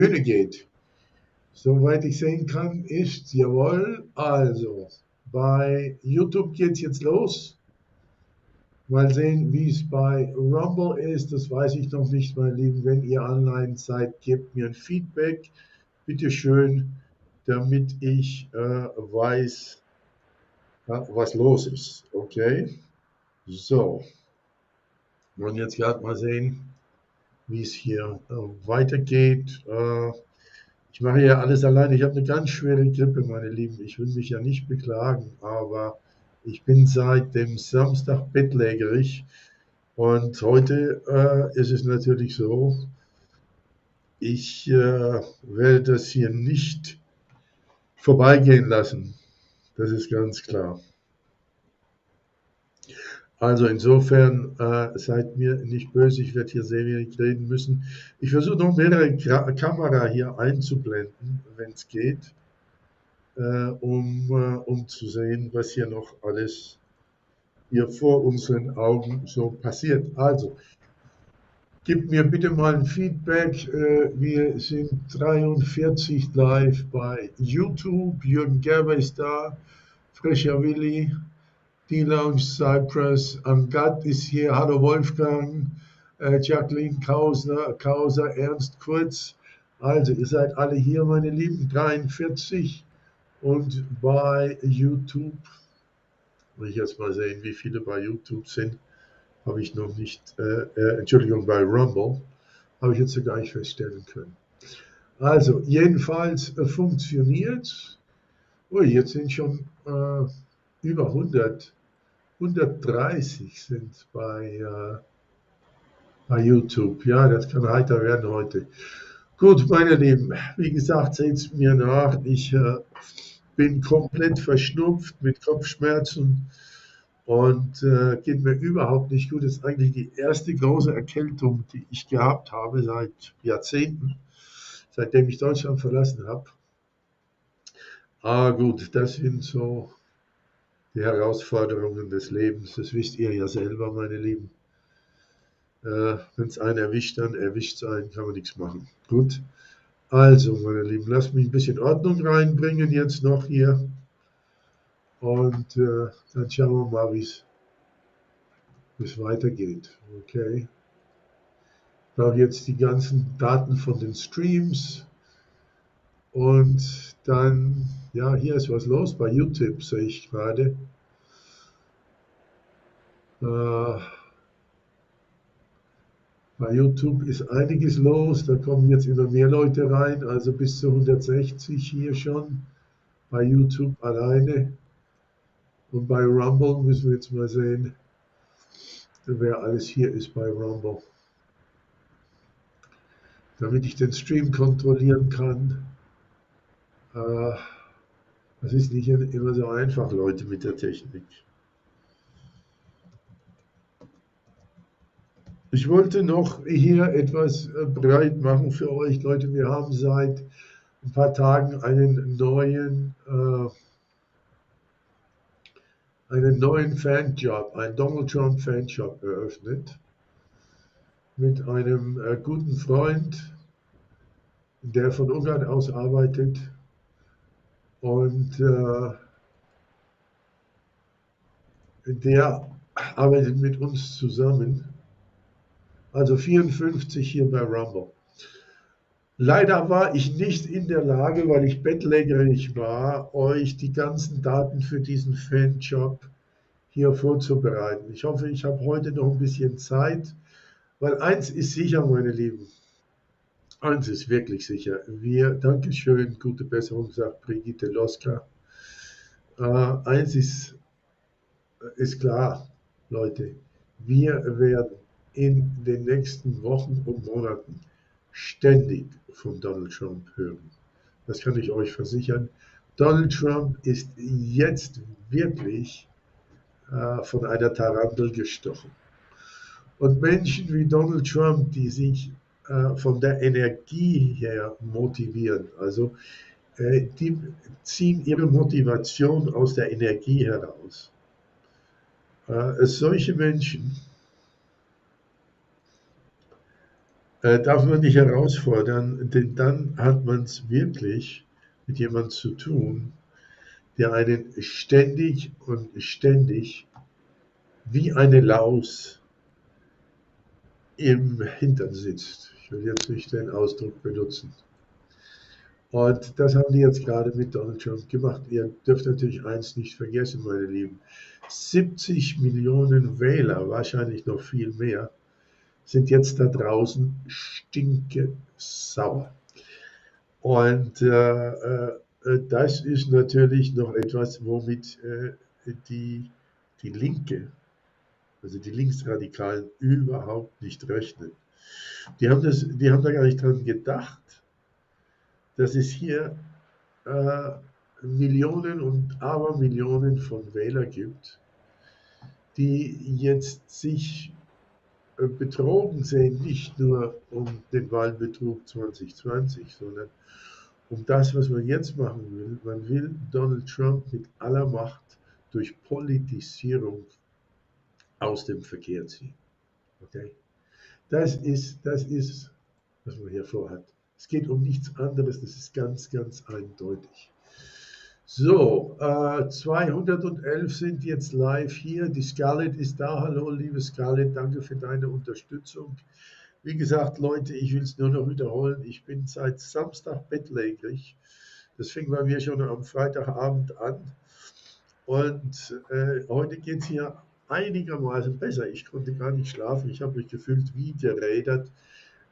Bühne geht. Soweit ich sehen kann, ist jawohl. Also, bei YouTube geht es jetzt los. Mal sehen, wie es bei Rumble ist. Das weiß ich noch nicht, meine Lieben. Wenn ihr online seid, gebt mir ein Feedback. Bitte schön, damit ich weiß, was los ist. Okay? So. Und jetzt gerade mal sehen, wie es hier weitergeht. Ich mache ja alles alleine. Ich habe eine ganz schwere Grippe, meine Lieben. Ich will mich ja nicht beklagen, aber ich bin seit dem Samstag bettlägerig. Und heute ist es natürlich so, ich werde das hier nicht vorbeigehen lassen. Das ist ganz klar. Also insofern seid mir nicht böse, ich werde hier sehr wenig reden müssen. Ich versuche noch mehrere Kamera hier einzublenden, wenn es geht, um zu sehen, was hier noch alles hier vor unseren Augen so passiert. Also, gebt mir bitte mal ein Feedback. Wir sind 43 live bei YouTube. Jürgen Gerber ist da, Frecher Willi, die Lounge Cypress, Angat ist hier, hallo Wolfgang, Jacqueline Kauser, Ernst Kurz. Also, ihr seid alle hier, meine Lieben, 43 und bei YouTube. Will ich jetzt mal sehen, wie viele bei YouTube sind. Habe ich noch nicht, Entschuldigung, bei Rumble, habe ich jetzt so gar nicht feststellen können. Also, jedenfalls funktioniert. Ui, jetzt sind schon über 100, 130 sind bei YouTube. Ja, das kann heiter werden heute. Gut, meine Lieben, wie gesagt, seht es mir nach. Ich bin komplett verschnupft mit Kopfschmerzen. Und geht mir überhaupt nicht gut. Das ist eigentlich die erste große Erkältung, die ich gehabt habe seit Jahrzehnten, seitdem ich Deutschland verlassen habe. Aber gut, das sind so die Herausforderungen des Lebens. Das wisst ihr ja selber, meine Lieben. Wenn es einen erwischt, dann erwischt es einen, kann man nichts machen. Gut, also meine Lieben, lasst mich ein bisschen Ordnung reinbringen jetzt noch hier. Und dann schauen wir mal, wie es weitergeht. Okay. Ich brauche jetzt die ganzen Daten von den Streams. Und dann, ja, hier ist was los bei YouTube, sehe ich gerade. Bei YouTube ist einiges los, da kommen jetzt immer mehr Leute rein, also bis zu 160 hier schon bei YouTube alleine. Und bei Rumble müssen wir jetzt mal sehen, wer alles hier ist bei Rumble. Damit ich den Stream kontrollieren kann. Das ist nicht immer so einfach, Leute, mit der Technik. Ich wollte noch hier etwas bereit machen für euch, Leute. Wir haben seit ein paar Tagen einen neuen Fanjob, einen Donald Trump Fanjob eröffnet. Mit einem guten Freund, der von Ungarn aus arbeitet. Und der arbeitet mit uns zusammen. Also 54 hier bei Rumble. Leider war ich nicht in der Lage, weil ich bettlägerig war, euch die ganzen Daten für diesen Fanjob hier vorzubereiten. Ich hoffe, ich habe heute noch ein bisschen Zeit, weil eins ist sicher, meine Lieben. Eins ist wirklich sicher. Dankeschön, gute Besserung, sagt Brigitte Loska. Eins ist klar, Leute. Wir werden in den nächsten Wochen und Monaten ständig von Donald Trump hören. Das kann ich euch versichern. Donald Trump ist jetzt wirklich von einer Tarantel gestochen. Und Menschen wie Donald Trump, die sich von der Energie her motivieren, also die ziehen ihre Motivation aus der Energie heraus. Solche Menschen darf man nicht herausfordern, denn dann hat man es wirklich mit jemandem zu tun, der einen ständig und ständig wie eine Laus im Hintern sitzt. Ich will jetzt nicht den Ausdruck benutzen. Und das haben die jetzt gerade mit Donald Trump gemacht. Ihr dürft natürlich eins nicht vergessen, meine Lieben. 70 Millionen Wähler, wahrscheinlich noch viel mehr, sind jetzt da draußen stinkesauer. Und das ist natürlich noch etwas, womit die Linke, also die Linksradikalen, überhaupt nicht rechnen. Die haben da gar nicht dran gedacht, dass es hier Millionen und Abermillionen von Wählern gibt, die jetzt sich betrogen sehen, nicht nur um den Wahlbetrug 2020, sondern um das, was man jetzt machen will. Man will Donald Trump mit aller Macht durch Politisierung aus dem Verkehr ziehen. Okay? Das ist, was man hier vorhat. Es geht um nichts anderes, das ist ganz, ganz eindeutig. So, 211 sind jetzt live hier. Die Scarlett ist da. Hallo, liebe Scarlett, danke für deine Unterstützung. Wie gesagt, Leute, ich will es nur noch wiederholen. Ich bin seit Samstag bettlägerig. Das fing bei mir schon am Freitagabend an. Und heute geht es hier einigermaßen besser. Ich konnte gar nicht schlafen. Ich habe mich gefühlt wie gerädert.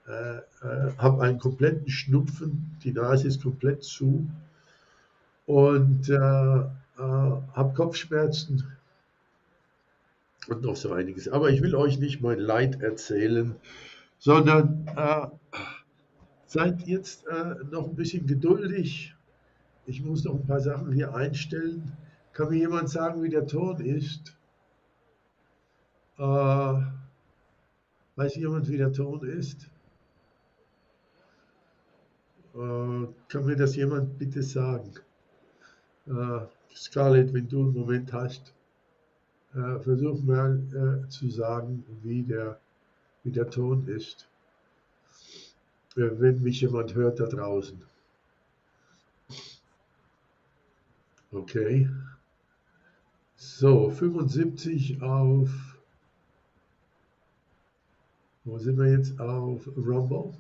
Habe einen kompletten Schnupfen. Die Nase ist komplett zu. Und habe Kopfschmerzen und noch so einiges. Aber ich will euch nicht mein Leid erzählen, sondern seid jetzt noch ein bisschen geduldig. Ich muss noch ein paar Sachen hier einstellen. Kann mir jemand sagen, wie der Ton ist? Weiß jemand, wie der Ton ist? Kann mir das jemand bitte sagen? Scarlett, wenn du einen Moment hast, versuch mal zu sagen, wie der Ton ist, wenn mich jemand hört da draußen. Okay. So, 75 auf, wo sind wir jetzt? Auf Rumble.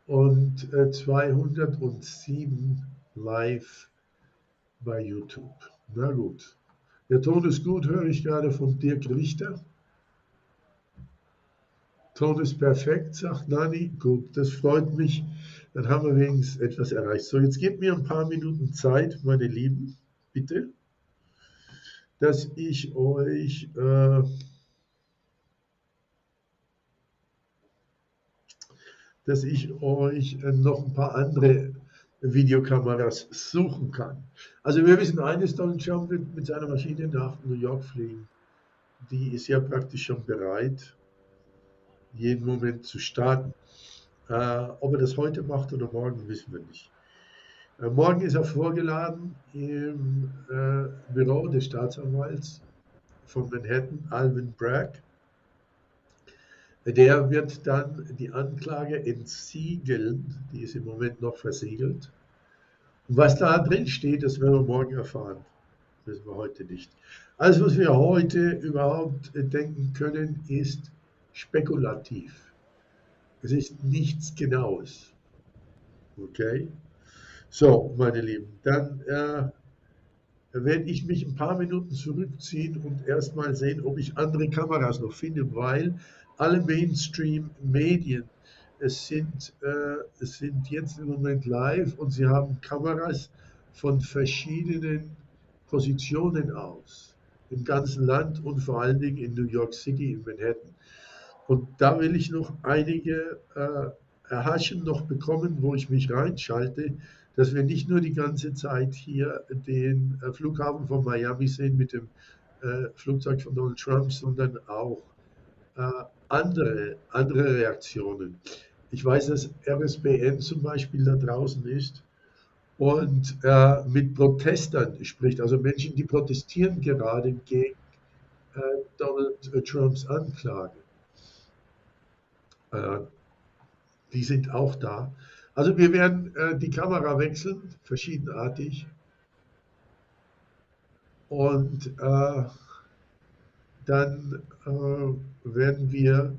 Und 207 live bei YouTube. Na gut. Der Ton ist gut, höre ich gerade von Dirk Richter. Ton ist perfekt, sagt Nani. Gut, das freut mich. Dann haben wir wenigstens etwas erreicht. So, jetzt gebt mir ein paar Minuten Zeit, meine Lieben, bitte, dass ich euch noch ein paar andere Videokameras suchen kann. Also wir wissen eines, Donald Trump wird mit seiner Maschine nach New York fliegen. Die ist ja praktisch schon bereit, jeden Moment zu starten. Ob er das heute macht oder morgen, wissen wir nicht. Morgen ist er vorgeladen im Büro des Staatsanwalts von Manhattan, Alvin Bragg. Der wird dann die Anklage entsiegeln, die ist im Moment noch versiegelt. Und was da drin steht, das werden wir morgen erfahren. Das wissen wir heute nicht. Alles, was wir heute überhaupt denken können, ist spekulativ. Es ist nichts Genaues. Okay? So, meine Lieben, dann werde ich mich ein paar Minuten zurückziehen und erstmal sehen, ob ich andere Kameras noch finde, weil alle Mainstream-Medien sind jetzt im Moment live und sie haben Kameras von verschiedenen Positionen aus, im ganzen Land und vor allen Dingen in New York City, in Manhattan. Und da will ich noch einige Erhaschen noch bekommen, wo ich mich reinschalte, dass wir nicht nur die ganze Zeit hier den Flughafen von Miami sehen mit dem Flugzeug von Donald Trump, sondern auch andere Reaktionen. Ich weiß, dass RSBN zum Beispiel da draußen ist und mit Protestern spricht, also Menschen, die protestieren gerade gegen Donald Trumps Anklage. die sind auch da. Also wir werden die Kamera wechseln, verschiedenartig. Und dann werden wir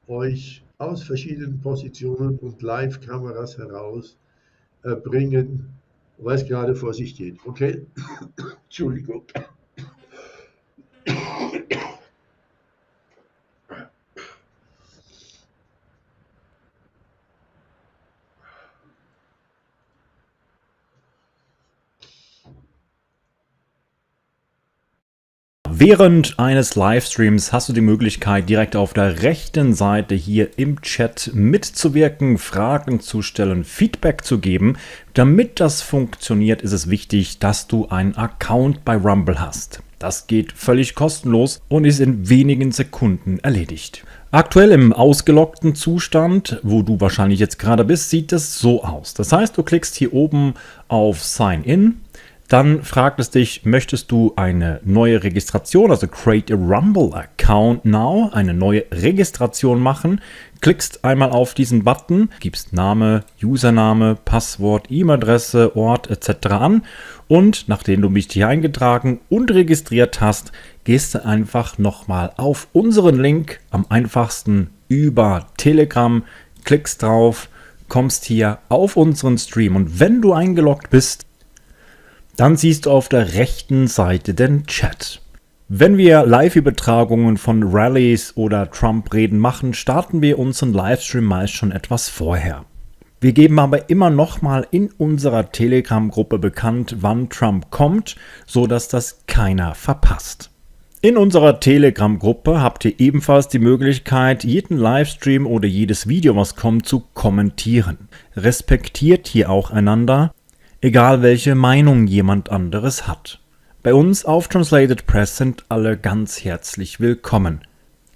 euch aus verschiedenen Positionen und Live-Kameras heraus bringen, was gerade vor sich geht. Okay? Entschuldigung. Während eines Livestreams hast du die Möglichkeit, direkt auf der rechten Seite hier im Chat mitzuwirken, Fragen zu stellen, Feedback zu geben. Damit das funktioniert, ist es wichtig, dass du einen Account bei Rumble hast. Das geht völlig kostenlos und ist in wenigen Sekunden erledigt. Aktuell im ausgeloggten Zustand, wo du wahrscheinlich jetzt gerade bist, sieht es so aus. Das heißt, du klickst hier oben auf Sign In. Dann fragt es dich, möchtest du eine neue Registration, also Create a Rumble Account Now, eine neue Registration machen? Klickst einmal auf diesen Button, gibst Name, Username, Passwort, E-Mail-Adresse, Ort etc. an und nachdem du mich hier eingetragen und registriert hast, gehst du einfach nochmal auf unseren Link, am einfachsten über Telegram, klickst drauf, kommst hier auf unseren Stream und wenn du eingeloggt bist, dann siehst du auf der rechten Seite den Chat. Wenn wir Live-Übertragungen von Rallyes oder Trump-Reden machen, starten wir unseren Livestream meist schon etwas vorher. Wir geben aber immer nochmal in unserer Telegram-Gruppe bekannt, wann Trump kommt, sodass das keiner verpasst. In unserer Telegram-Gruppe habt ihr ebenfalls die Möglichkeit, jeden Livestream oder jedes Video, was kommt, zu kommentieren. Respektiert hier auch einander, egal welche Meinung jemand anderes hat. Bei uns auf TranslatedPress sind alle ganz herzlich willkommen.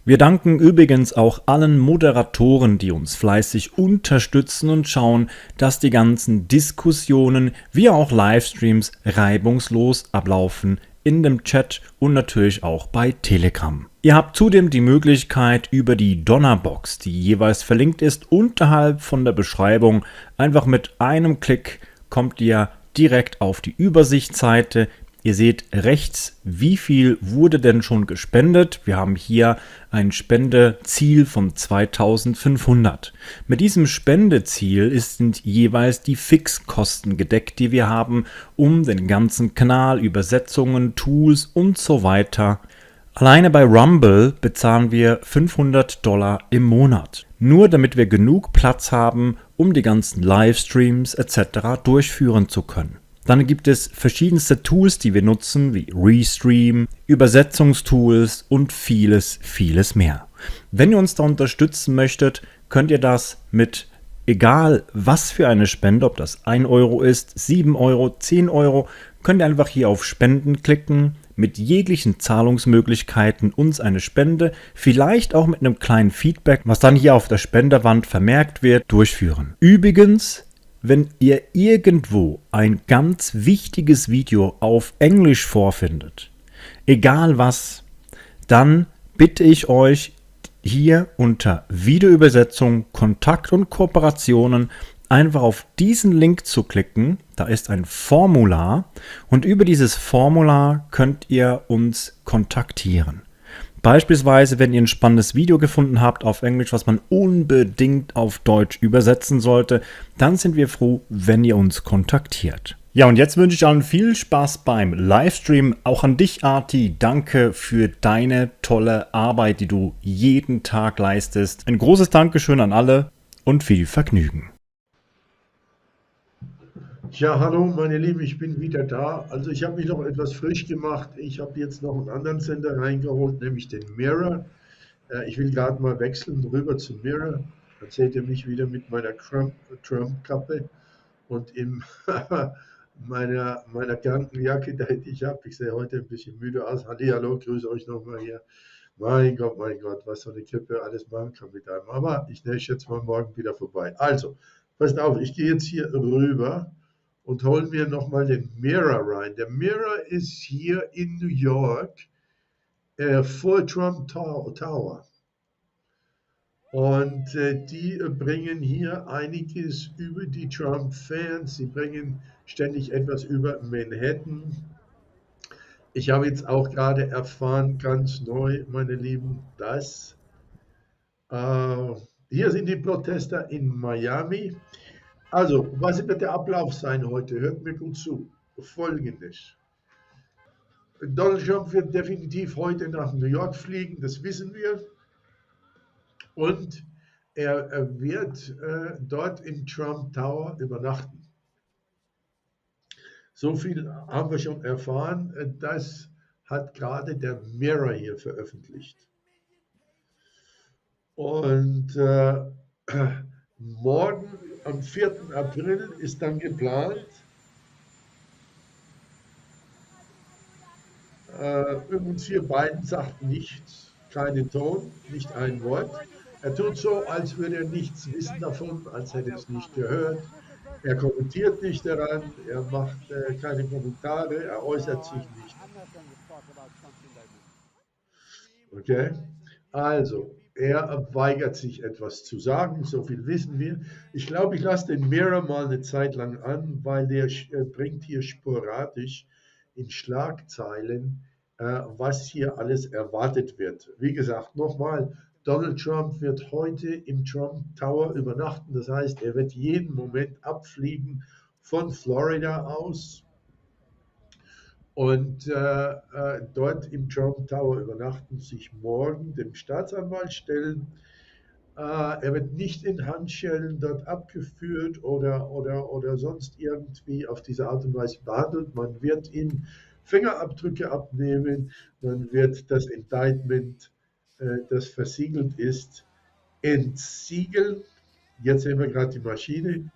Wir danken übrigens auch allen Moderatoren, die uns fleißig unterstützen und schauen, dass die ganzen Diskussionen wie auch Livestreams reibungslos ablaufen in dem Chat und natürlich auch bei Telegram. Ihr habt zudem die Möglichkeit, über die Donnerbox, die jeweils verlinkt ist, unterhalb von der Beschreibung, einfach mit einem Klick kommt ihr direkt auf die Übersichtsseite. Ihr seht rechts, wie viel wurde denn schon gespendet. Wir haben hier ein Spendeziel von 2500. Mit diesem Spendeziel sind jeweils die Fixkosten gedeckt, die wir haben, um den ganzen Kanal, Übersetzungen, Tools und so weiter. Alleine bei Rumble bezahlen wir $500 im Monat. Nur damit wir genug Platz haben, um die ganzen Livestreams etc. durchführen zu können. Dann gibt es verschiedenste Tools, die wir nutzen, wie Restream, Übersetzungstools und vieles, vieles mehr. Wenn ihr uns da unterstützen möchtet, könnt ihr das mit egal was für eine Spende, ob das 1 Euro ist, 7 Euro, 10 Euro, könnt ihr einfach hier auf Spenden klicken, mit jeglichen Zahlungsmöglichkeiten uns eine Spende, vielleicht auch mit einem kleinen Feedback, was dann hier auf der Spenderwand vermerkt wird, durchführen. Übrigens, wenn ihr irgendwo ein ganz wichtiges Video auf Englisch vorfindet, egal was, dann bitte ich euch hier unter Videoübersetzung, Kontakt und Kooperationen einfach auf diesen Link zu klicken. Da ist ein Formular und über dieses Formular könnt ihr uns kontaktieren. Beispielsweise, wenn ihr ein spannendes Video gefunden habt auf Englisch, was man unbedingt auf Deutsch übersetzen sollte, dann sind wir froh, wenn ihr uns kontaktiert. Ja, und jetzt wünsche ich allen viel Spaß beim Livestream. Auch an dich, Arti. Danke für deine tolle Arbeit, die du jeden Tag leistest. Ein großes Dankeschön an alle und viel Vergnügen. Ja, hallo meine Lieben, ich bin wieder da. Also ich habe mich noch etwas frisch gemacht. Ich habe jetzt noch einen anderen Sender reingeholt, nämlich den Mirror. Ich will gerade mal wechseln rüber zu Mirror. Dann seht ihr mich wieder mit meiner Trump-Kappe und in meiner Krankenjacke, die ich habe. Ich sehe heute ein bisschen müde aus. Hallo, grüße euch nochmal hier. Mein Gott, was so eine Kippe alles machen kann mit einem. Aber ich schätze mal morgen wieder vorbei. Also, passt auf, ich gehe jetzt hier rüber und hol mir nochmal den Mirror rein. Der Mirror ist hier in New York vor Trump Tower. Und die bringen hier einiges über die Trump-Fans. Sie bringen ständig etwas über Manhattan. Ich habe jetzt auch gerade erfahren, ganz neu, meine Lieben, dass äh, hier sind die Protester in Miami. Also, was wird der Ablauf sein heute? Hört mir gut zu. Folgendes. Donald Trump wird definitiv heute nach New York fliegen, das wissen wir. Und er wird dort im Trump Tower übernachten. So viel haben wir schon erfahren. Das hat gerade der Mirror hier veröffentlicht. Und morgen, am 4. April, ist dann geplant, übrigens hier beiden sagt nichts, keinen Ton, nicht ein Wort. Er tut so, als würde er nichts wissen davon, als hätte er es nicht gehört. Er kommentiert nicht daran, er macht keine Kommentare, er äußert sich nicht. Okay? Also, er weigert sich etwas zu sagen, so viel wissen wir. Ich glaube, ich lasse den Mirror mal eine Zeit lang an, weil der bringt hier sporadisch in Schlagzeilen, was hier alles erwartet wird. Wie gesagt, nochmal, Donald Trump wird heute im Trump Tower übernachten. Das heißt, er wird jeden Moment abfliegen von Florida aus und dort im Trump Tower übernachten, sich morgen dem Staatsanwalt stellen. Er wird nicht in Handschellen dort abgeführt oder sonst irgendwie auf diese Art und Weise behandelt. Man wird ihm Fingerabdrücke abnehmen, man wird das Indictment, das versiegelt ist, entsiegeln. Jetzt sehen wir gerade die Maschine.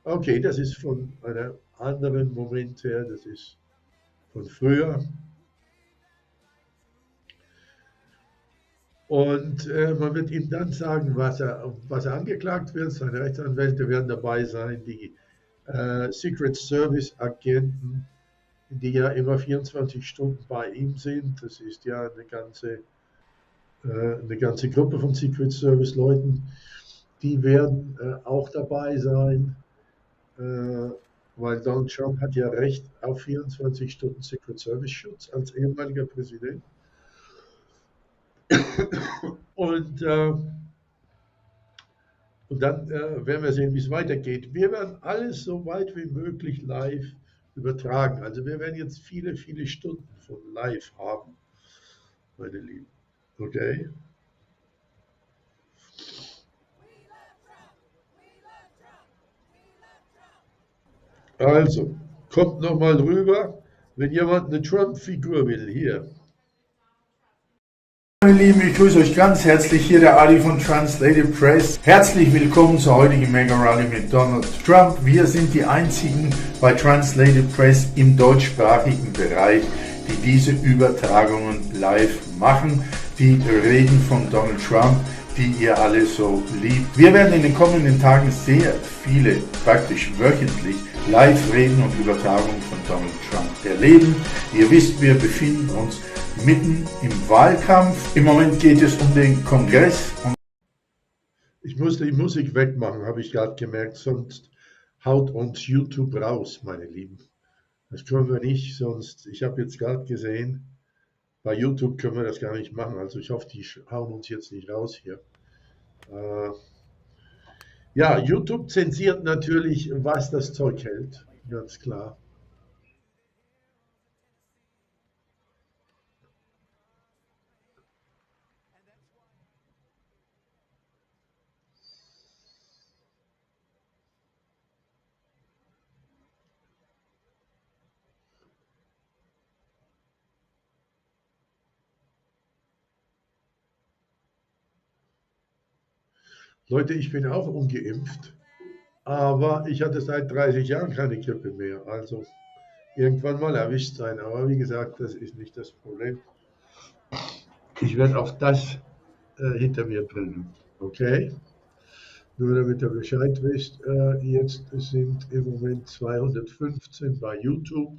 Okay, das ist von einem anderen Moment her, das ist von früher. Und man wird ihm dann sagen, was er angeklagt wird. Seine Rechtsanwälte werden dabei sein, die Secret Service Agenten, die ja immer 24 Stunden bei ihm sind. Das ist ja eine ganze Gruppe von Secret Service Leuten. Die werden auch dabei sein, weil Donald Trump hat ja Recht auf 24 Stunden Secret Service Schutz als ehemaliger Präsident. Und dann werden wir sehen, wie es weitergeht. Wir werden alles so weit wie möglich live übertragen. Also wir werden jetzt viele, viele Stunden von live haben, meine Lieben. Okay? Also, kommt nochmal rüber, wenn jemand eine Trump-Figur will. Hier. Meine Lieben, ich grüße euch ganz herzlich, hier der Arti von TranslatedPress. Herzlich willkommen zur heutigen Mega-Rally mit Donald Trump. Wir sind die einzigen bei TranslatedPress im deutschsprachigen Bereich, die diese Übertragungen live machen. Die Reden von Donald Trump, die ihr alle so liebt. Wir werden in den kommenden Tagen sehr viele, praktisch wöchentlich, Live-Reden und Übertragungen von Donald Trump erleben. Ihr wisst, wir befinden uns mitten im Wahlkampf. Im Moment geht es um den Kongress. Ich muss die Musik wegmachen, habe ich gerade gemerkt, sonst haut uns YouTube raus, meine Lieben. Das können wir nicht, sonst, ich habe jetzt gerade gesehen, bei YouTube können wir das gar nicht machen. Also ich hoffe, die hauen uns jetzt nicht raus hier. Ja, YouTube zensiert natürlich, was das Zeug hält, ganz klar. Leute, ich bin auch ungeimpft, aber ich hatte seit 30 Jahren keine Grippe mehr. Also irgendwann mal erwischt sein. Aber wie gesagt, das ist nicht das Problem. Ich werde auch das hinter mir bringen. Okay? Nur damit ihr Bescheid wisst, jetzt sind im Moment 215 bei YouTube.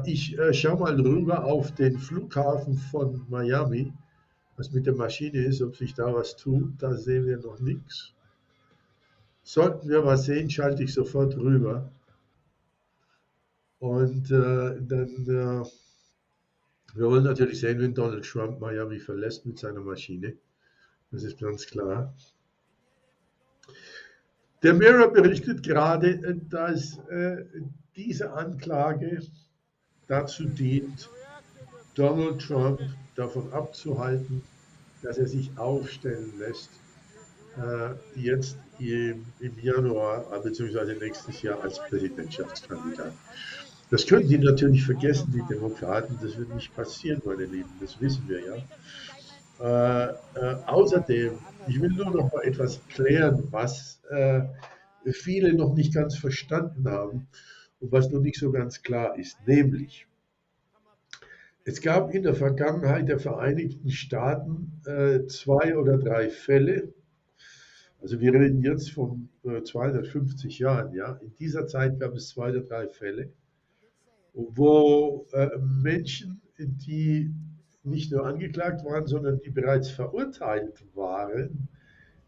Ich schaue mal rüber auf den Flughafen von Miami. Was mit der Maschine ist, ob sich da was tut, da sehen wir noch nichts. Sollten wir was sehen, schalte ich sofort rüber. Und wir wollen natürlich sehen, wenn Donald Trump Miami verlässt mit seiner Maschine. Das ist ganz klar. Der Mirror berichtet gerade, dass diese Anklage dazu dient, Donald Trump davon abzuhalten, dass er sich aufstellen lässt, jetzt im Januar bzw. nächstes Jahr als Präsidentschaftskandidat. Das können die natürlich vergessen, die Demokraten. Das wird nicht passieren, meine Lieben, das wissen wir ja. Außerdem, ich will nur noch mal etwas klären, was viele noch nicht ganz verstanden haben und was noch nicht so ganz klar ist. Nämlich, es gab in der Vergangenheit der Vereinigten Staaten 2 oder 3 Fälle, also wir reden jetzt von 250 Jahren, ja. In dieser Zeit gab es 2 oder 3 Fälle, wo Menschen, die nicht nur angeklagt waren, sondern die bereits verurteilt waren,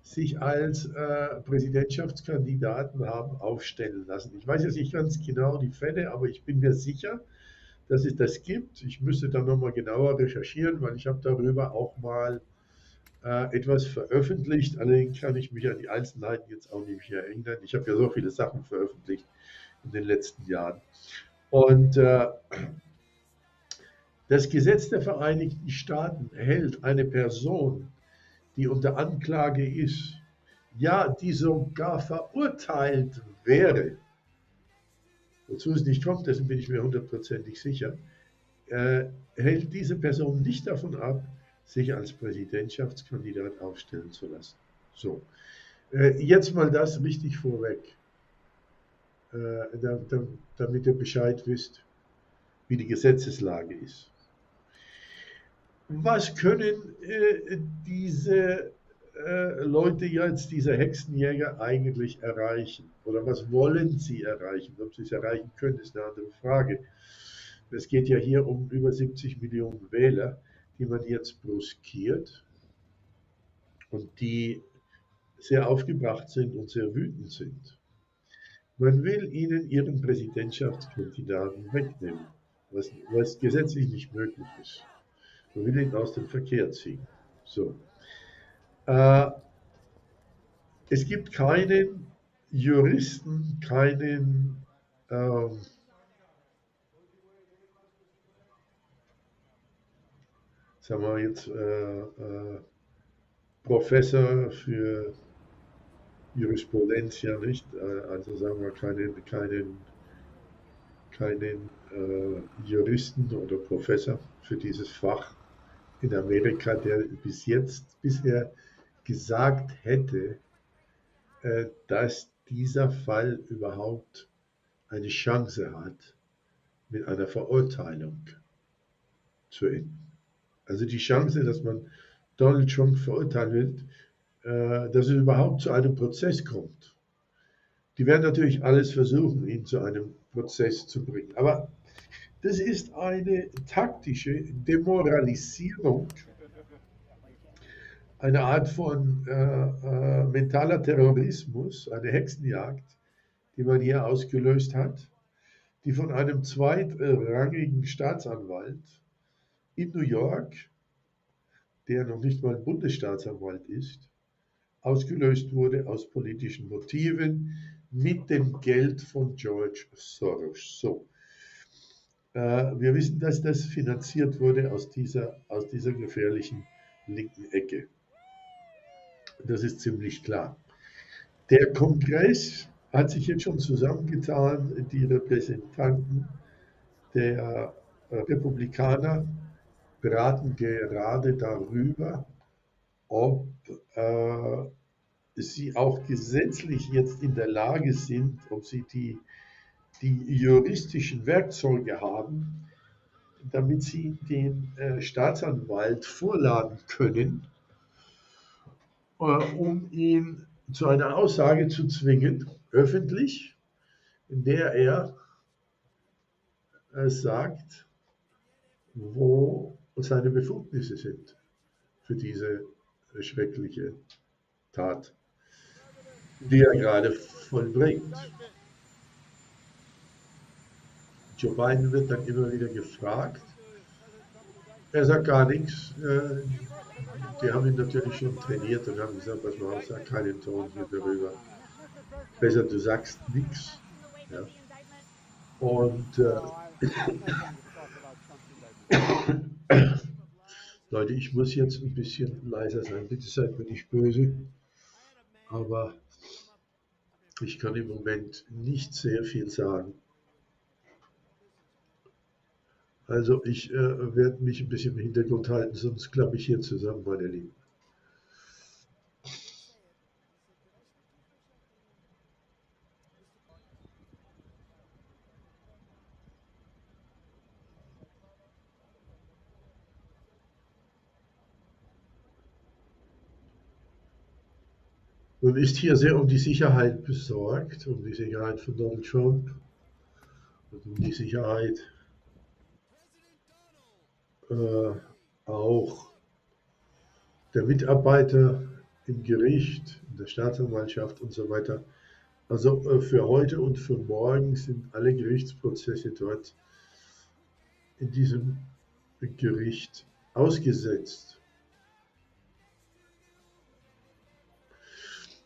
sich als Präsidentschaftskandidaten haben aufstellen lassen. Ich weiß jetzt nicht ganz genau die Fälle, aber ich bin mir sicher, dass es das gibt. Ich müsste dann nochmal genauer recherchieren, weil ich habe darüber auch mal etwas veröffentlicht. Allerdings kann ich mich an die Einzelheiten jetzt auch nicht mehr erinnern. Ich habe ja so viele Sachen veröffentlicht in den letzten Jahren. Und das Gesetz der Vereinigten Staaten hält eine Person, die unter Anklage ist, ja, die sogar verurteilt wäre, wozu es nicht kommt, dessen bin ich mir hundertprozentig sicher, hält diese Person nicht davon ab, sich als Präsidentschaftskandidat aufstellen zu lassen. So, jetzt mal das richtig vorweg, damit ihr Bescheid wisst, wie die Gesetzeslage ist. Was können diese Leute jetzt, diese Hexenjäger eigentlich erreichen? Oder was wollen sie erreichen? Ob sie es erreichen können, ist eine andere Frage. Es geht ja hier um über 70 Millionen Wähler, die man jetzt bruskiert und die sehr aufgebracht sind und sehr wütend sind. Man will ihnen ihren Präsidentschaftskandidaten wegnehmen, was gesetzlich nicht möglich ist. Man will ihn aus dem Verkehr ziehen. So. Es gibt keinen Juristen, keinen sagen wir jetzt Professor für Jurisprudenz, ja nicht, also sagen wir keinen Juristen oder Professor für dieses Fach in Amerika, der bisher gesagt hätte, dass dieser Fall überhaupt eine Chance hat, mit einer Verurteilung zu enden. Also die Chance, dass man Donald Trump verurteilen wird, dass es überhaupt zu einem Prozess kommt. Die werden natürlich alles versuchen, ihn zu einem Prozess zu bringen. Aber das ist eine taktische Demoralisierung, eine Art von mentaler Terrorismus, eine Hexenjagd, die man hier ausgelöst hat, die von einem zweitrangigen Staatsanwalt in New York, der noch nicht mal Bundesstaatsanwalt ist, ausgelöst wurde aus politischen Motiven mit dem Geld von George Soros. So. Wir wissen, dass das finanziert wurde aus dieser gefährlichen linken Ecke. Das ist ziemlich klar. Der Kongress hat sich jetzt schon zusammengetan, die Repräsentanten der Republikaner beraten gerade darüber, ob sie auch gesetzlich jetzt in der Lage sind, ob sie die juristischen Werkzeuge haben, damit sie den Staatsanwalt vorladen können, um ihn zu einer Aussage zu zwingen, öffentlich, in der er sagt, wo seine Befugnisse sind. für diese schreckliche Tat, die er gerade vollbringt. Joe Biden wird dann immer wieder gefragt. Er sagt gar nichts. Die haben ihn natürlich schon trainiert und haben gesagt, pass mal auf, sag keinen Ton hier darüber. Besser, du sagst nichts. Ja. Und Leute, ich muss jetzt ein bisschen leiser sein. Bitte seid mir nicht böse. Aber ich kann im Moment nicht sehr viel sagen. Also ich werde mich ein bisschen im Hintergrund halten, sonst klappe ich hier zusammen, meine Lieben. Man ist hier sehr um die Sicherheit besorgt, um die Sicherheit von Donald Trump und um die Sicherheit auch der Mitarbeiter im Gericht, in der Staatsanwaltschaft und so weiter. Also für heute und für morgen sind alle Gerichtsprozesse dort in diesem Gericht ausgesetzt.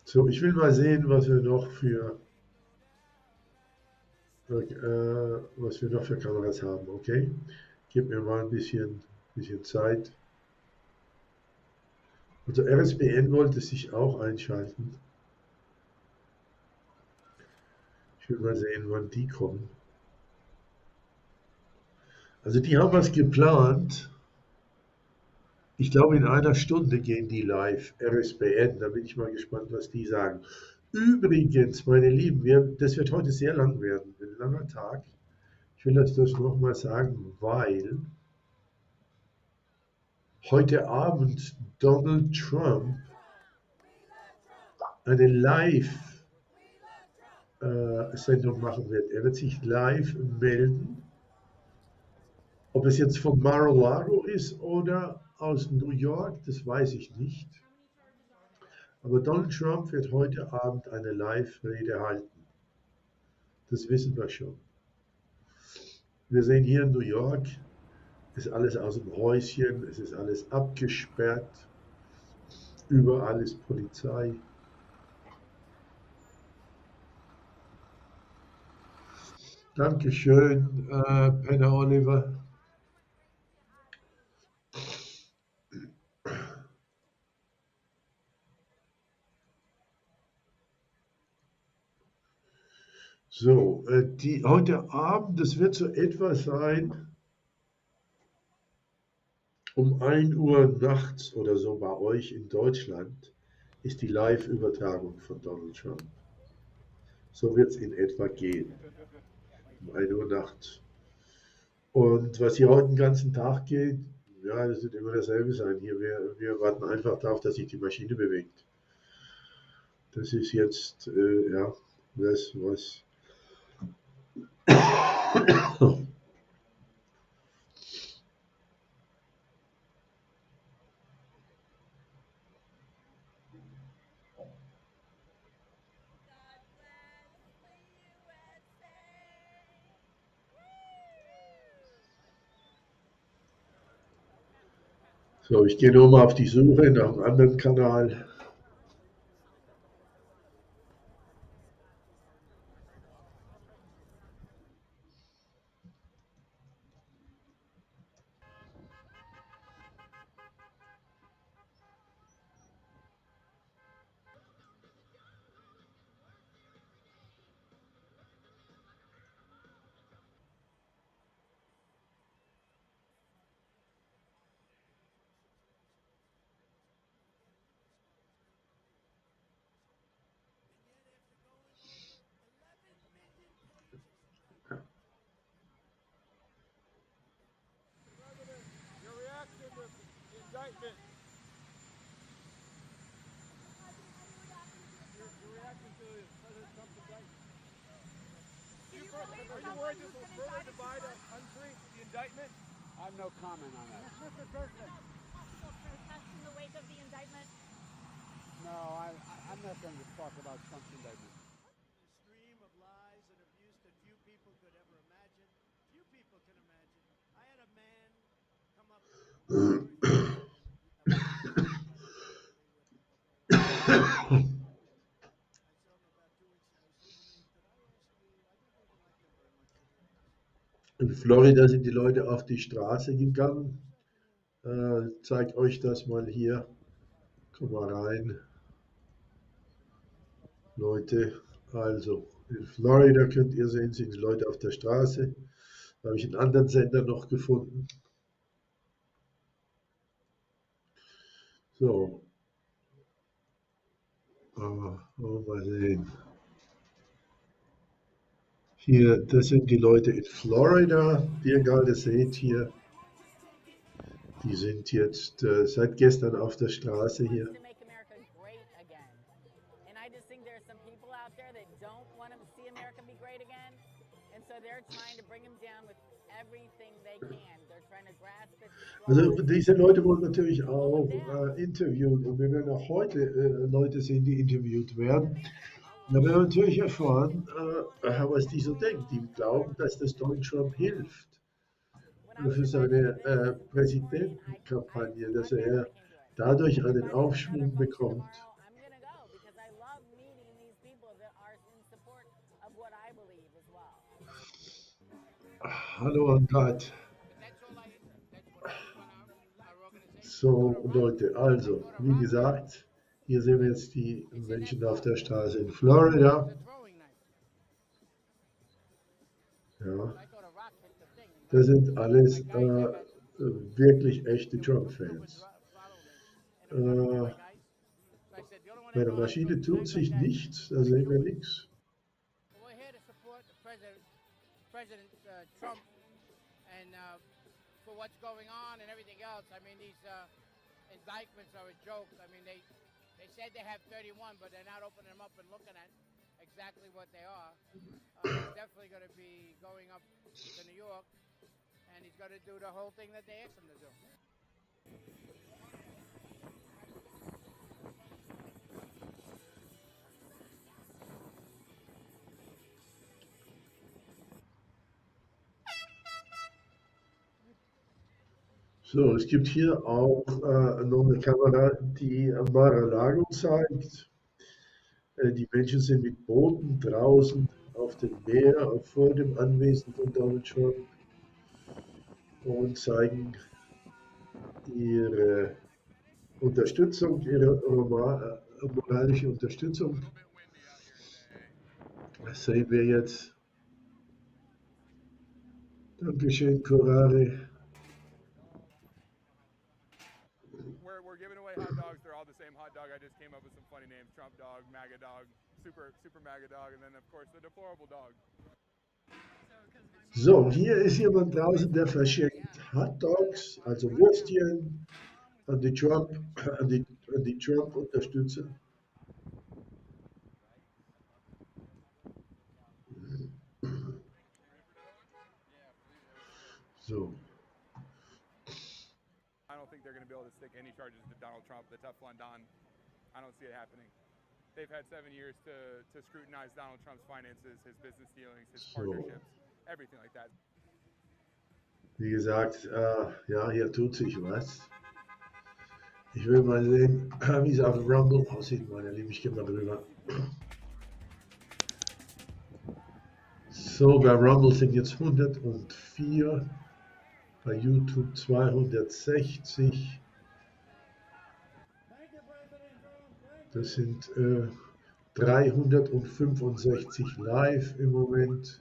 So, ich will mal sehen, was wir noch für Kameras haben, okay? Gib mir mal ein bisschen Zeit. Also RSBN wollte sich auch einschalten. Ich will mal sehen, wann die kommen. Also die haben was geplant. Ich glaube, in einer Stunde gehen die live, RSBN. Da bin ich mal gespannt, was die sagen. Übrigens, meine Lieben, das wird heute sehr lang werden, ein langer Tag. Ich will euch das nochmal sagen, weil heute Abend Donald Trump eine Live-Sendung machen wird. Er wird sich live melden. Ob es jetzt von Mar-a-Lago ist oder aus New York, das weiß ich nicht. Aber Donald Trump wird heute Abend eine Live-Rede halten. Das wissen wir schon. Wir sehen hier in New York, ist alles aus dem Häuschen, es ist alles abgesperrt, überall ist Polizei. Dankeschön, Penner Oliver. So, heute Abend, das wird so etwa sein, um 1 Uhr nachts oder so bei euch in Deutschland, ist die Live-Übertragung von Donald Trump. So wird es in etwa gehen, um 1 Uhr nachts. Und was hier heute den ganzen Tag geht, ja, das wird immer dasselbe sein. Hier, wir warten einfach darauf, dass sich die Maschine bewegt. Das ist jetzt, ja, das, was... So, ich gehe nur mal auf die Suche nach einem anderen Kanal. Are you worried this will further divide our country, the indictment? I have no comment on that. Mr. President. the wake of the indictment? No, I'm not going to talk about Trump's indictment. A stream of lies and abuse that few people could ever imagine. Few people can imagine. I had a man come up I saw him about 2 weeks ago. He said to me, could I ask you, I never even liked him very much. In Florida sind die Leute auf die Straße gegangen. Zeigt euch das mal hier. Komm mal rein. Leute, also in Florida könnt ihr sehen, sind die Leute auf der Straße. Da habe ich einen anderen Sender noch gefunden. So. Mal sehen. Hier, das sind die Leute in Florida, die ihr gerade seht hier. Die sind jetzt seit gestern auf der Straße hier. To make America great again. And I just think there's some people out there that don't want to see America be great again. And so they're trying to bring him down with everything they can. They're trying to grasp it. Also diese Leute wurden natürlich auch interviewt und wir werden auch heute Leute sehen, die interviewt werden. Da werden wir natürlich erfahren, was die so denken. Die glauben, dass das Donald Trump hilft für seine Präsidentenkampagne, dass er dadurch einen Aufschwung bekommt. I'm going to go because I love meeting these people that are in support of what I believe as well. Hallo Ankat. So Leute, also wie gesagt, hier sehen wir jetzt die Menschen auf der Straße in Florida. Ja, das sind alles wirklich echte Trump-Fans. Bei der Maschine tut sich nichts, da sehen wir nichts. We're here to support President Trump and for what's going on and everything else. I mean, these indictments are a joke. I mean, they said they have 31, but they're not opening them up and looking at exactly what they are. He's definitely going to be going up to New York, and he's going to do the whole thing that they asked him to do. So, es gibt hier auch noch eine Kamera, die Mar-a-Lago zeigt. Die Menschen sind mit Booten draußen auf dem Meer vor dem Anwesen von Donald Trump und zeigen ihre Unterstützung, ihre moralische Unterstützung. Das sehen wir jetzt. Dankeschön, Corrare. We're giving away hot dogs. They're all the same hot dog. I just came up with some funny names: Trump dog, MAGA dog, super MAGA dog, and then of course the deplorable dog. So, hier ist jemand draußen, der verschenkt Hot Dogs, also Würstchen, an die Trump-Unterstützer. So. I don't think they're going to be able to stick any charges to Donald Trump, the Teflon Don. I don't see it happening. They've had 7 years to scrutinize Donald Trump's finances, his business dealings, his partnerships, everything like that. Wie gesagt, ja, hier tut sich was. Ich will mal sehen, wie es auf dem Rumble aussieht, meine Lieben. Ich gehe mal drüber. So, bei Rumble sind jetzt 104, bei YouTube 260. Das sind 365 live im Moment.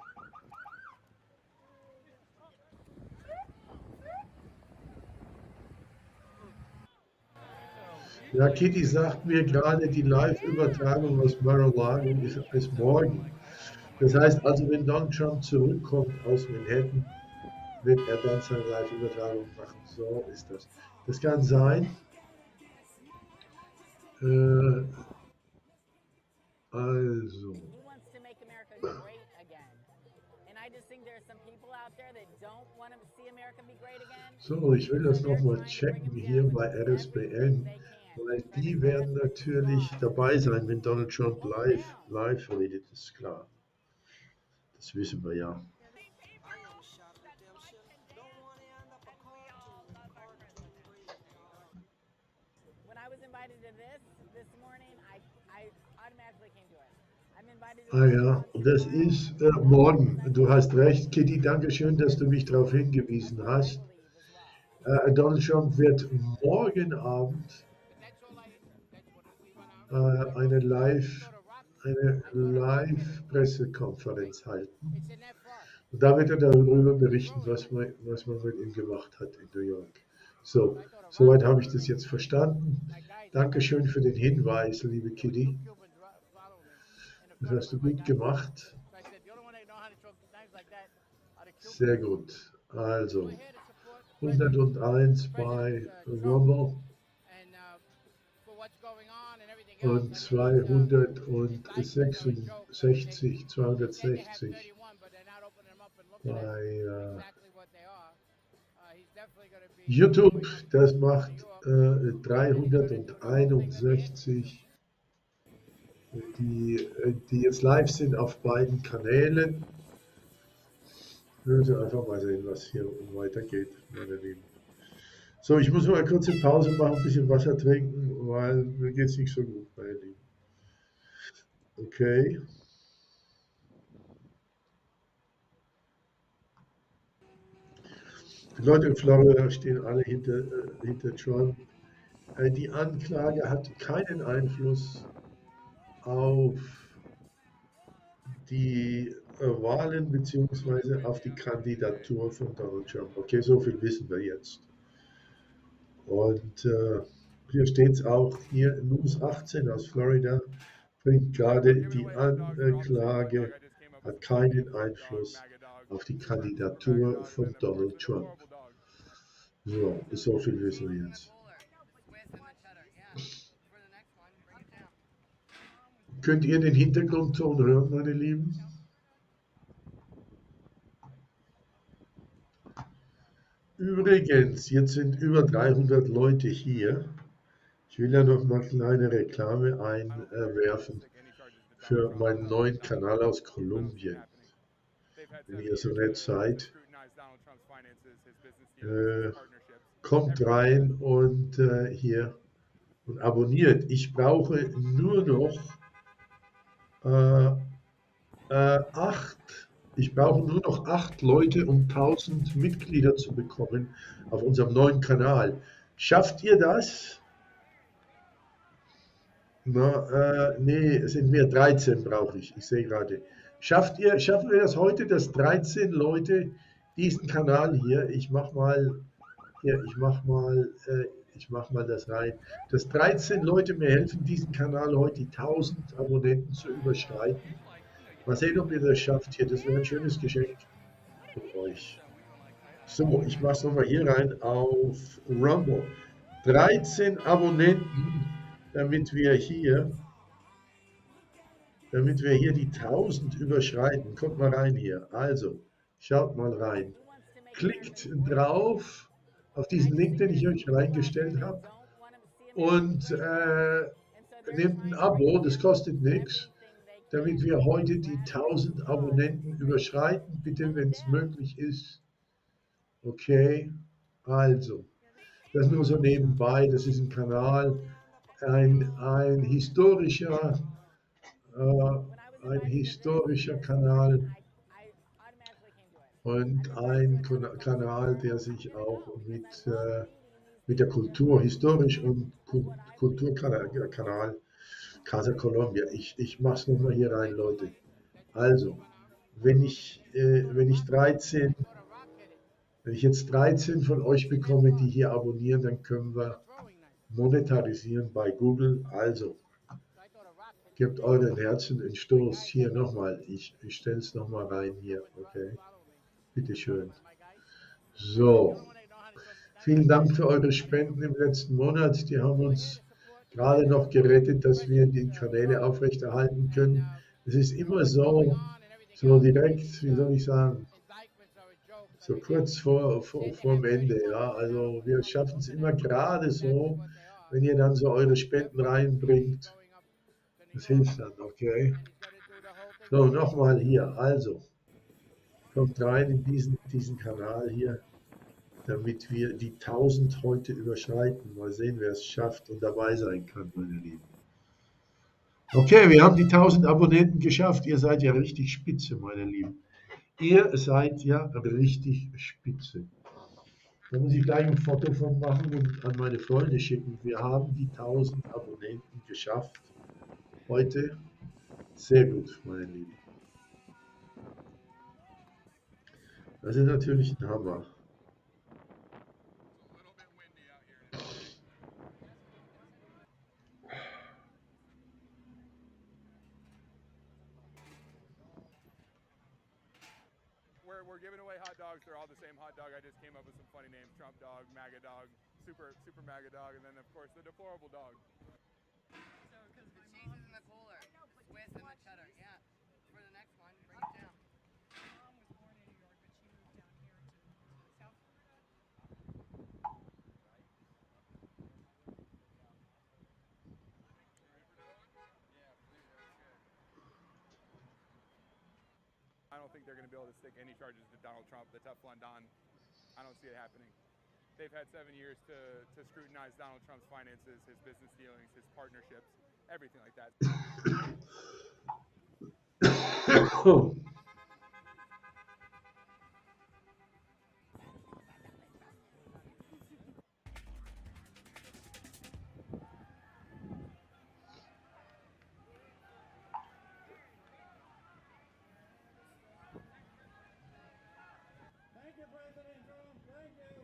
Ja, Kitty sagt mir gerade, die Live-Übertragung aus Mar-a-Lago ist morgen. Das heißt also, wenn Donald Trump zurückkommt aus Manhattan, wird er dann seine Live-Übertragung machen. So ist das. Das kann sein. Also. So, ich will das nochmal checken hier bei RSBN, weil die werden natürlich dabei sein, wenn Donald Trump live redet, ist klar. Das wissen wir ja. Ah ja, das ist morgen. Du hast recht, Kitty. Danke schön, dass du mich darauf hingewiesen hast. Donald Trump wird morgen Abend eine Live-Pressekonferenz halten. Und da wird er darüber berichten, was man mit ihm gemacht hat in New York. So, soweit habe ich das jetzt verstanden. Dankeschön für den Hinweis, liebe Kitty. Das hast du gut gemacht. Sehr gut. Also 101 bei Rumble und 260 bei YouTube. Das macht 361. Die jetzt live sind auf beiden Kanälen. Wir müssen einfach mal sehen, was hier weitergeht, meine Lieben. So, ich muss mal eine kurze Pause machen, ein bisschen Wasser trinken, weil mir geht es nicht so gut, meine Lieben. Okay. Die Leute in Florida stehen alle hinter Trump. Die Anklage hat keinen Einfluss auf die Wahlen bzw. auf die Kandidatur von Donald Trump. Okay, so viel wissen wir jetzt. Und hier steht es auch, hier News 18 aus Florida bringt gerade, die Anklage hat keinen Einfluss auf die Kandidatur von Donald Trump. So viel wissen wir jetzt. Könnt ihr den Hintergrundton hören, meine Lieben? Übrigens, jetzt sind über 300 Leute hier. Ich will ja noch mal kleine Reklame einwerfen für meinen neuen Kanal aus Kolumbien. Wenn ihr so nett seid, kommt rein und hier und abonniert. Ich brauche nur noch 8 Leute, um 1000 Mitglieder zu bekommen auf unserem neuen Kanal. Schafft ihr das? Nee, es sind mehr 13 brauche ich. Ich sehe gerade. Schaffen wir das heute, dass 13 Leute diesen Kanal hier, ich mach mal das rein, dass 13 Leute mir helfen, diesen Kanal heute die 1000 Abonnenten zu überschreiten. Mal sehen, ob ihr das schafft hier. Das wäre ein schönes Geschenk für euch. So, ich mache es nochmal hier rein auf Rumble. 13 Abonnenten, damit wir hier die 1000 überschreiten. Kommt mal rein hier. Also, schaut mal rein. Klickt drauf auf diesen Link, den ich euch reingestellt habe. Und nehmt ein Abo, das kostet nichts, damit wir heute die 1000 Abonnenten überschreiten. Bitte, wenn es möglich ist. Okay, also, das nur so nebenbei. Das ist ein Kanal, ein historischer Kanal und ein Kanal, der sich auch mit der Kultur, historisch und Kulturkanal Casa Colombia. Ich mache es nochmal hier rein, Leute. Also, wenn ich jetzt 13 von euch bekomme, die hier abonnieren, dann können wir monetarisieren bei Google. Also, gebt euren Herzen einen Stoß. Hier nochmal. Ich stelle es nochmal rein hier. Okay. Bitteschön. So. Vielen Dank für eure Spenden im letzten Monat. Die haben uns gerade noch gerettet, dass wir die Kanäle aufrechterhalten können. Es ist immer so, so direkt, wie soll ich sagen, Indictments are a joke. I so mean, kurz vorm Ende. Ja, also wir schaffen es immer gerade so, what they are. wenn ihr dann so eure Spenden reinbringt. Going up to New Das York, hilft dann, okay? and he's got to do the whole thing. So, nochmal hier. Also, kommt rein in diesen Kanal hier, damit wir die 1000 heute überschreiten. Mal sehen, wer es schafft und dabei sein kann, meine Lieben. Okay, wir haben die 1000 Abonnenten geschafft. Ihr seid ja richtig spitze, meine Lieben. Ihr seid ja richtig spitze. Da muss ich gleich ein Foto von machen und an meine Freunde schicken. Wir haben die 1000 Abonnenten geschafft. Heute sehr gut, meine Lieben. Das ist natürlich ein Hammer. We're giving away hot dogs. They're all the same hot dog. I just came up with some funny names: Trump dog, MAGA dog, super MAGA dog, and then of course the deplorable dog. So, because the cheese is in the cooler, Swiss and the cheddar. Yeah. For the next one, bring it down. My mom was born in New York, but she moved down here to South Florida. I don't think they're going to be able to stick any charges to Donald Trump, the Teflon Don. I don't see it happening. They've had 7 years to scrutinize Donald Trump's finances, his business dealings, his partnerships, everything like that. Thank you, President Trump. Thank you.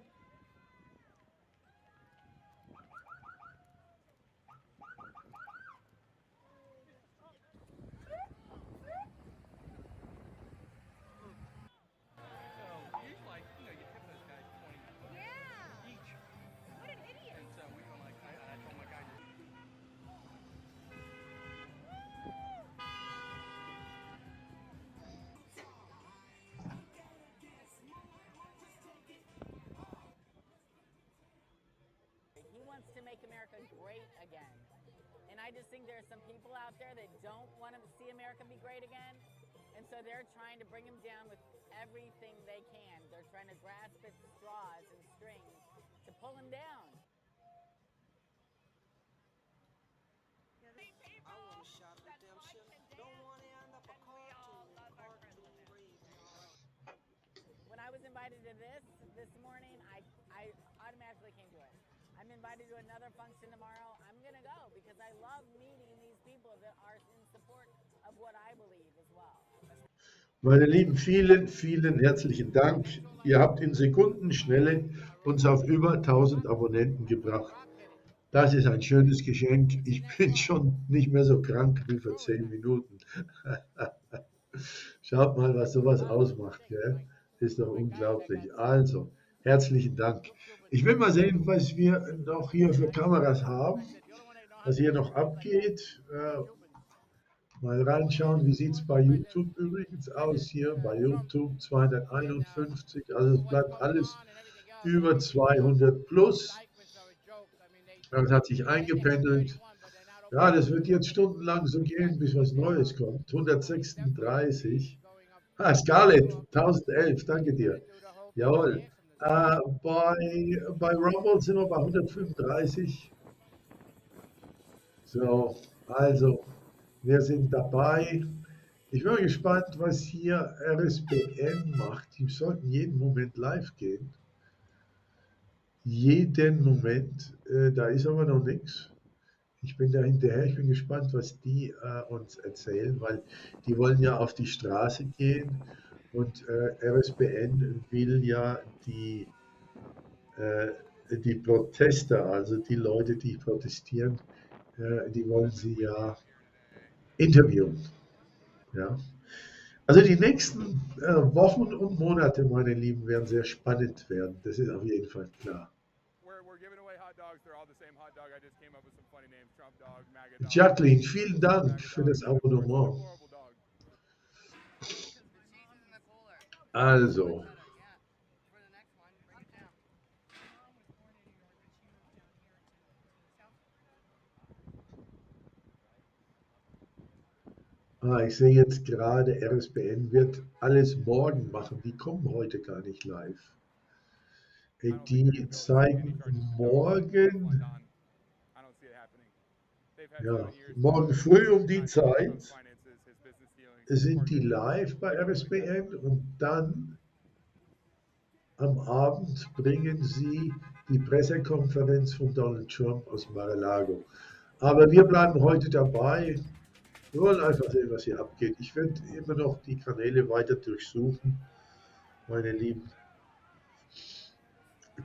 So usually, you tip those guys 20 each. What an idiot. And so we were like, I told my guy, He wants to make America great again. And I just think there are some people out there that don't want to see America be great again. And so they're trying to bring him down with everything they can. They're trying to grasp at straws and strings to pull him down. I want a shot at redemption. Don't want to end up a cartoon breeze. When I was invited to this morning, I automatically came to it. I'm invited to another function tomorrow. I'm going to go because I love meeting these people that are in support of what I believe as well. Meine Lieben, vielen, vielen herzlichen Dank. Ihr habt in Sekundenschnelle uns auf über 1000 Abonnenten gebracht. Das ist ein schönes Geschenk. Ich bin schon nicht mehr so krank wie vor 10 Minuten. Schaut mal, was sowas ausmacht. Gell? Ist doch unglaublich. Also, herzlichen Dank. Ich will mal sehen, was wir noch hier für Kameras haben, was hier noch abgeht. Mal reinschauen, wie sieht es bei YouTube übrigens aus hier. Bei YouTube 251, also es bleibt alles über 200 plus. Das hat sich eingependelt. Ja, das wird jetzt stundenlang so gehen, bis was Neues kommt. 136. Scarlett, 1011, danke dir. Jawohl. Bei Rumble sind wir bei 135. So, also, wir sind dabei. Ich bin mal gespannt, was hier RSBN macht. Die sollten jeden Moment live gehen. Jeden Moment. Da ist aber noch nichts. Ich bin da hinterher. Ich bin gespannt, was die uns erzählen, weil die wollen ja auf die Straße gehen. Und RSBN will ja die Protester, also die Leute, die protestieren, die wollen sie ja interviewen. Ja. Also die nächsten Wochen und Monate, meine Lieben, werden sehr spannend werden. Das ist auf jeden Fall klar. Jacqueline, vielen Dank für das Abonnement. Also, Yeah. For the next one, bring it down. My mom was born in New York, but she moved down here to South Florida. ich sehe jetzt gerade, RSBN wird alles morgen machen. Die kommen heute gar nicht live. I don't think they're Die going to be able to stick any zeigen charges to Donald Trump with the tough morgen, London. I don't see it happening. They've had ja, 7 years morgen to früh um die scrutinize Donald Trump's Zeit finances, his business dealings, his sind die partnerships, live bei everything like that. RSBN und dann am Abend bringen sie die Pressekonferenz von Donald Trump aus Mar-a-Lago. Aber wir bleiben heute dabei. Wir wollen einfach sehen, was hier abgeht. Ich werde immer noch die Kanäle weiter durchsuchen, meine Lieben.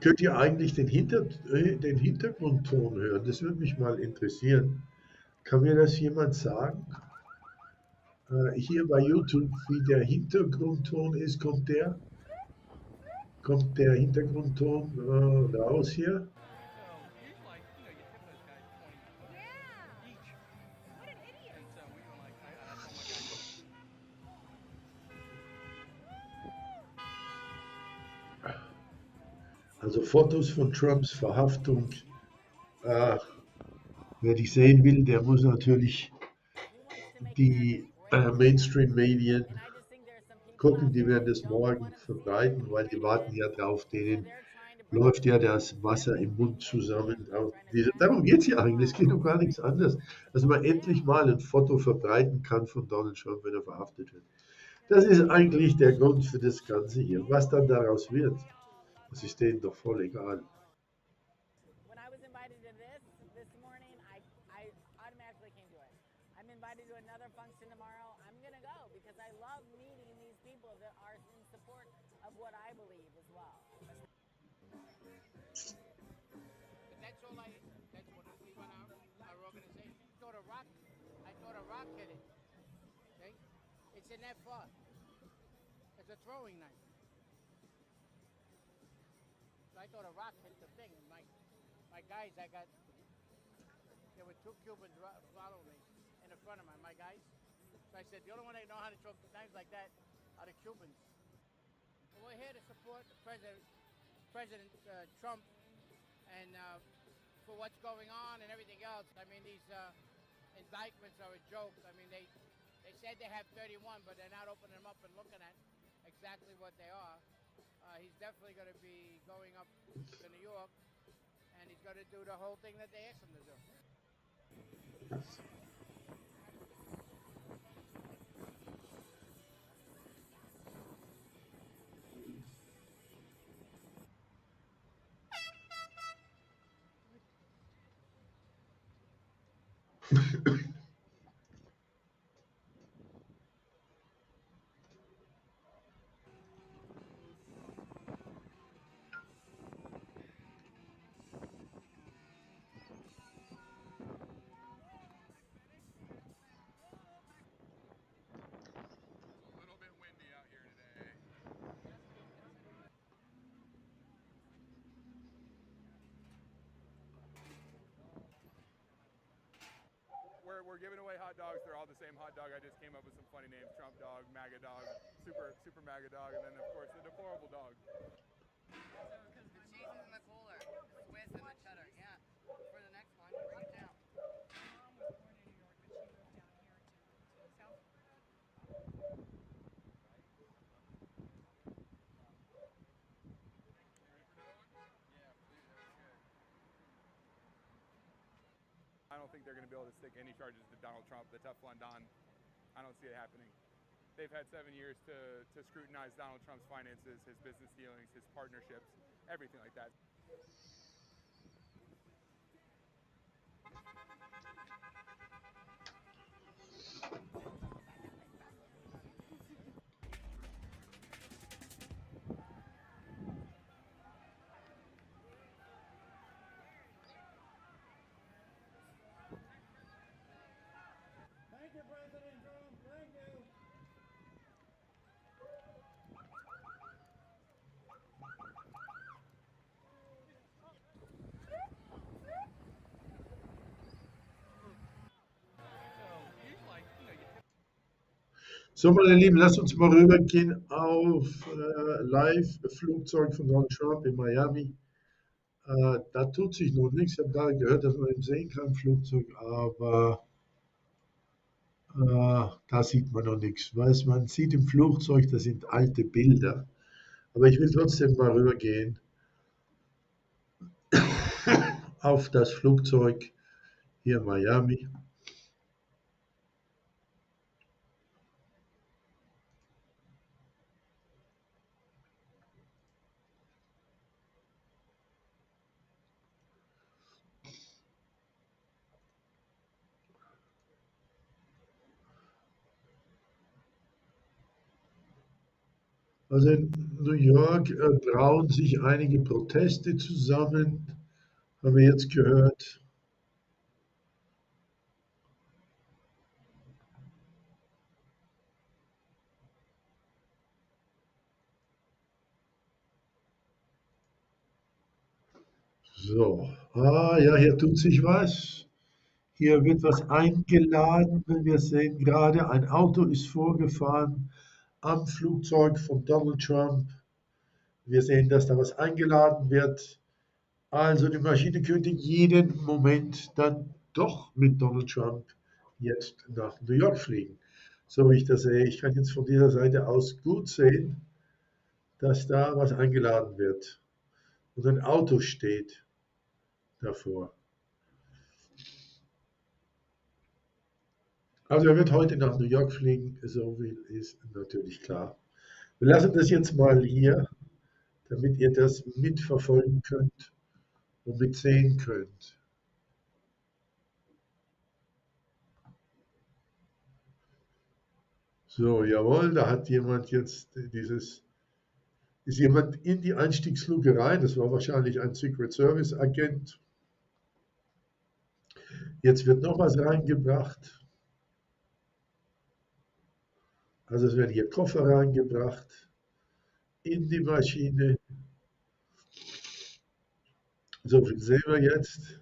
Könnt ihr eigentlich den Hintergrundton hören? Das würde mich mal interessieren. Kann mir das jemand sagen? Hier bei YouTube, wie der Hintergrundton ist, kommt der Hintergrundton raus hier? So usually, you tip those guys 20 each. What an idiot. And so we were like, I told my guys, Also Fotos von Trumps Verhaftung. Wer die sehen will, der muss natürlich die Mainstream-Medien gucken, die werden das morgen verbreiten, weil die warten ja drauf, denen läuft ja das Wasser im Mund zusammen. Darum geht es ja eigentlich, es geht um gar nichts anderes, dass man endlich mal ein Foto verbreiten kann von Donald Trump, wenn er verhaftet wird. Das ist eigentlich der Grund für das Ganze hier. Was dann daraus wird, das ist denen doch voll egal. When I was invited to this morning, I automatically came to it. I'm invited to another function tomorrow. I'm going to go because I love meeting these people that are in support of what I believe as well. But that's all that's what we run our organization. I thought a rock hit it. Okay? It's in that far. It's a throwing knife. So I thought a rock hit the thing. And my guys, there were 2 Cubans following me in the front of my guys. So I said, the only one that know how to throw knives like that are the Cubans. Well, we're here to support President Trump and for what's going on and everything else. I mean, these indictments are a joke. I mean, they said they have 31, but they're not opening them up and looking at exactly what they are. He's definitely going to be going up to New York, and he's going to do the whole thing that they asked him to do. A little bit windy out here today. We're giving away hot dogs. They're all the same hot dog. I just came up with some funny names: Trump dog, MAGA dog, super MAGA dog, and then of course the deplorable dog. The cheese is in the cooler. Swiss and the cheddar. Yeah. For the next one, bring it down. My mom was born in New York, but she moved down here to South Florida. I don't think they're going to be able to stick any charges to Donald Trump, the tough London. I don't see it happening. They've had 7 years to scrutinize Donald Trump's finances, his business dealings, his partnerships, everything like that. Thank you, President Trump. Thank you. So, meine Lieben, lasst uns mal rübergehen auf Live-Flugzeug von Donald Trump in Miami. Da tut sich noch nichts. Ich habe gerade gehört, dass man ihn sehen kann im Flugzeug, aber da sieht man noch nichts. Was man sieht im Flugzeug, das sind alte Bilder. Aber ich will trotzdem mal rübergehen auf das Flugzeug hier in Miami. Also in New York brauen sich einige Proteste zusammen, haben wir jetzt gehört. So, ja, hier tut sich was. Hier wird was eingeladen. Wir sehen gerade, ein Auto ist vorgefahren am Flugzeug von Donald Trump. Wir sehen, dass da was eingeladen wird. Also die Maschine könnte jeden Moment dann doch mit Donald Trump jetzt nach New York fliegen. So wie ich das sehe. Ich kann jetzt von dieser Seite aus gut sehen, dass da was eingeladen wird. Und ein Auto steht davor. Also er wird heute nach New York fliegen, so viel ist natürlich klar. Wir lassen das jetzt mal hier, damit ihr das mitverfolgen könnt und mitsehen könnt. So, jawohl, da hat jemand jetzt ist jemand in die Einstiegsluke rein, das war wahrscheinlich ein Secret Service Agent. Jetzt wird noch was reingebracht. Also es werden hier Koffer reingebracht in die Maschine. So viel sehen wir jetzt.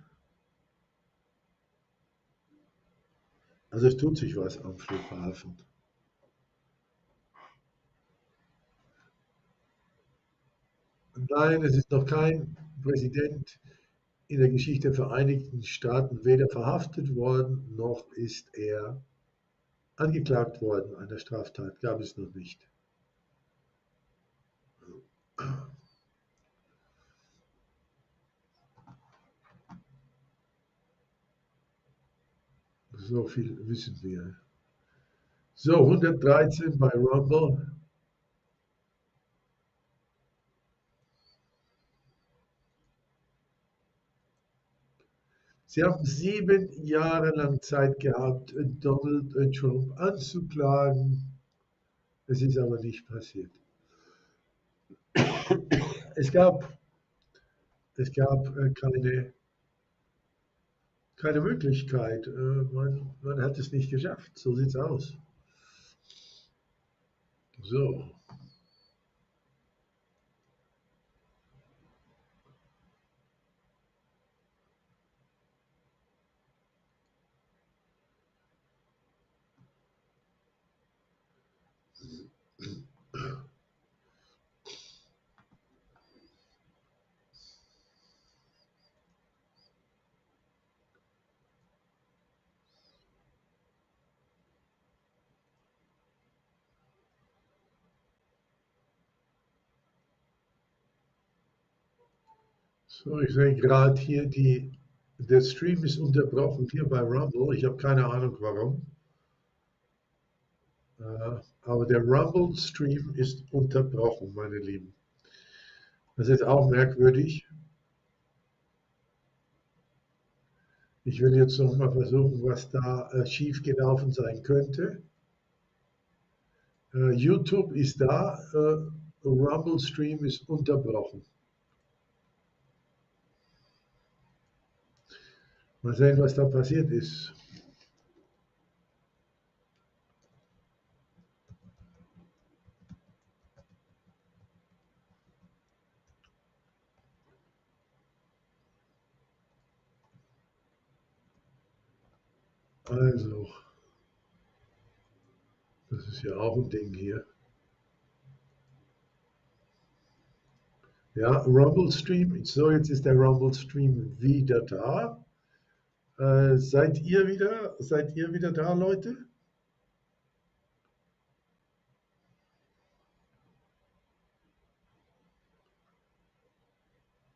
Also es tut sich was am Flughafen. Nein, es ist noch kein Präsident in der Geschichte der Vereinigten Staaten weder verhaftet worden, noch ist er angeklagt worden. Einer Straftat gab es noch nicht. So viel wissen wir. So, 113 bei Rumble. Sie haben 7 Jahre lang Zeit gehabt, Donald Trump anzuklagen. Es ist aber nicht passiert. Es gab keine Möglichkeit. Man hat es nicht geschafft. So sieht es aus. So. So, ich sehe gerade hier, der Stream ist unterbrochen hier bei Rumble. Ich habe keine Ahnung warum. Aber der Rumble-Stream ist unterbrochen, meine Lieben. Das ist auch merkwürdig. Ich will jetzt noch mal versuchen, was da schief gelaufen sein könnte. YouTube ist da, Rumble-Stream ist unterbrochen. Mal sehen, was da passiert ist. Also, Das ist ja auch ein Ding hier. Ja, Rumble Stream. So, jetzt ist der Rumble Stream wieder da. Seid ihr wieder da, Leute?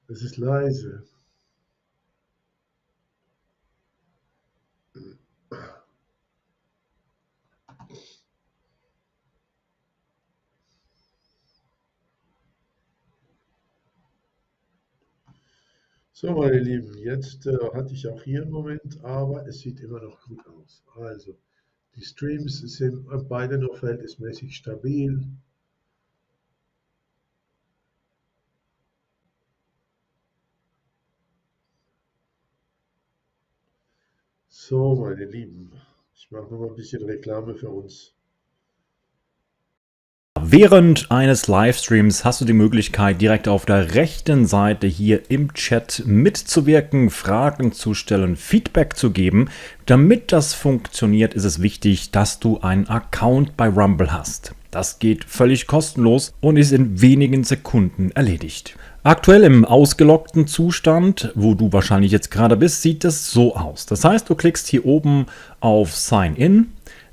Es ist leise. So, meine Lieben, jetzt hatte ich auch hier einen Moment, aber es sieht immer noch gut aus. Also, die Streams sind beide noch verhältnismäßig stabil. So, meine Lieben, ich mache noch mal ein bisschen Reklame für uns. Während eines Livestreams hast du die Möglichkeit, direkt auf der rechten Seite hier im Chat mitzuwirken, Fragen zu stellen, Feedback zu geben. Damit das funktioniert, ist es wichtig, dass du einen Account bei Rumble hast. Das geht völlig kostenlos und ist in wenigen Sekunden erledigt. Aktuell im ausgeloggten Zustand, wo du wahrscheinlich jetzt gerade bist, sieht es so aus. Das heißt, du klickst hier oben auf Sign In.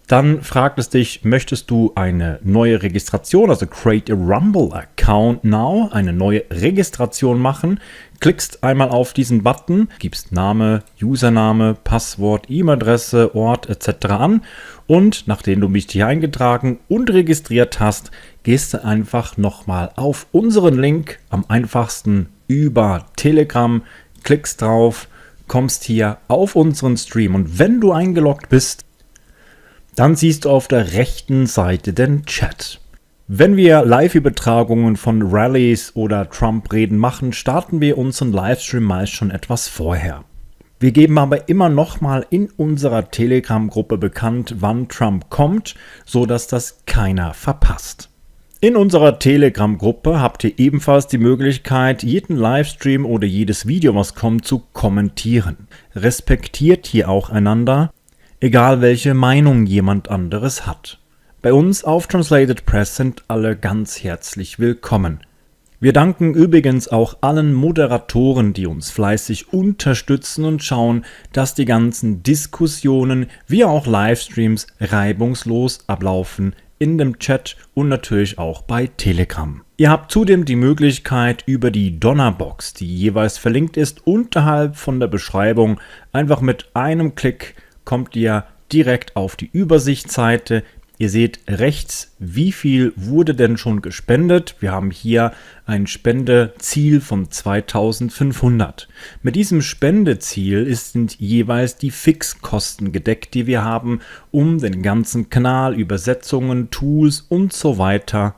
Dann fragt es dich, möchtest du eine neue Registration, also Create a Rumble Account Now, eine neue Registration machen? Klickst einmal auf diesen Button, gibst Name, Username, Passwort, E-Mail-Adresse, Ort etc. an und nachdem du mich hier eingetragen und registriert hast, gehst du einfach nochmal auf unseren Link, am einfachsten über Telegram, klickst drauf, kommst hier auf unseren Stream und wenn du eingeloggt bist, dann siehst du auf der rechten Seite den Chat. Wenn wir Live-Übertragungen von Rallyes oder Trump-Reden machen, starten wir unseren Livestream meist schon etwas vorher. Wir geben aber immer nochmal in unserer Telegram-Gruppe bekannt, wann Trump kommt, sodass das keiner verpasst. In unserer Telegram-Gruppe habt ihr ebenfalls die Möglichkeit, jeden Livestream oder jedes Video, was kommt, zu kommentieren. Respektiert hier auch einander, egal welche Meinung jemand anderes hat. Bei uns auf TranslatedPress sind alle ganz herzlich willkommen. Wir danken übrigens auch allen Moderatoren, die uns fleißig unterstützen und schauen, dass die ganzen Diskussionen wie auch Livestreams reibungslos ablaufen in dem Chat und natürlich auch bei Telegram. Ihr habt zudem die Möglichkeit, über die Donnerbox, die jeweils verlinkt ist, unterhalb von der Beschreibung einfach mit einem Klick kommt ihr direkt auf die Übersichtsseite. Ihr seht rechts, wie viel wurde denn schon gespendet. Wir haben hier ein Spendeziel von 2500. Mit diesem Spendeziel sind jeweils die Fixkosten gedeckt, die wir haben, um den ganzen Kanal, Übersetzungen, Tools und so weiter.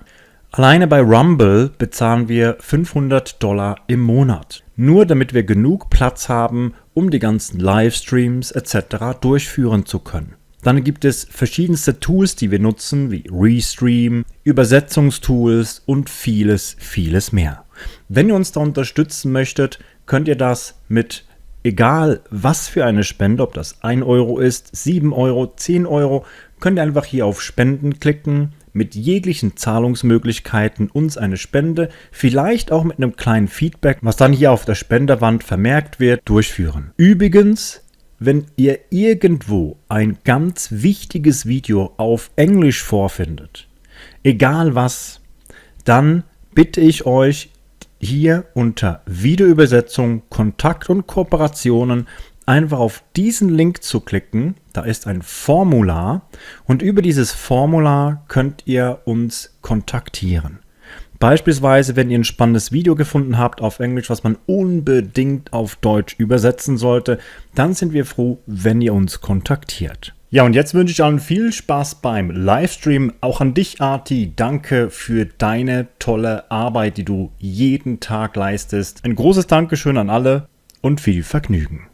Alleine bei Rumble bezahlen wir $500 im Monat. Nur damit wir genug Platz haben, um die ganzen Livestreams etc. durchführen zu können. Dann gibt es verschiedenste Tools, die wir nutzen, wie Restream, Übersetzungstools und vieles, vieles mehr. Wenn ihr uns da unterstützen möchtet, könnt ihr das mit egal was für eine Spende, ob das 1 Euro ist, 7 Euro, 10 Euro, könnt ihr einfach hier auf Spenden klicken, mit jeglichen Zahlungsmöglichkeiten uns eine Spende, vielleicht auch mit einem kleinen Feedback, was dann hier auf der Spenderwand vermerkt wird, durchführen. Übrigens, wenn ihr irgendwo ein ganz wichtiges Video auf Englisch vorfindet, egal was, dann bitte ich euch hier unter Videoübersetzung, Kontakt und Kooperationen einfach auf diesen Link zu klicken. Da ist ein Formular und über dieses Formular könnt ihr uns kontaktieren. Beispielsweise, wenn ihr ein spannendes Video gefunden habt auf Englisch, was man unbedingt auf Deutsch übersetzen sollte, dann sind wir froh, wenn ihr uns kontaktiert. Ja, und jetzt wünsche ich allen viel Spaß beim Livestream. Auch an dich, Arti. Danke für deine tolle Arbeit, die du jeden Tag leistest. Ein großes Dankeschön an alle und viel Vergnügen.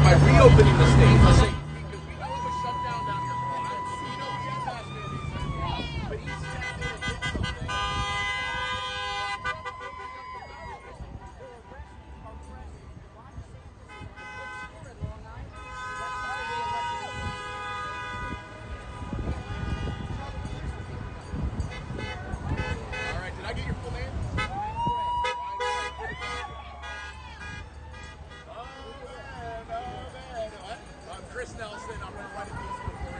by reopening the state. Let's say, because we know it was shut down down here for a while. We know we had mass mandates, but he stepped in and did something. All right, did I get your full name? Oh man, what? I'm Chris Nelson. I'm going to write a piece before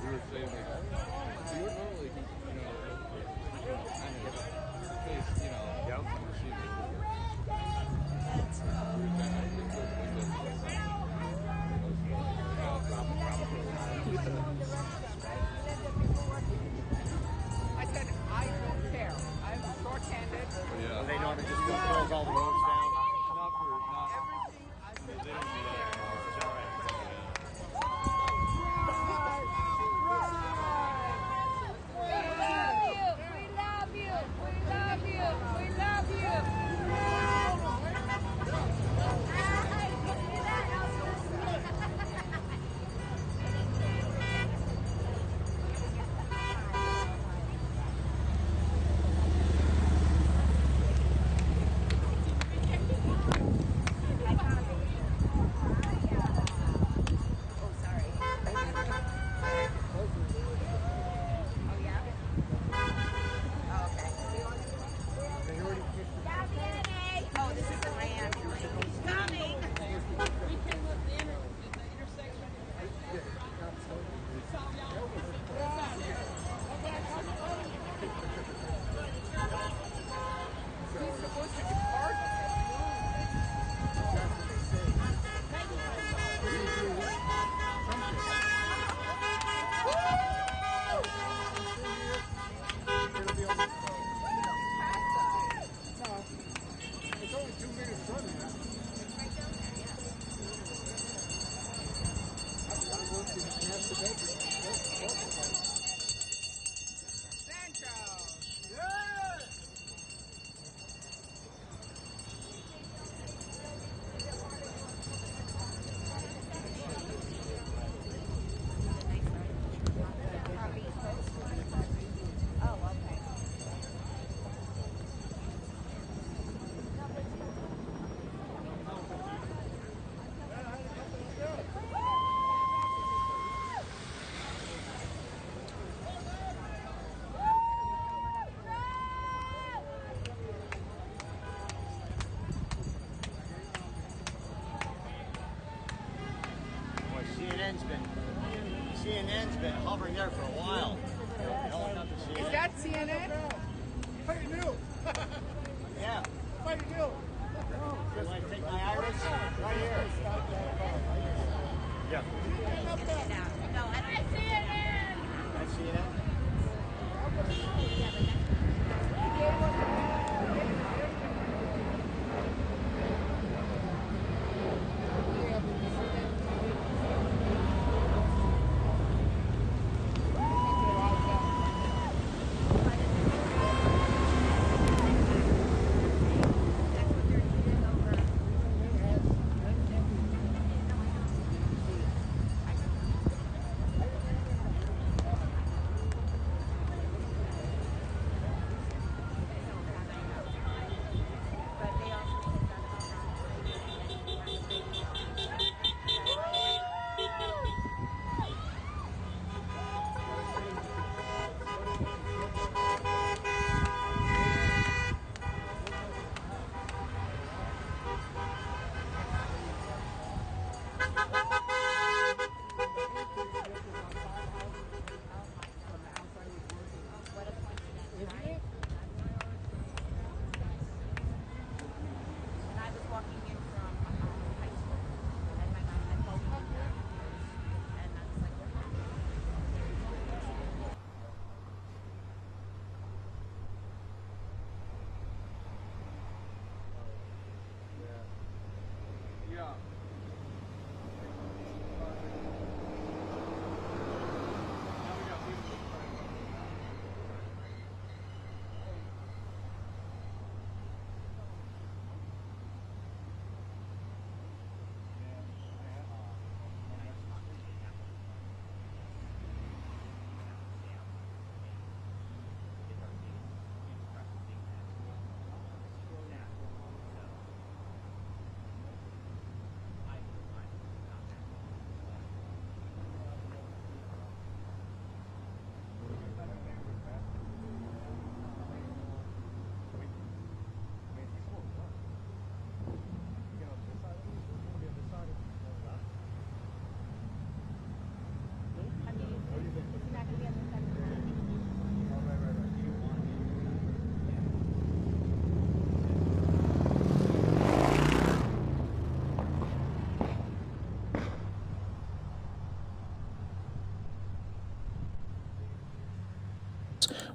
we were saying like, you would normally, kind of face, I said, I don't care. I'm short-handed. yeah. They normally just close all the roads down. Not for, not, Everything I said, they don't do that anymore. Is that right? Oh, this is the Miami. Coming. He's supposed to depart. It's only 2 minutes from now. CNN's been hovering there for a while. Is that CNN? Fighting new. Yeah. Fighting new. You want to take my iris? Right here. Yeah. No, I don't see it. That's CNN?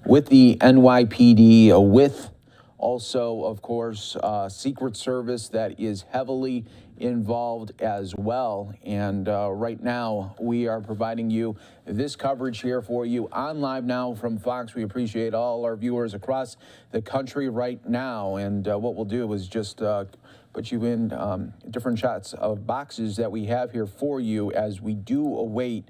with the NYPD, with also, of course, Secret Service that is heavily involved as well. And right now, we are providing you this coverage here for you on Live Now from Fox. We appreciate all our viewers across the country right now. And what we'll do is just put you in different shots of boxes that we have here for you as we do await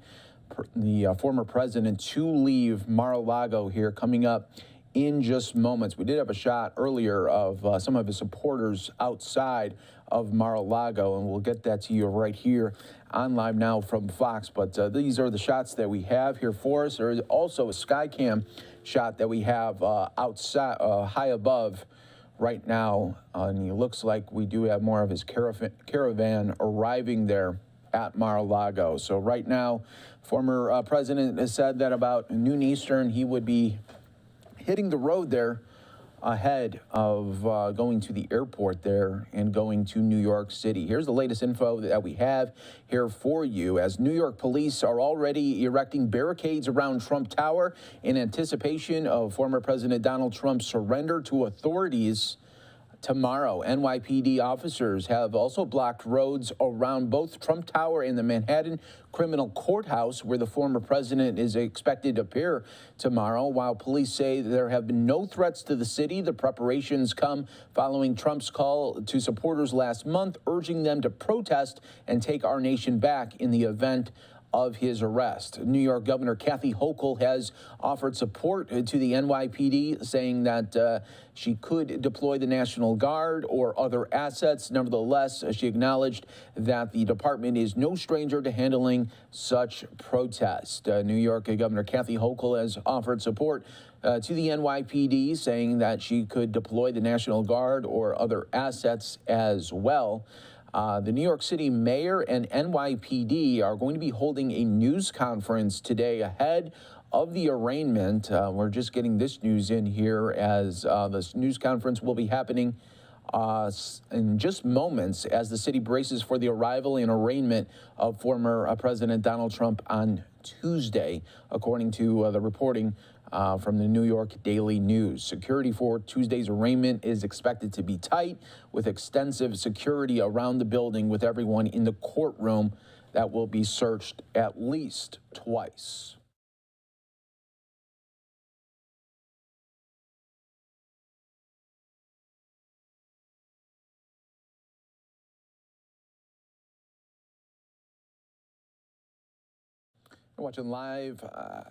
the former president to leave Mar-a-Lago here coming up in just moments. We did have a shot earlier of some of his supporters outside of Mar-a-Lago, and we'll get that to you right here on Live Now from Fox. But these are the shots that we have here for us. There is also a Skycam shot that we have outside, high above right now, and it looks like we do have more of his caravan arriving there at Mar-a-Lago. So right now, former president has said that about noon Eastern, he would be hitting the road there ahead of going to the airport there and going to New York City. Here's the latest info that we have here for you, as New York police are already erecting barricades around Trump Tower in anticipation of former President Donald Trump's surrender to authorities tomorrow. NYPD officers have also blocked roads around both Trump Tower and the Manhattan Criminal Courthouse, where the former president is expected to appear tomorrow. While police say there have been no threats to the city, the preparations come following Trump's call to supporters last month, urging them to protest and take our nation back in the event of his arrest. New York Governor Kathy Hochul has offered support to the NYPD, saying that she could deploy the National Guard or other assets. Nevertheless, she acknowledged that the department is no stranger to handling such protest. New York Governor Kathy Hochul has offered support to the NYPD, saying that she could deploy the National Guard or other assets as well. The New York City mayor and NYPD are going to be holding a news conference today ahead of the arraignment. We're just getting this news in here, as this news conference will be happening in just moments as the city braces for the arrival and arraignment of former President Donald Trump on Tuesday, according to the reporting from the New York Daily News. Security for Tuesday's arraignment is expected to be tight, with extensive security around the building, with everyone in the courtroom that will be searched at least twice. You're watching Live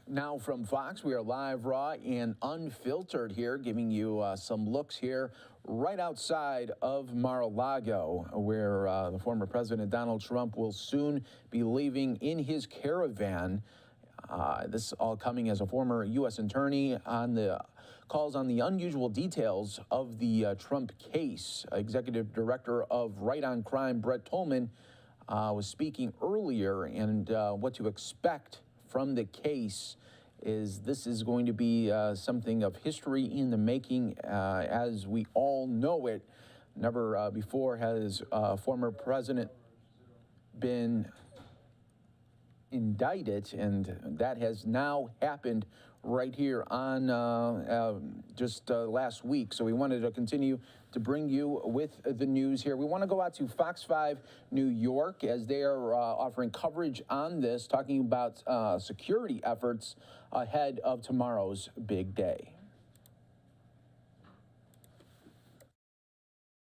Now from Fox. We are live, raw, and unfiltered here, giving you some looks here right outside of Mar-a-Lago, where the former President Donald Trump will soon be leaving in his caravan. This all coming as a former U.S. attorney on the calls on the unusual details of the Trump case. Executive Director of Right on Crime, Brett Tolman, was speaking earlier, and what to expect from the case is this is going to be something of history in the making, as we all know it. Never before has former president been indicted, and that has now happened right here on just last week. So we wanted to continue to bring you with the news here. We want to go out to Fox 5 New York, as they are offering coverage on this, talking about security efforts ahead of tomorrow's big day.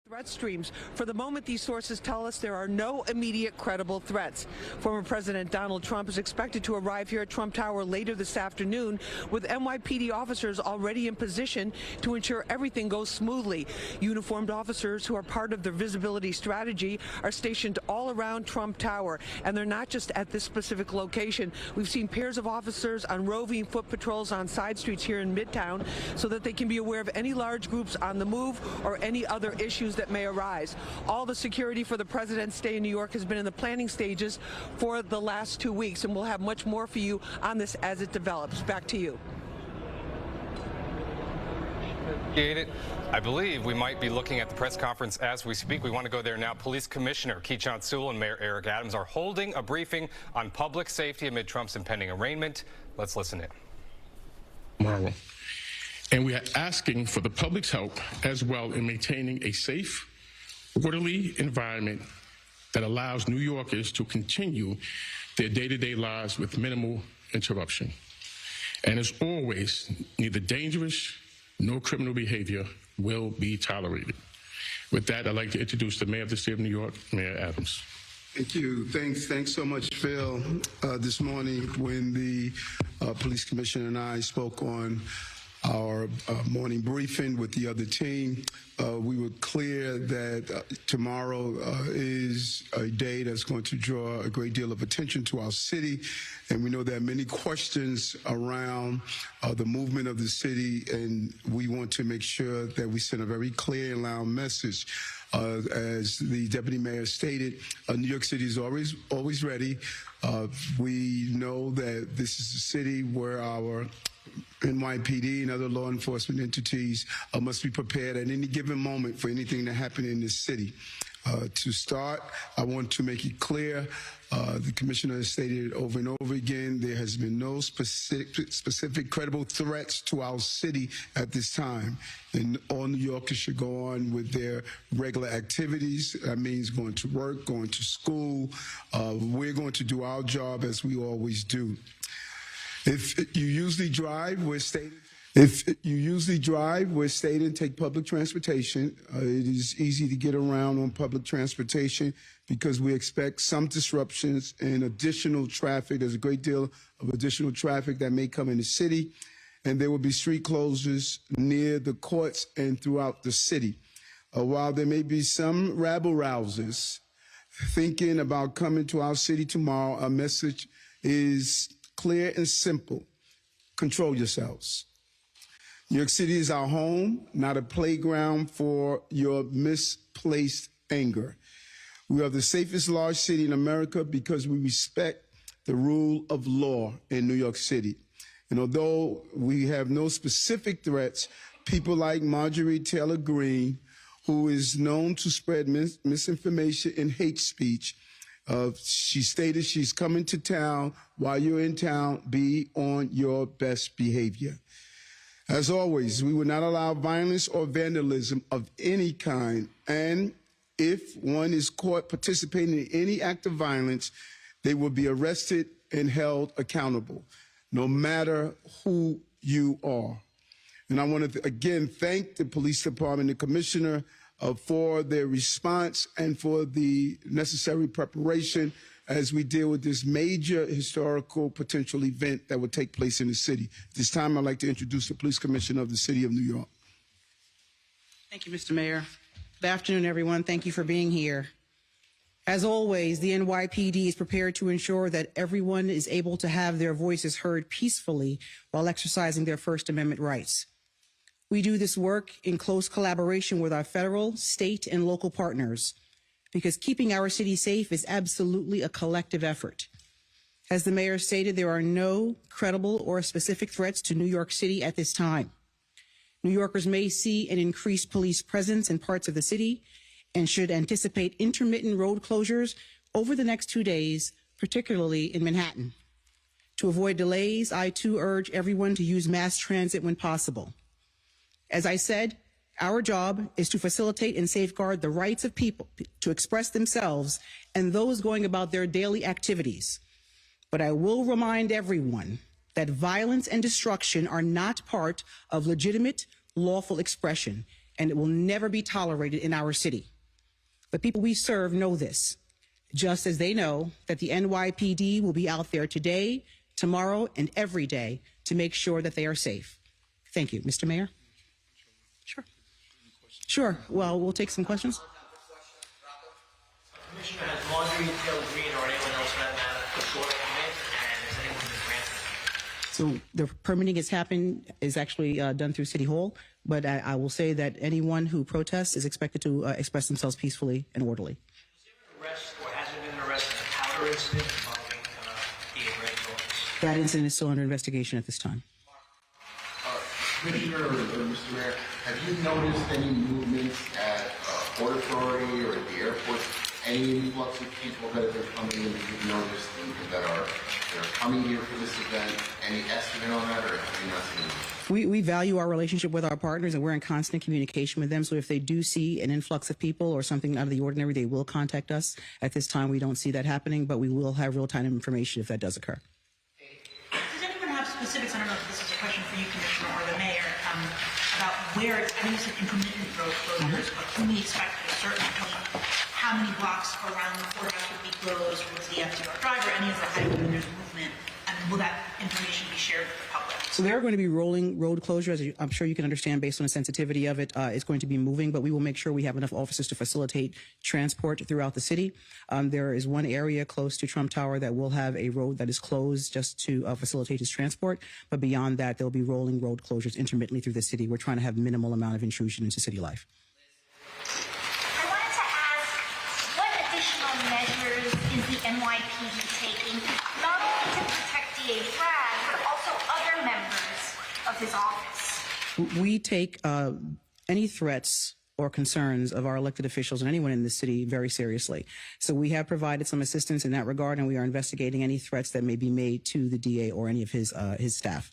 Threat streams. For the moment, these sources tell us there are no immediate credible threats. Former President Donald Trump is expected to arrive here at Trump Tower later this afternoon, with NYPD officers already in position to ensure everything goes smoothly. Uniformed officers who are part of their visibility strategy are stationed all around Trump Tower, and they're not just at this specific location. We've seen pairs of officers on roving foot patrols on side streets here in Midtown, so that they can be aware of any large groups on the move or any other issues that may arise. All the security for the president's stay in New York has been in the planning stages for the last 2 weeks, and we'll have much more for you on this as it develops. Back to you. I believe we might be looking at the press conference as we speak. We want to go there now. Police Commissioner Keechant Sewell and Mayor Eric Adams are holding a briefing on public safety amid Trump's impending arraignment. Let's listen in. And we are asking for the public's help as well in maintaining a safe, orderly environment that allows New Yorkers to continue their day-to-day lives with minimal interruption. And as always, neither dangerous nor criminal behavior will be tolerated. With that, I'd like to introduce the Mayor of the State of New York, Mayor Adams. Thank you. Thanks so much, Phil. This morning, when the police commissioner and I spoke on our morning briefing with the other team, we were clear that tomorrow is a day that's going to draw a great deal of attention to our city. And we know there are many questions around the movement of the city, and we want to make sure that we send a very clear and loud message. As the deputy mayor stated, New York City is always ready. We know that this is a city where our NYPD and other law enforcement entities must be prepared at any given moment for anything to happen in this city. To start, I want to make it clear, the commissioner has stated over and over again, there has been no specific credible threats to our city at this time. And all New Yorkers should go on with their regular activities. That means going to work, going to school. We're going to do our job as we always do. If you usually drive, we're stating take public transportation. It is easy to get around on public transportation because we expect some disruptions and additional traffic. There's a great deal of additional traffic that may come in the city, and there will be street closures near the courts and throughout the city. While there may be some rabble-rousers thinking about coming to our city tomorrow, our message is clear and simple. Control yourselves. New York City is our home, not a playground for your misplaced anger. We are the safest large city in America because we respect the rule of law in New York City. And although we have no specific threats, people like Marjorie Taylor Greene, who is known to spread misinformation and hate speech, she stated she's coming to town. While you're in town, be on your best behavior. As always, we will not allow violence or vandalism of any kind. And if one is caught participating in any act of violence, they will be arrested and held accountable, no matter who you are. And I want to again thank the police department, the commissioner, for their response and for the necessary preparation as we deal with this major historical potential event that would take place in the city. At this time, I'd like to introduce the police commissioner of the city of New York. Thank you, Mr. Mayor. Good afternoon, everyone. Thank you for being here. As always, the NYPD is prepared to ensure that everyone is able to have their voices heard peacefully while exercising their First Amendment rights. We do this work in close collaboration with our federal, state, and local partners because keeping our city safe is absolutely a collective effort. As the mayor stated, there are no credible or specific threats to New York City at this time. New Yorkers may see an increased police presence in parts of the city and should anticipate intermittent road closures over the next 2 days, particularly in Manhattan. To avoid delays, I too urge everyone to use mass transit when possible. As I said, our job is to facilitate and safeguard the rights of people to express themselves and those going about their daily activities. But I will remind everyone that violence and destruction are not part of legitimate, lawful expression, and it will never be tolerated in our city. The people we serve know this, just as they know that the NYPD will be out there today, tomorrow, and every day to make sure that they are safe. Thank you. Mr. Mayor? Sure. Well, we'll take some questions. Commissioner, has Marjorie Taylor Greene or anyone else for that matter put forward a permit, and has anyone been granted? So the permitting is actually done through City Hall, but I will say that anyone who protests is expected to express themselves peacefully and orderly. Was there an arrest or has there been an arrest in a powder incident involving the Iranian office? That incident is still under investigation at this time. Commissioner or Mr. Mayor, have you noticed any movements at Port Authority or at the airport any influx of people that have been coming in that you've noticed and that are coming here for this event? Any estimate on that, or have you not seen it? We value our relationship with our partners, and we're in constant communication with them. So if they do see an influx of people or something out of the ordinary, they will contact us. At this time, we don't see that happening, but we will have real-time information if that does occur. Does anyone have specifics? I don't know if this is a question for you, Commissioner, or the Mayor, about where, I know you said intermittent road closures, but can we expect at a certain point how many blocks around the courthouse would be closed? Was the FDR driver, any of the highway when there's movement? And will that information be shared with the public? So there are going to be rolling road closures. As I'm sure you can understand based on the sensitivity of it. It's going to be moving, but we will make sure we have enough officers to facilitate transport throughout the city. There is one area close to Trump Tower that will have a road that is closed just to facilitate his transport. But beyond that, there'll be rolling road closures intermittently through the city. We're trying to have minimal amount of intrusion into city life. I wanted to ask, what additional measures is the NYPD taking, not only to protect DA Bragg, but also other members of his office? We take any threats or concerns of our elected officials and anyone in the city very seriously. So we have provided some assistance in that regard, and we are investigating any threats that may be made to the DA or any of his staff.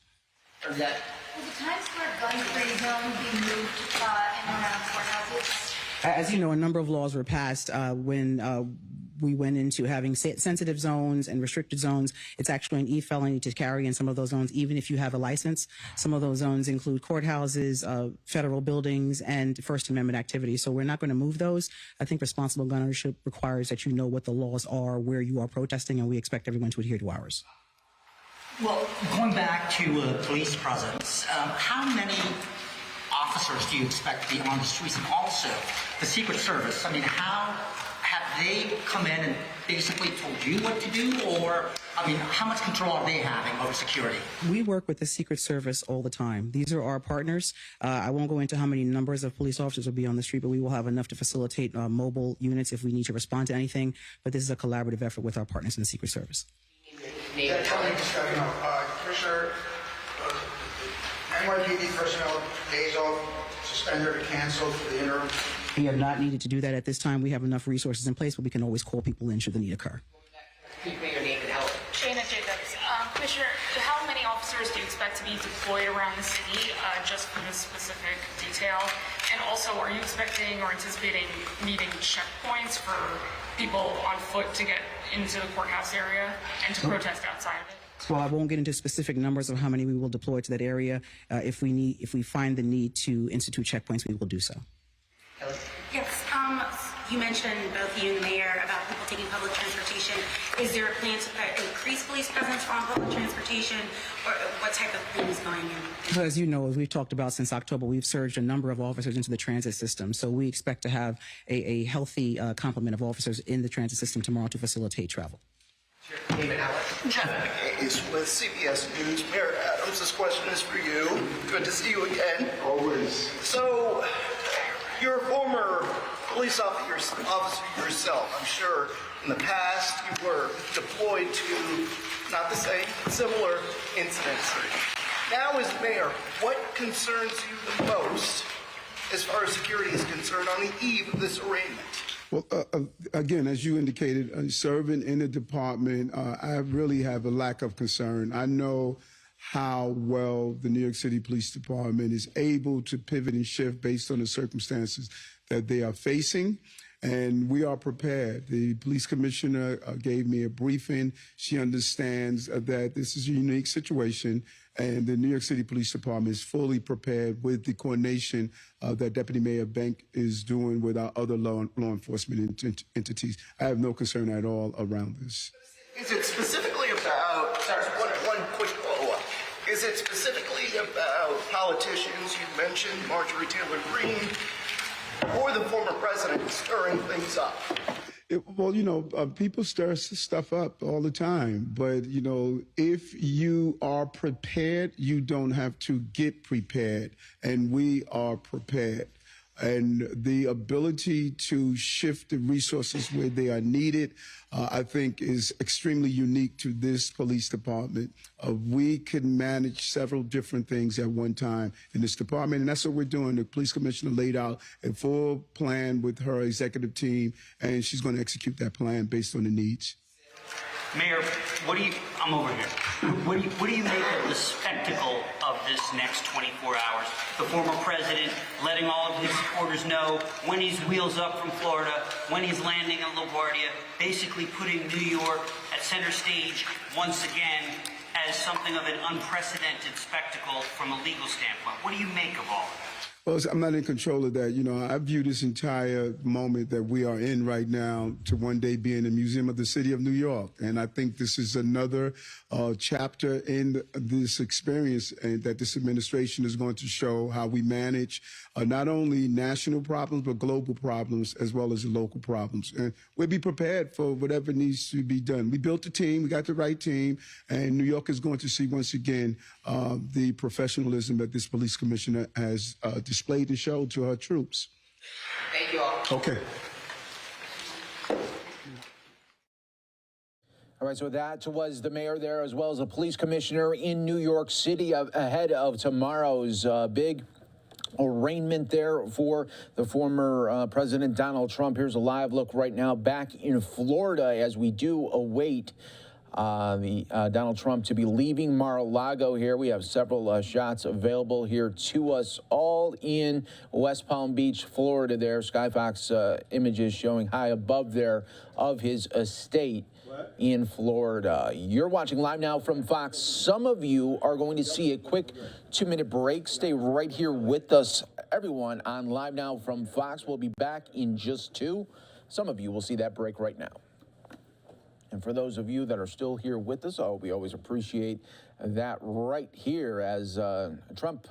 Will the Times Square gun-free zone be moved in and around courthouses? As you know, a number of laws were passed when we went into having sensitive zones and restricted zones. It's actually an e-felony to carry in some of those zones, even if you have a license. Some of those zones include courthouses, federal buildings, and First Amendment activities. So we're not going to move those. I think responsible gun ownership requires that you know what the laws are, where you are protesting, and we expect everyone to adhere to ours. Well, going back to police presence, how many officers do you expect to be on the streets? And also, the Secret Service, I mean, how have they come in and basically told you what to do? Or, I mean, how much control are they having over security? We work with the Secret Service all the time. These are our partners. I won't go into how many numbers of police officers will be on the street, but we will have enough to facilitate mobile units if we need to respond to anything. But this is a collaborative effort with our partners in the Secret Service. Commissioner, NYPD personnel days off, suspended or canceled for the interim? We have not needed to do that at this time. We have enough resources in place, but we can always call people in should the need occur. Your name and help. Shayna Jacobs. Commissioner, how many officers do you expect to be deployed around the city just for this specific detail? And also, are you expecting or anticipating needing checkpoints for people on foot to get into the courthouse area and to protest outside of it? Well, I won't get into specific numbers of how many we will deploy to that area. If we find the need to institute checkpoints, we will do so. Yes, you mentioned, both you and the mayor, about people taking public transportation. Is there a plan to increase police presence on public transportation, or what type of thing is going in? So as you know, as we've talked about since October, we've surged a number of officers into the transit system. So we expect to have a healthy complement of officers in the transit system tomorrow to facilitate travel. Jeff Hayes with CBS News. Mayor Adams, this question is for you. Good to see you again. Always. So, you're a former police officer yourself. I'm sure in the past you were deployed to, not the same, but similar incidents. Now as mayor, what concerns you the most as far as security is concerned on the eve of this arraignment? Well, again, as you indicated, serving in the department, I really have a lack of concern. I know how well the New York City Police Department is able to pivot and shift based on the circumstances that they are facing. And we are prepared. The police commissioner gave me a briefing. She understands that this is a unique situation, and the New York City Police Department is fully prepared with the coordination that Deputy Mayor Bank is doing with our other law enforcement entities. I have no concern at all around this. Is it specifically about, sorry, one quick follow-up. Is it specifically about politicians? You mentioned Marjorie Taylor Greene, or the former president stirring things up? Well, you know, people stir stuff up all the time. But, you know, if you are prepared, you don't have to get prepared. And we are prepared. and the ability to shift the resources where they are needed, I think is extremely unique to this police department. We can manage several different things at one time in this department, and that's what we're doing. The police commissioner laid out a full plan with her executive team, and she's going to execute that plan based on the needs. Mayor, I'm over here. What do you make of the spectacle of this next 24 hours? The former president letting all of his supporters know when he's wheels up from Florida, when he's landing in LaGuardia, basically putting New York at center stage once again as something of an unprecedented spectacle from a legal standpoint. What do you make of all of that? Well, I'm not in control of that. You know, I view this entire moment that we are in right now to one day be in the Museum of the City of New York. And I think this is another chapter in this experience, and that this administration is going to show how we manage not only national problems, but global problems as well as local problems. And we'll be prepared for whatever needs to be done. We built a team, we got the right team, and New York is going to see once again the professionalism that this police commissioner has displayed and showed to her troops. Thank you all. Okay. All right, so that was the mayor there, as well as the police commissioner in New York City ahead of tomorrow's big arraignment there for the former President Donald Trump. Here's a live look right now back in Florida as we do await Donald Trump to be leaving Mar-a-Lago here. We have several shots available here to us, all in West Palm Beach, Florida there. Skyfox images showing high above there of his estate in Florida. You're watching live now from Fox. Some of you are going to see a quick 2-minute break. Stay right here with us, everyone, on Live Now from Fox. We'll be back in just 2. Some of you will see that break right now. And for those of you that are still here with us, we always appreciate that right here, as Trump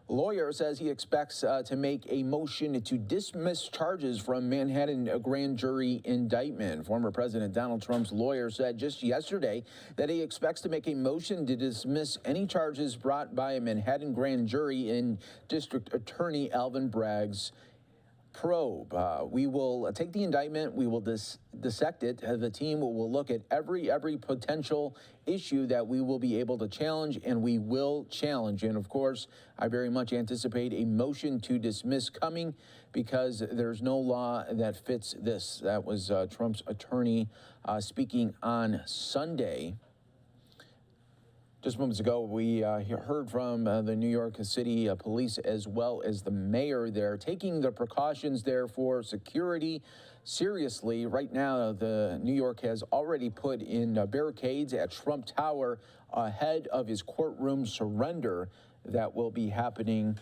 lawyer says he expects to make a motion to dismiss charges from Manhattan grand jury indictment. Former President Donald Trump's lawyer said just yesterday that he expects to make a motion to dismiss any charges brought by a Manhattan grand jury in District Attorney Alvin Bragg's probe. We will take the indictment, we will dissect it. The team will look at every potential issue that we will be able to challenge, and we will challenge. And of course, I very much anticipate a motion to dismiss coming, because there's no law that fits this. That was Trump's attorney speaking on Sunday. Just moments ago, we heard from the New York City police, as well as the mayor there, taking the precautions there for security seriously. Right now, the New York has already put in barricades at Trump Tower ahead of his courtroom surrender that will be happening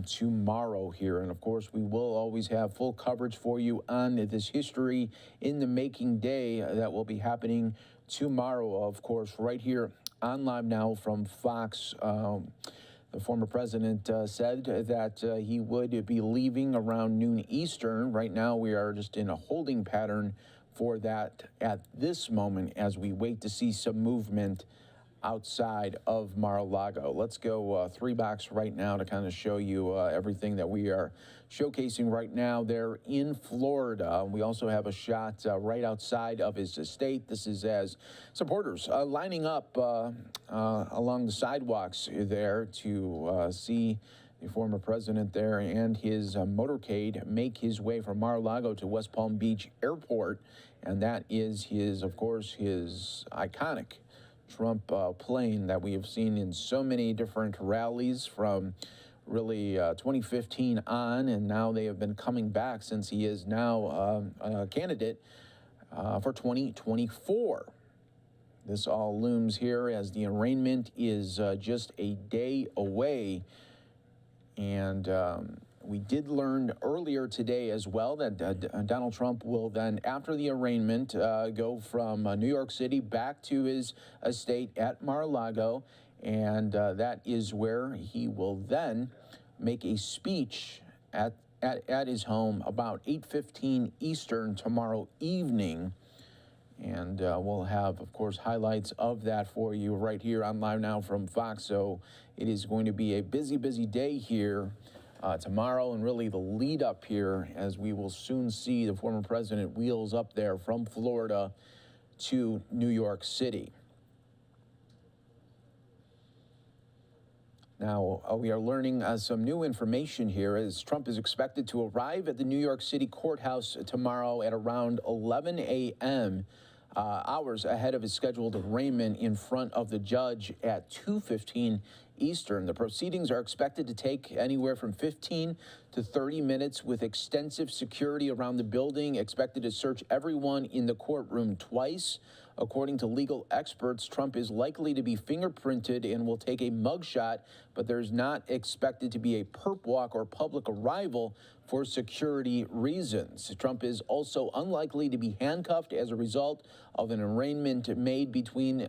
tomorrow here. And of course, we will always have full coverage for you on this history in the making day that will be happening tomorrow, of course, right here on Live Now from Fox. The former president said that he would be leaving around noon Eastern. Right now, we are just in a holding pattern for that at this moment as we wait to see some movement outside of Mar-a-Lago. Let's go 3-box right now to kind of show you everything that we are showcasing right now there in Florida. We also have a shot right outside of his estate. This is as supporters lining up along the sidewalks there to see the former president there and his motorcade make his way from Mar-a-Lago to West Palm Beach Airport. And that is his, of course, his iconic Trump plane that we have seen in so many different rallies from really 2015 on, and now they have been coming back since he is now a candidate for 2024. This all looms here as the arraignment is just a day away. And we did learn earlier today as well that Donald Trump will then, after the arraignment, go from New York City back to his estate at Mar-a-Lago, and that is where he will then make a speech at his home about 8:15 Eastern tomorrow evening. And we'll have, of course, highlights of that for you right here on Live Now from Fox. So it is going to be a busy, busy day here tomorrow, and really the lead up here, as we will soon see the former president wheels up there from Florida to New York City. Now, we are learning some new information here as Trump is expected to arrive at the New York City courthouse tomorrow at around 11 a.m., hours ahead of his scheduled arraignment in front of the judge at 2:15 Eastern. The proceedings are expected to take anywhere from 15 to 30 minutes with extensive security around the building, expected to search everyone in the courtroom twice. According to legal experts, Trump is likely to be fingerprinted and will take a mugshot, but there's not expected to be a perp walk or public arrival for security reasons. Trump is also unlikely to be handcuffed as a result of an arrangement made between the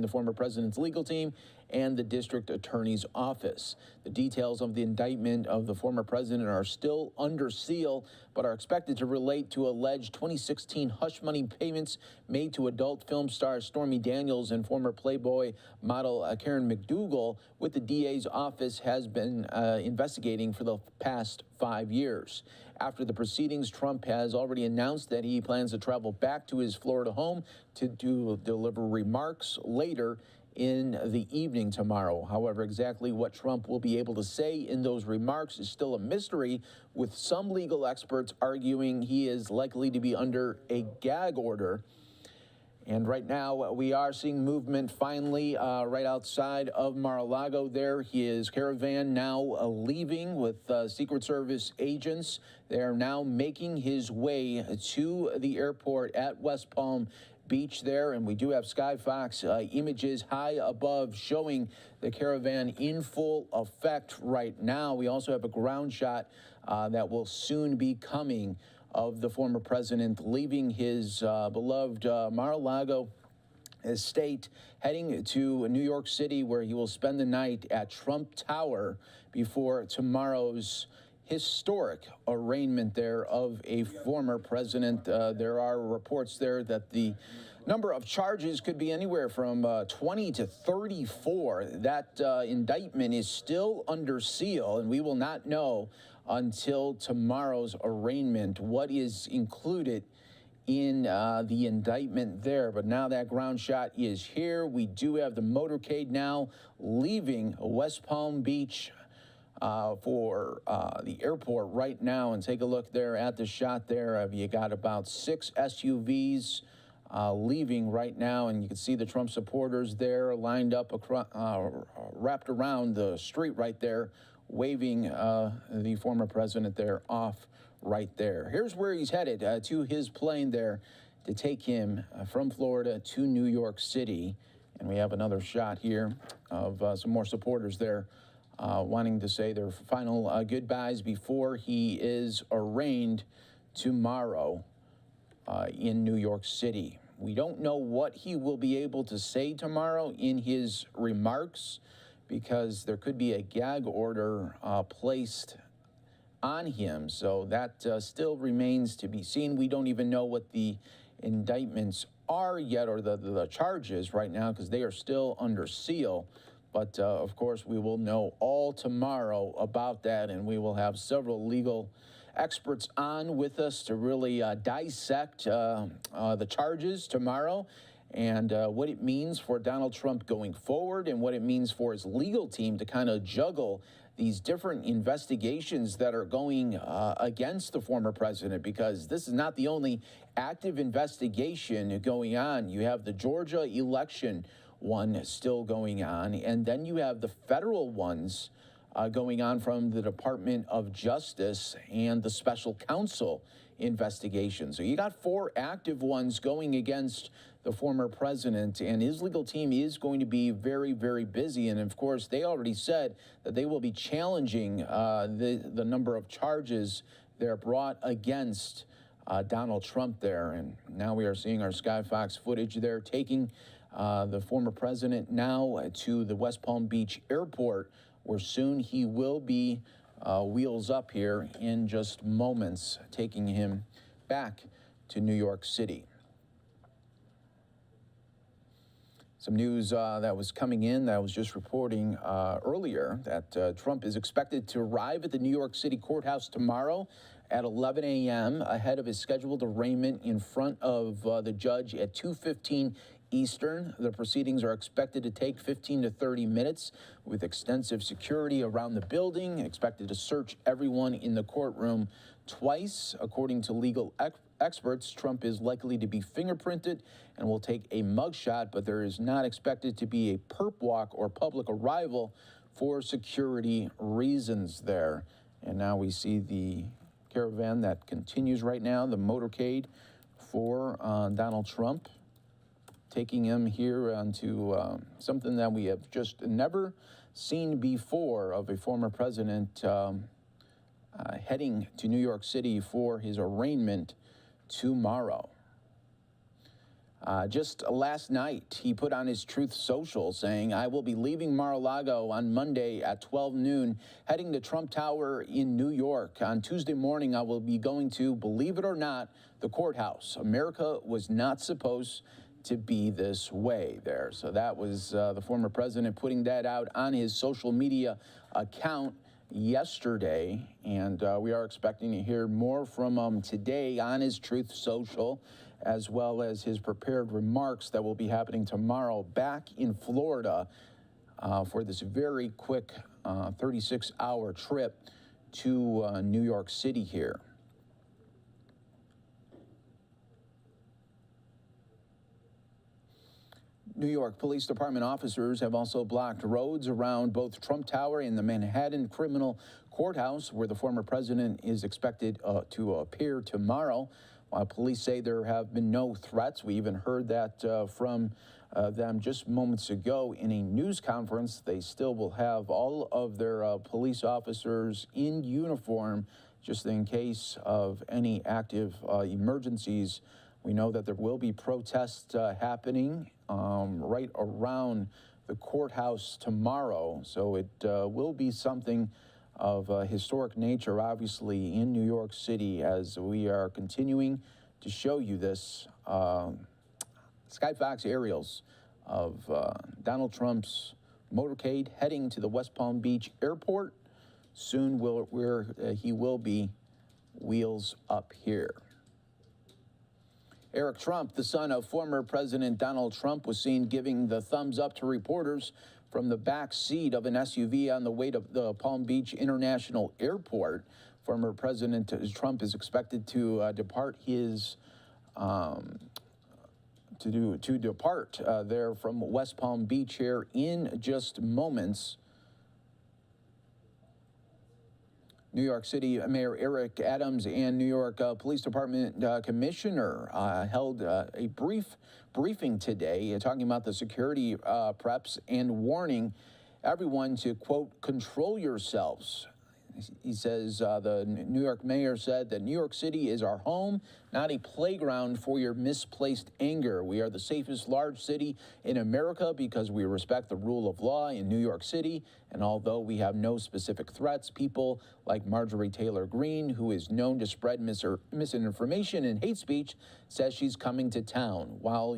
former president's legal team and the district attorney's office. The details of the indictment of the former president are still under seal, but are expected to relate to alleged 2016 hush money payments made to adult film star Stormy Daniels and former Playboy model Karen McDougal, which the DA's office has been investigating for the past 5 years. After the proceedings, Trump has already announced that he plans to travel back to his Florida home to deliver remarks later in the evening tomorrow. However, exactly what Trump will be able to say in those remarks is still a mystery, with some legal experts arguing he is likely to be under a gag order. And right now, we are seeing movement finally right outside of Mar-a-Lago there. His caravan now leaving with Secret Service agents. They are now making his way to the airport at West Palm Beach there, and we do have Skyfox images high above showing the caravan in full effect right now. We also have a ground shot that will soon be coming of the former president leaving his beloved Mar-a-Lago estate, heading to New York City, where he will spend the night at Trump Tower before tomorrow's historic arraignment there of a former president. There are reports there that the number of charges could be anywhere from 20 to 34. That indictment is still under seal, and we will not know until tomorrow's arraignment what is included in the indictment there. But now that ground shot is here. We do have the motorcade now leaving West Palm Beach for the airport right now. And take a look there at the shot there. You got about 6 SUVs leaving right now, and you can see the Trump supporters there lined up wrapped around the street right there, waving the former president there off right there. Here's where he's headed, to his plane there to take him from Florida to New York City. And we have another shot here of some more supporters there wanting to say their final goodbyes before he is arraigned tomorrow in New York City. We don't know what he will be able to say tomorrow in his remarks, because there could be a gag order placed on him. So that still remains to be seen. We don't even know what the indictments are yet, or the charges right now, because they are still under seal. But of course, we will know all tomorrow about that, and we will have several legal experts on with us to really dissect the charges tomorrow, and what it means for Donald Trump going forward, and what it means for his legal team to kind of juggle these different investigations that are going against the former president, because this is not the only active investigation going on. You have the Georgia election one still going on, and then you have the federal ones going on from the Department of Justice and the special counsel investigation. So you got 4 active ones going against the former president, and his legal team is going to be very, very busy. And of course, they already said that they will be challenging the number of charges that are brought against Donald Trump there. And now we are seeing our Skyfox footage there taking the former president now to the West Palm Beach airport, where soon he will be wheels up here in just moments, taking him back to New York City. Some news that was coming in that I was just reporting earlier that Trump is expected to arrive at the New York City courthouse tomorrow at 11 a.m. ahead of his scheduled arraignment in front of the judge at 2:15 Eastern. The proceedings are expected to take 15 to 30 minutes with extensive security around the building, expected to search everyone in the courtroom twice. According to legal experts, Trump is likely to be fingerprinted and will take a mugshot, but there is not expected to be a perp walk or public arrival for security reasons there. And now we see the caravan that continues right now, the motorcade for Donald Trump, taking him here onto something that we have just never seen before of a former president heading to New York City for his arraignment tomorrow. Just last night, he put on his Truth Social saying, "I will be leaving Mar-a-Lago on Monday at 12 noon, heading to Trump Tower in New York. On Tuesday morning, I will be going to, believe it or not, the courthouse. America was not supposed to be this way," there. So that was the former president putting that out on his social media account yesterday, and we are expecting to hear more from him today on his Truth Social, as well as his prepared remarks that will be happening tomorrow back in Florida for this very quick 36-hour trip to New York City here. New York Police Department officers have also blocked roads around both Trump Tower and the Manhattan Criminal Courthouse, where the former president is expected to appear tomorrow. While police say there have been no threats, we even heard that from them just moments ago in a news conference. They still will have all of their police officers in uniform just in case of any active emergencies. We know that there will be protests happening right around the courthouse tomorrow, so it will be something of a historic nature, obviously, in New York City, as we are continuing to show you this Skyfox aerials of Donald Trump's motorcade heading to the West Palm Beach airport. Soon where he will be wheels up here. Eric Trump, the son of former President Donald Trump, was seen giving the thumbs up to reporters from the back seat of an SUV on the way to the Palm Beach International Airport. Former President Trump is expected to depart there from West Palm Beach here in just moments. New York City Mayor Eric Adams and New York Police Department Commissioner held a briefing today talking about the security preps and warning everyone to, quote, control yourselves. He says the New York mayor said that New York City is our home, not a playground for your misplaced anger. We are the safest large city in America because we respect the rule of law in New York City. And although we have no specific threats, people like Marjorie Taylor Greene, who is known to spread misinformation and hate speech, says she's coming to town. While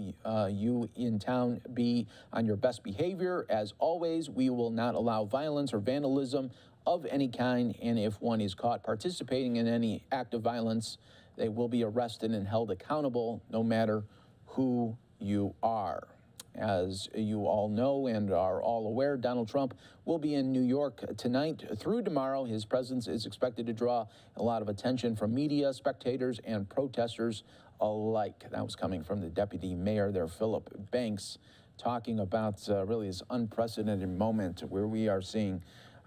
you in town be on your best behavior, as always, we will not allow violence or vandalism of any kind, and if one is caught participating in any act of violence, they will be arrested and held accountable no matter who you are. As you all know and are all aware, Donald Trump will be in New York tonight through tomorrow. His presence is expected to draw a lot of attention from media, spectators, and protesters alike. That was coming from the deputy mayor there, Philip Banks, talking about really this unprecedented moment where we are seeing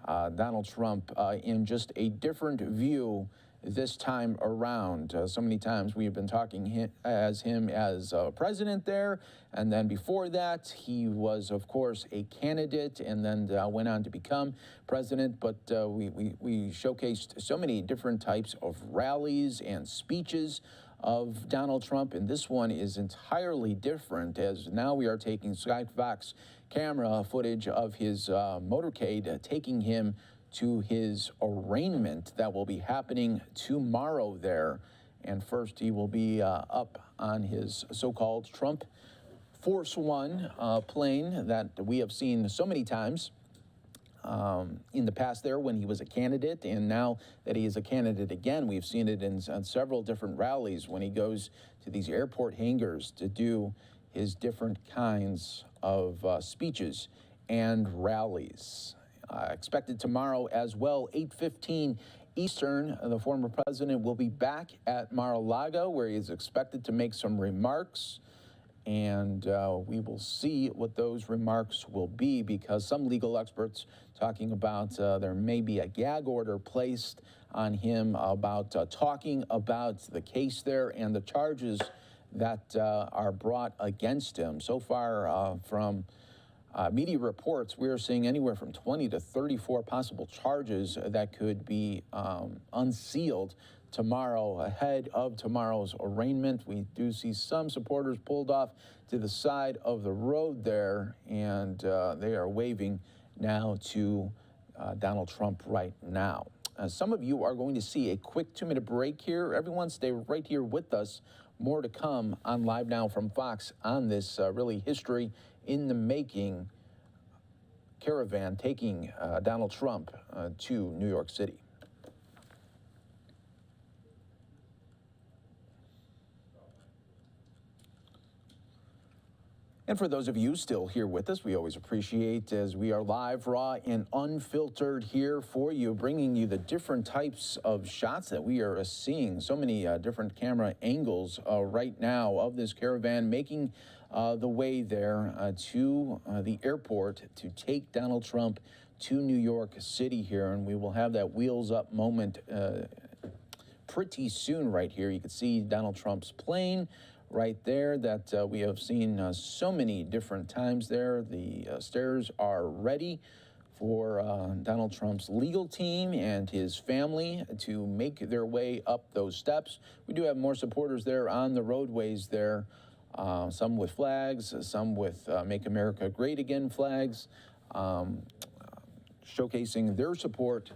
Donald Trump in just a different view this time around. So many times we have been talking him as president there, and then before that he was, of course, a candidate and then went on to become president. But we showcased so many different types of rallies and speeches of Donald Trump, and this one is entirely different, as now we are taking Skyfox camera footage of his motorcade taking him to his arraignment that will be happening tomorrow there. And first he will be up on his so-called Trump Force One plane that we have seen so many times in the past there when he was a candidate, and now that he is a candidate again, we've seen it on several different rallies when he goes to these airport hangars to do his different kinds of speeches and rallies. Expected tomorrow as well, 8:15 Eastern, the former president will be back at Mar-a-Lago, where he is expected to make some remarks. And we will see what those remarks will be, because some legal experts talking about there may be a gag order placed on him about talking about the case there and the charges that are brought against him. So far from media reports, we are seeing anywhere from 20 to 34 possible charges that could be unsealed tomorrow, ahead of tomorrow's arraignment. We do see some supporters pulled off to the side of the road there, and they are waving now to Donald Trump right now. Some of you are going to see a quick 2-minute break here. Everyone stay right here with us. More to come on Live Now from Fox on this really history in the making caravan taking Donald Trump to New York City. And for those of you still here with us, we always appreciate, as we are live, raw, and unfiltered here for you, bringing you the different types of shots that we are seeing. So many different camera angles right now of this caravan making the way there to the airport to take Donald Trump to New York City here. And we will have that wheels up moment pretty soon right here. You can see Donald Trump's plane right there that we have seen so many different times there. The stairs are ready for Donald Trump's legal team and his family to make their way up those steps. We do have more supporters there on the roadways there, some with flags, some with Make America Great Again flags, showcasing their support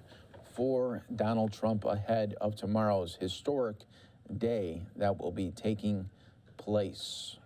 for Donald Trump ahead of tomorrow's historic day that will be taking place.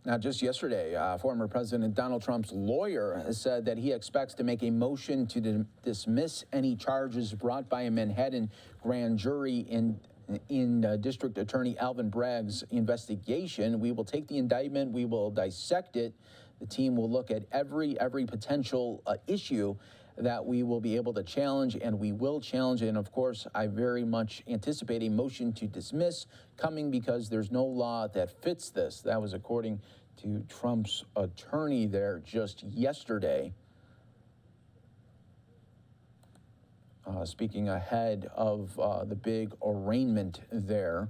Now, just yesterday, former President Donald Trump's lawyer said that he expects to make a motion to dismiss any charges brought by a Manhattan grand jury in District Attorney Alvin Bragg's investigation. We will take the indictment, we will dissect it. The team will look at every potential issue that we will be able to challenge, and we will challenge it. And of course, I very much anticipate a motion to dismiss coming because there's no law that fits this. That was according to Trump's attorney there just yesterday. Speaking ahead of the big arraignment there.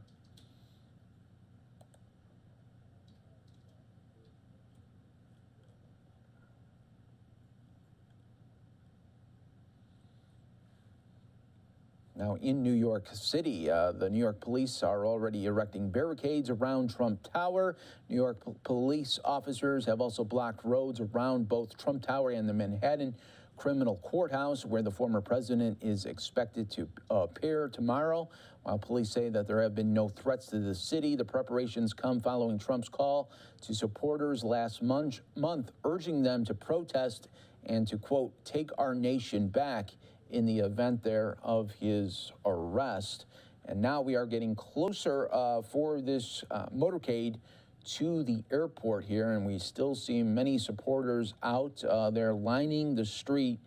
Now, in New York City, the New York police are already erecting barricades around Trump Tower. New York police officers have also blocked roads around both Trump Tower and the Manhattan Criminal Courthouse, where the former president is expected to appear tomorrow. While police say that there have been no threats to the city, the preparations come following Trump's call to supporters last month, urging them to protest and to, quote, take our nation back in the event there of his arrest. And now we are getting closer for this motorcade to the airport here, and we still see many supporters out there lining the street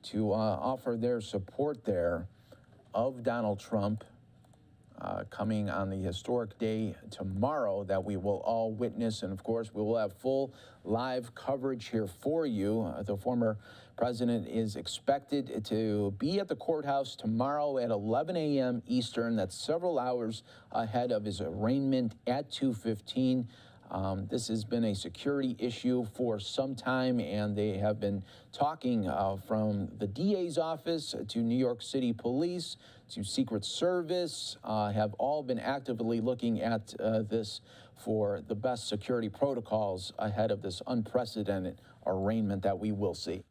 to offer their support there of Donald Trump coming on the historic day tomorrow that we will all witness. And of course, we will have full live coverage here for you. The former president is expected to be at the courthouse tomorrow at 11 a.m. Eastern. That's several hours ahead of his arraignment at 2:15. This has been a security issue for some time, and they have been talking from the DA's office to New York City Police to Secret Service, have all been actively looking at this for the best security protocols ahead of this unprecedented arraignment that we will see.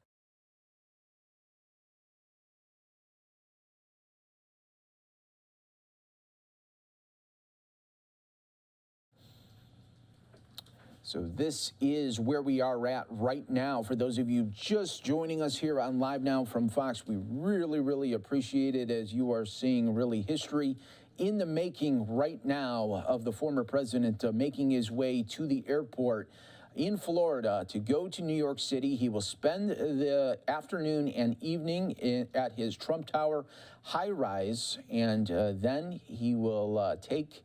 So this is where we are at right now. For those of you just joining us here on Live Now from Fox, we really appreciate it, as you are seeing really history in the making right now of the former president making his way to the airport in Florida to go to New York City. He will spend the afternoon and evening at his Trump Tower high-rise, and then he will take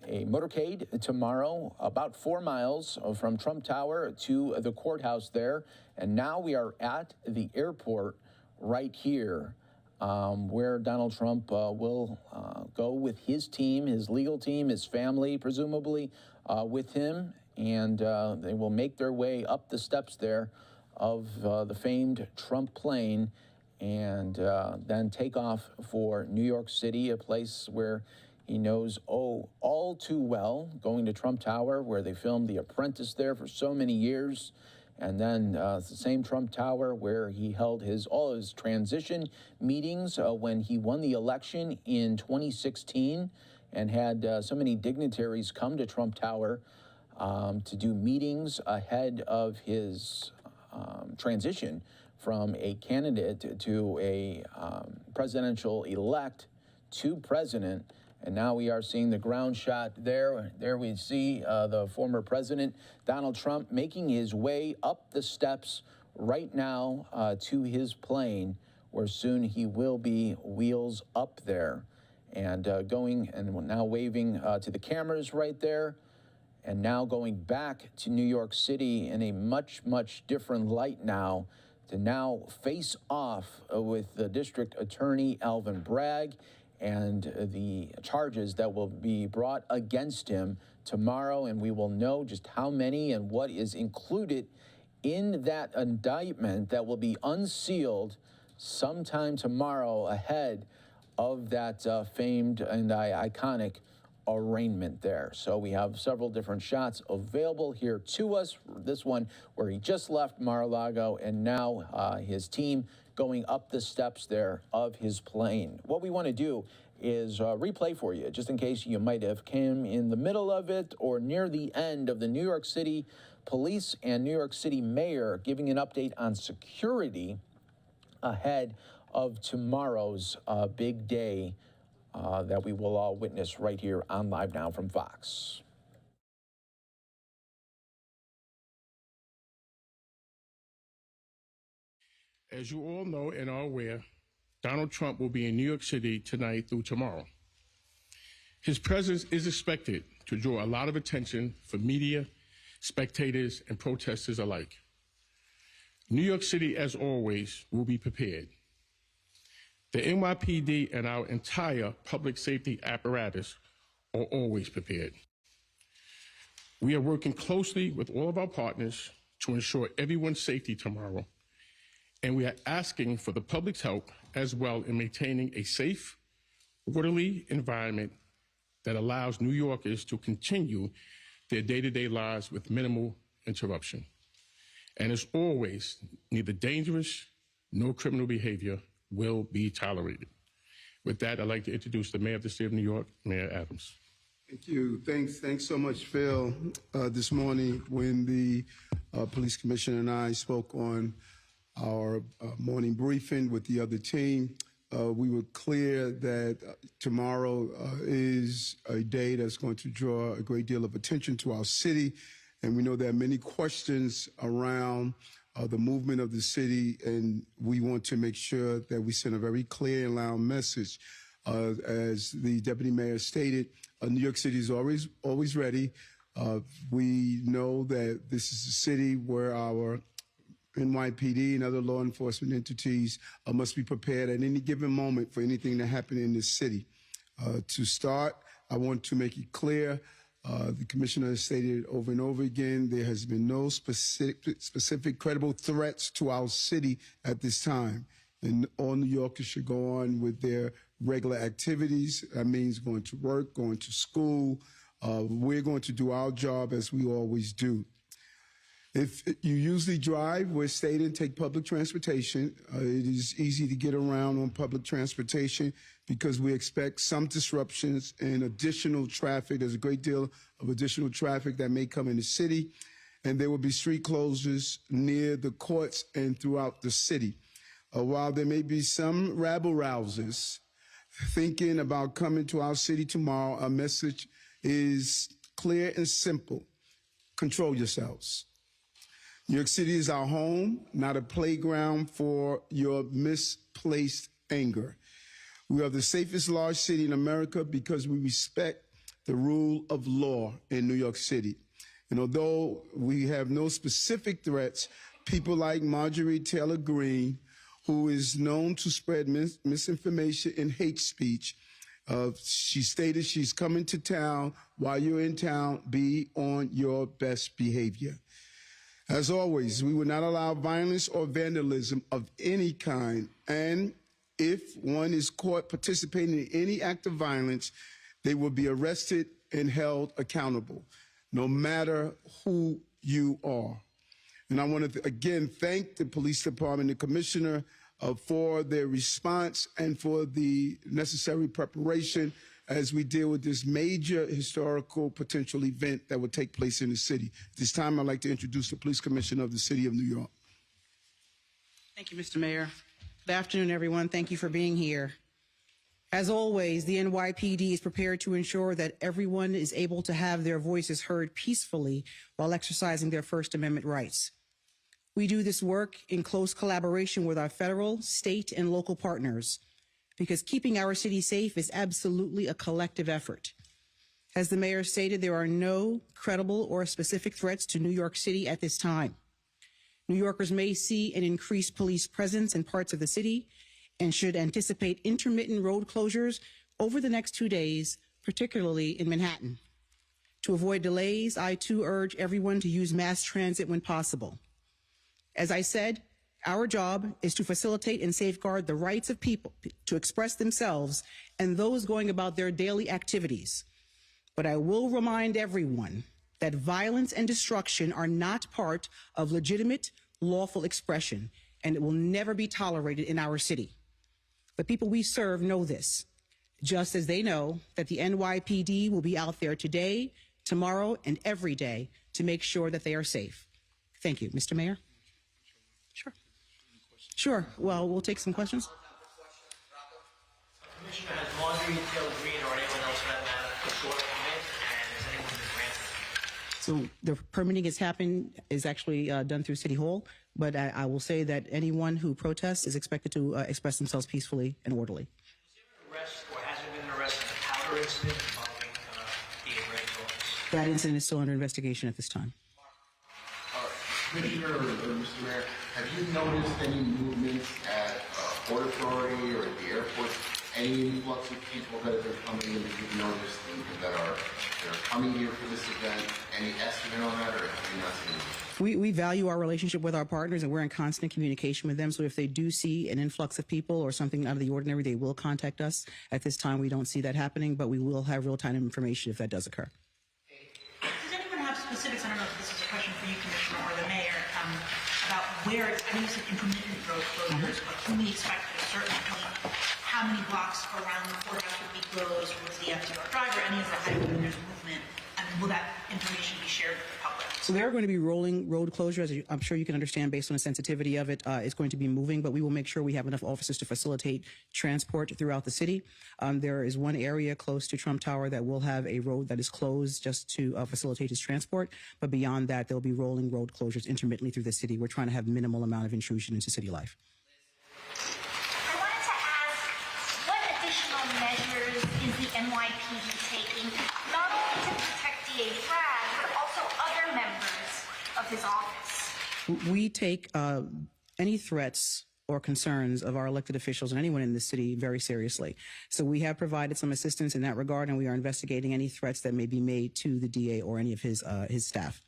a motorcade tomorrow, about 4 miles from Trump Tower to the courthouse there. And now we are at the airport right here, where Donald Trump will go with his team, his legal team, his family, presumably with him. And they will make their way up the steps there of the famed Trump plane, and then take off for New York City, a place where he knows all too well, going to Trump Tower, where they filmed The Apprentice there for so many years. And then the same Trump Tower where he held all his transition meetings when he won the election in 2016, and had so many dignitaries come to Trump Tower to do meetings ahead of his transition from a candidate to a presidential elect to president. And now we are seeing the ground shot there. There we see the former president, Donald Trump, making his way up the steps right now to his plane, where soon he will be wheels up there, and going and now waving to the cameras right there, and now going back to New York City in a much different light now, to now face off with the district attorney, Alvin Bragg, and the charges that will be brought against him tomorrow. And we will know just how many and what is included in that indictment that will be unsealed sometime tomorrow ahead of that famed and iconic arraignment there. So we have several different shots available here to us. This one where he just left Mar-a-Lago, and now his team going up the steps there of his plane. What we want to do is replay for you, just in case you might have came in the middle of it or near the end of the New York City Police and New York City Mayor giving an update on security ahead of tomorrow's big day that we will all witness right here on Live Now from Fox. As you all know and are aware, Donald Trump will be in New York City tonight through tomorrow. His presence is expected to draw a lot of attention for media, spectators, and protesters alike. New York City, as always, will be prepared. The NYPD and our entire public safety apparatus are always prepared. We are working closely with all of our partners to ensure everyone's safety tomorrow, and we are asking for the public's help as well in maintaining a safe, orderly environment that allows New Yorkers to continue their day-to-day lives with minimal interruption. And as always, neither dangerous nor criminal behavior will be tolerated. With that, I'd like to introduce the Mayor of the State of New York, Mayor Adams. Thank you. Thanks so much, Phil. This morning, when the police commissioner and I spoke on our morning briefing with the other team, we were clear that tomorrow is a day that's going to draw a great deal of attention to our city. And we know there are many questions around the movement of the city, and we want to make sure that we send a very clear and loud message. As the deputy mayor stated, New York City is always ready. We know that this is a city where our NYPD and other law enforcement entities must be prepared at any given moment for anything to happen in this city. To start, I want to make it clear The commissioner has stated over and over again, there has been no specific credible threats to our city at this time. And all New Yorkers should go on with their regular activities. That means going to work, going to school. We're going to do our job as we always do. If you usually drive, we're stating take public transportation. It is easy to get around on public transportation because we expect some disruptions and additional traffic. There's a great deal of additional traffic that may come in the city, and there will be street closures near the courts and throughout the city. While there may be some rabble-rousers thinking about coming to our city tomorrow, our message is clear and simple. Control yourselves. New York City is our home, not a playground for your misplaced anger. We are the safest large city in America because we respect the rule of law in New York City. And although we have no specific threats, people like Marjorie Taylor Greene, who is known to spread misinformation and hate speech, she stated she's coming to town. While you're in town, be on your best behavior. As always, we will not allow violence or vandalism of any kind, and if one is caught participating in any act of violence, they will be arrested and held accountable, no matter who you are. And I want to again thank the police department, the commissioner, for their response and for the necessary preparation as we deal with this major historical potential event that will take place in the city. At this time, I'd like to introduce the police commissioner of the city of New York. Thank you, Mr. Mayor. Good afternoon, everyone. Thank you for being here. As always, the NYPD is prepared to ensure that everyone is able to have their voices heard peacefully while exercising their First Amendment rights. We do this work in close collaboration with our federal, state, and local partners, because keeping our city safe is absolutely a collective effort. As the mayor stated, there are no credible or specific threats to New York City at this time. New Yorkers may see an increased police presence in parts of the city and should anticipate intermittent road closures over the next 2 days, particularly in Manhattan. To avoid delays, I too urge everyone to use mass transit when possible. As I said, our job is to facilitate and safeguard the rights of people to express themselves and those going about their daily activities. But I will remind everyone that violence and destruction are not part of legitimate, lawful expression, and it will never be tolerated in our city. The people we serve know this, just as they know that the NYPD will be out there today, tomorrow, and every day to make sure that they are safe. Thank you. Mr. Mayor? Sure. Well, we'll take some questions. Commissioner, has Marjorie Taylor Greene or anyone else for that matter put forward a permit, and has anyone been granted? So the permitting is actually done through City Hall, but I will say that anyone who protests is expected to express themselves peacefully and orderly. Was there an arrest or has there been an arrest in the powder incident involving the Brand's office? That incident is still under investigation at this time. Commissioner or Mr. Mayor, have you noticed any movement at Port Authority or at the airport? Any influx of people that have been coming in that you've noticed and that are coming here for this event? Any estimate on that, or have you not seen it? We value our relationship with our partners, and we're in constant communication with them. So if they do see an influx of people or something out of the ordinary, they will contact us. At this time, we don't see that happening, but we will have real-time information if that does occur. Does anyone have specifics? I don't know if this is a question for you, Commissioner, or the Mayor, about where it's, I know you said intermittent road closures, but can we expect at a certain point how many blocks around the courthouse would be closed? Was the FDR driver, any of the highway movement? And will that information be shared with the public? So there are going to be rolling road closures. As I'm sure you can understand based on the sensitivity of it. It's going to be moving, but we will make sure we have enough officers to facilitate transport throughout the city. There is one area close to Trump Tower that will have a road that is closed just to facilitate its transport. But beyond that, there'll be rolling road closures intermittently through the city. We're trying to have minimal amount of intrusion into city life. I wanted to ask, what additional measures is the NYPD taking, not only to protect DA Bragg, but also other members of his office? We take any threats or concerns of our elected officials and anyone in the city very seriously. So we have provided some assistance in that regard, and we are investigating any threats that may be made to the DA or any of his staff.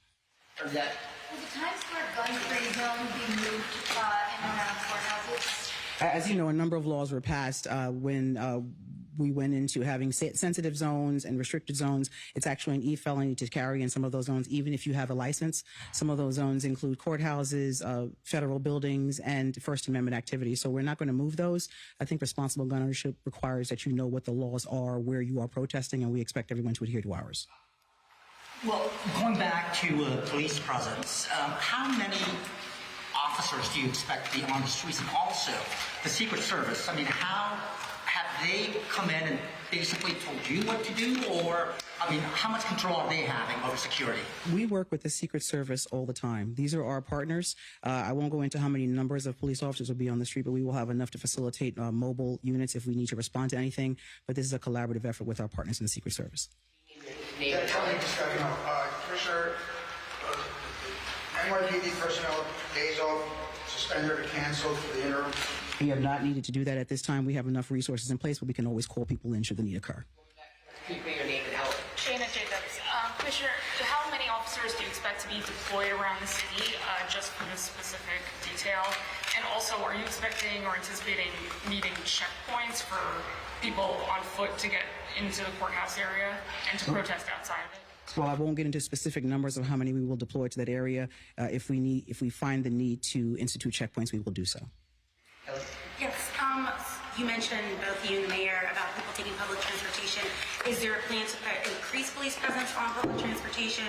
Will the Times Square gun-free zone be moved in and around courthouses? As you know, a number of laws were passed when we went into having sensitive zones and restricted zones. It's actually an e-felony to carry in some of those zones, even if you have a license. Some of those zones include courthouses, federal buildings, and First Amendment activities. So we're not going to move those. I think responsible gun ownership requires that you know what the laws are, where you are protesting, and we expect everyone to adhere to ours. Well, going back to police presence, how many officers do you expect to be on the streets? And also, the Secret Service, I mean, how have they come in and basically told you what to do? Or, I mean, how much control are they having over security? We work with the Secret Service all the time. These are our partners. I won't go into how many numbers of police officers will be on the street, but we will have enough to facilitate mobile units if we need to respond to anything. But this is a collaborative effort with our partners in the Secret Service. Commissioner, NYPD personnel days off suspended or canceled for the interim? We have not needed to do that at this time. We have enough resources in place, but we can always call people in should the need occur. Your name and help. Shayna Jacobs. Commissioner, how many officers do you expect to be deployed around the city just for this specific detail? And also, are you expecting or anticipating needing checkpoints for people on foot to get into the courthouse area and to protest outside of it? Well, I won't get into specific numbers of how many we will deploy to that area. If we find the need to institute checkpoints, we will do so. Yes, you mentioned, both you and the mayor, about people taking public transportation. Is there a plan to increase police presence on public transportation,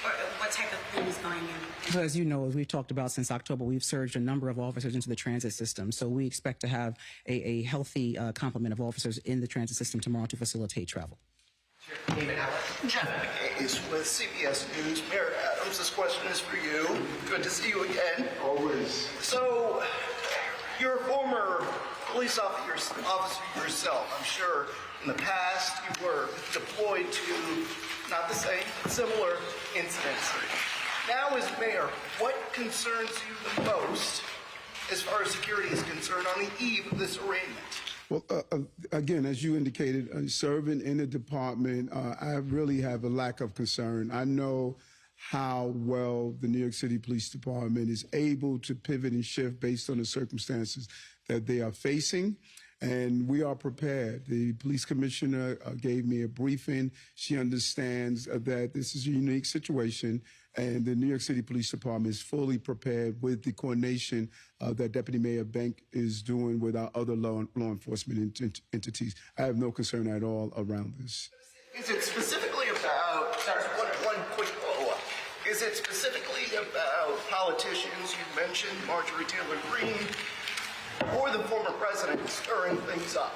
or what type of plan is going in? So as you know, as we've talked about since October, we've surged a number of officers into the transit system. So we expect to have a healthy complement of officers in the transit system tomorrow to facilitate travel. Jeff is with CBS News. Mayor Adams, this question is for you. Good to see you again. Always. So, you're a former police officer yourself. I'm sure in the past you were deployed to not the same, but similar incidents. Now as mayor, what concerns you the most as far as security is concerned on the eve of this arraignment? Well, again, as you indicated, serving in the department, I really have a lack of concern. I know how well the New York City Police Department is able to pivot and shift based on the circumstances that they are facing, and we are prepared. The police commissioner gave me a briefing. She understands that this is a unique situation, and the New York City Police Department is fully prepared with the coordination that Deputy Mayor Bank is doing with our other law enforcement entities. I have no concern at all around this. Is it specifically about, sorry, one quick follow-up. Is it specifically about politicians? You mentioned Marjorie Taylor Greene or the former president stirring things up?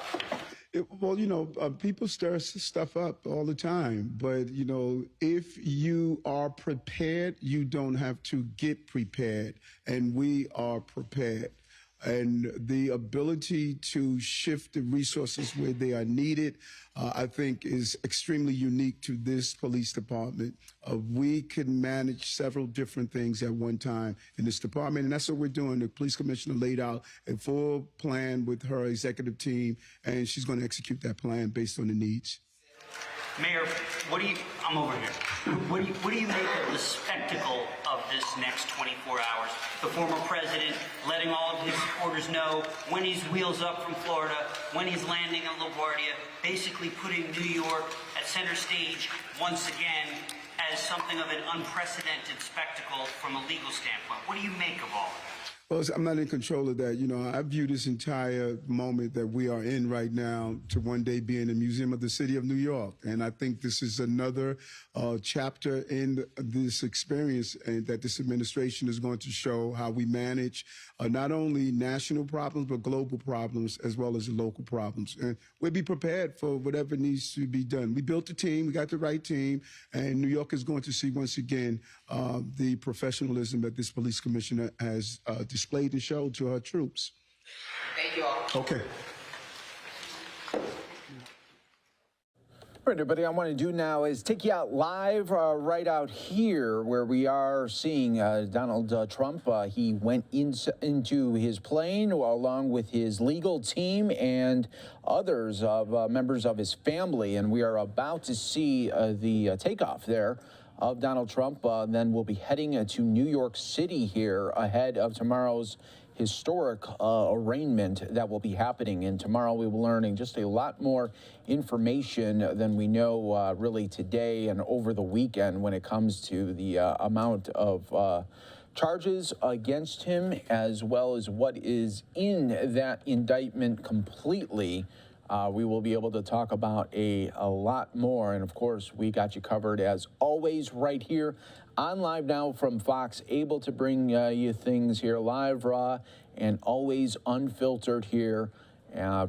Well, you know, people stir stuff up all the time. But, you know, if you are prepared, you don't have to get prepared. And we are prepared. And the ability to shift the resources where they are needed, I think, is extremely unique to this police department. We can manage several different things at one time in this department, and that's what we're doing. The police commissioner laid out a full plan with her executive team, and she's going to execute that plan based on the needs. Mayor, I'm over here. What do you make of the spectacle of this next 24 hours? The former president letting all of his supporters know when he's wheels up from Florida, when he's landing in LaGuardia, basically putting New York at center stage once again as something of an unprecedented spectacle from a legal standpoint. What do you make of all of that? Well, I'm not in control of that. You know, I view this entire moment that we are in right now to one day be in the Museum of the City of New York. And I think this is another chapter in this experience, and that this administration is going to show how we manage not only national problems, but global problems, as well as local problems. And we'll be prepared for whatever needs to be done. We built a team, we got the right team, and New York is going to see once again the professionalism that this police commissioner has displayed and showed to her troops. Thank you all. Okay. All right, everybody, I want to do now is take you out live right out here where we are seeing Donald Trump. He went into his plane along with his legal team and others of members of his family, and we are about to see the takeoff there of Donald Trump. Then we'll be heading to New York City here ahead of tomorrow's historic arraignment that will be happening. And tomorrow we will be learning just a lot more information than we know really today and over the weekend when it comes to the amount of charges against him, as well as what is in that indictment completely. We will be able to talk about a lot more. And of course, we got you covered as always right here on Live Now from Fox, able to bring you things here live, raw, and always unfiltered here,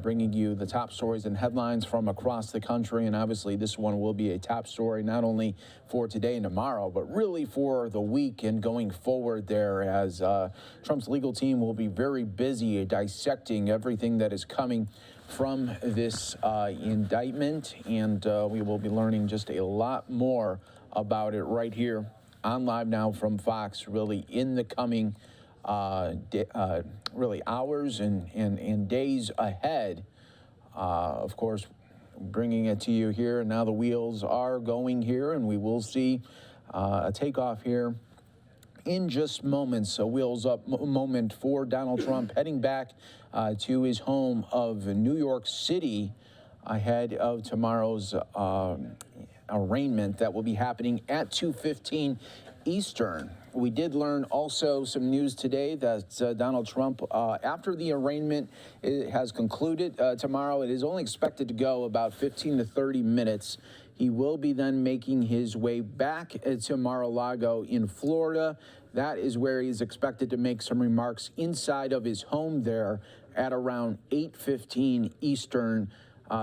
bringing you the top stories and headlines from across the country. And obviously, this one will be a top story, not only for today and tomorrow, but really for the week and going forward there, as Trump's legal team will be very busy dissecting everything that is coming from this indictment. And we will be learning just a lot more about it right here on Live Now from Fox, really in the coming really hours and days ahead. Of course, bringing it to you here, and now the wheels are going here, and we will see a takeoff here in just moments. A wheels up moment for Donald Trump heading back to his home of New York City ahead of tomorrow's arraignment that will be happening at 2:15 Eastern. We did learn also some news today that Donald Trump, after the arraignment has concluded tomorrow, it is only expected to go about 15 to 30 minutes. He will be then making his way back to Mar-a-Lago in Florida. That is where he's expected to make some remarks inside of his home there at around 8:15 Eastern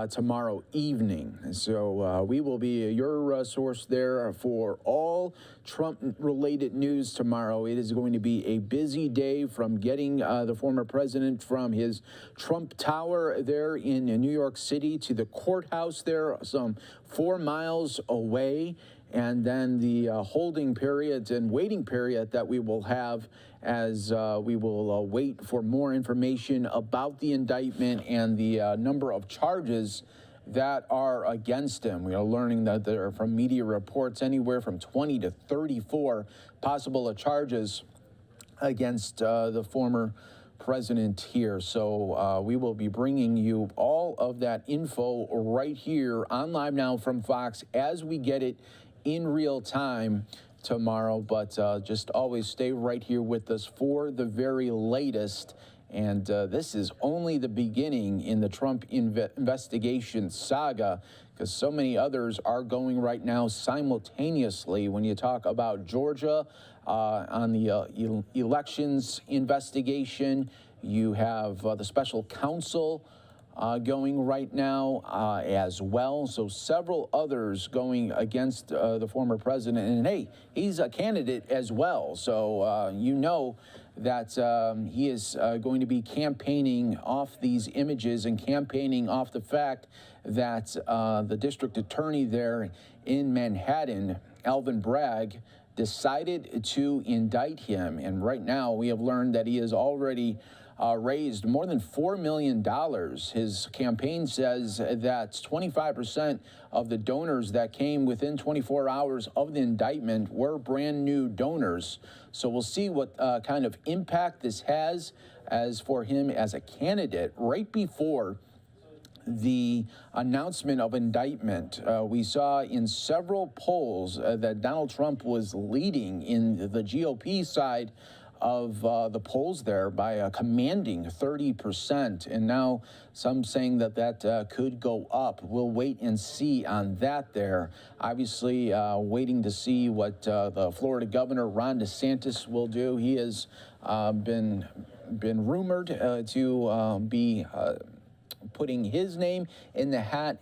tomorrow evening. So we will be your source there for all Trump-related news tomorrow. It is going to be a busy day, from getting the former president from his Trump Tower there in New York City to the courthouse there, some 4 miles away, and then the holding periods and waiting period that we will have as we will wait for more information about the indictment and the number of charges that are against him. We are learning that there are, from media reports, anywhere from 20 to 34 possible charges against the former president here. So we will be bringing you all of that info right here on Live Now from Fox as we get it in real time tomorrow. But just always stay right here with us for the very latest. And this is only the beginning in the Trump investigation saga, because so many others are going right now simultaneously. When you talk about Georgia on the elections investigation, you have the special counsel going right now as well. So several others going against the former president. And hey, he's a candidate as well. So you know that he is going to be campaigning off these images and campaigning off the fact that the district attorney there in Manhattan, Alvin Bragg, decided to indict him. And right now we have learned that he has already raised more than $4 million. His campaign says that 25% of the donors that came within 24 hours of the indictment were brand new donors. So we'll see what kind of impact this has as for him as a candidate. Right before the announcement of indictment, we saw in several polls that Donald Trump was leading in the GOP side of the polls there by a commanding 30%. And now some saying that that could go up. We'll wait and see on that there. Obviously, waiting to see what the Florida governor, Ron DeSantis, will do. He has been rumored to be putting his name in the hat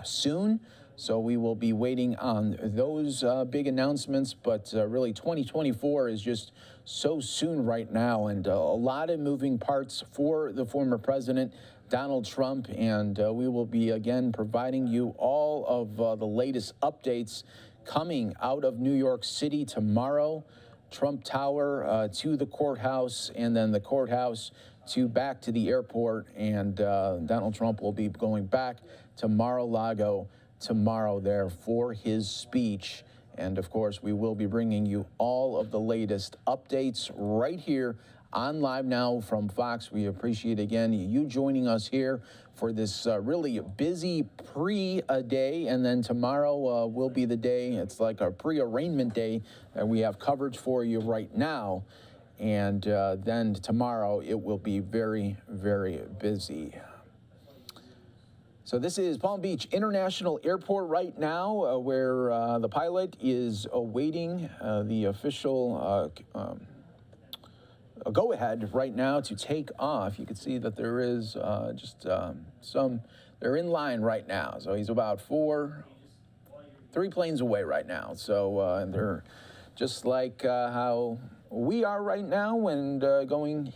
soon. So we will be waiting on those big announcements. But really, 2024 is just so soon right now, and a lot of moving parts for the former president. Donald Trump, and we will be again providing you all of the latest updates coming out of New York City tomorrow. Trump Tower to the courthouse, and then the courthouse back to the airport, and Donald Trump will be going back to Mar-a-Lago tomorrow there for his speech. And of course, we will be bringing you all of the latest updates right here on Live Now from Fox. We appreciate, again, you joining us here for this really busy pre-day, and then tomorrow will be the day. It's like a pre-arraignment day that we have coverage for you right now, and then tomorrow it will be very, very busy. So this is Palm Beach International Airport right now, where the pilot is awaiting the official a go-ahead right now to take off. You can see that there is they're in line right now. So he's about 3 planes away right now. So and they're just like how we are right now when going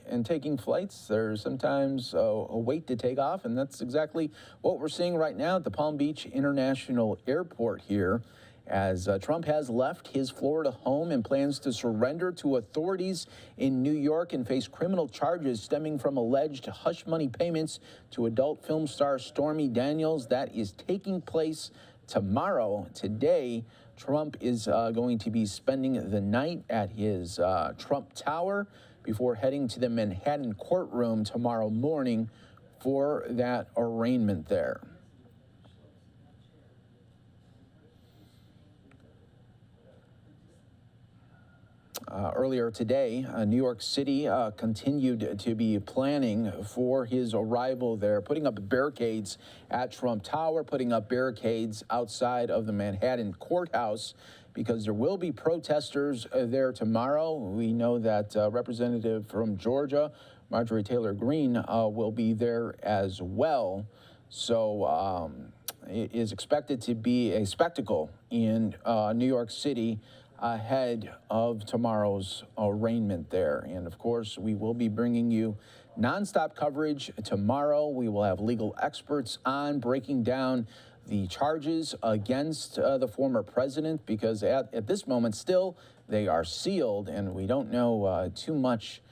and taking flights. There's sometimes a wait to take off, and that's exactly what we're seeing right now at the Palm Beach International Airport here, as Trump has left his Florida home and plans to surrender to authorities in New York and face criminal charges stemming from alleged hush money payments to adult film star Stormy Daniels. That is taking place tomorrow. Today, Trump is going to be spending the night at his Trump Tower before heading to the Manhattan courtroom tomorrow morning for that arraignment there. Earlier today, New York City continued to be planning for his arrival there, putting up barricades at Trump Tower, putting up barricades outside of the Manhattan courthouse, because there will be protesters there tomorrow. We know that Representative from Georgia, Marjorie Taylor Greene, will be there as well. So it is expected to be a spectacle in New York City ahead of tomorrow's arraignment there. And of course, we will be bringing you nonstop coverage tomorrow. We will have legal experts on breaking down the charges against the former president, because at this moment still they are sealed, and we don't know too much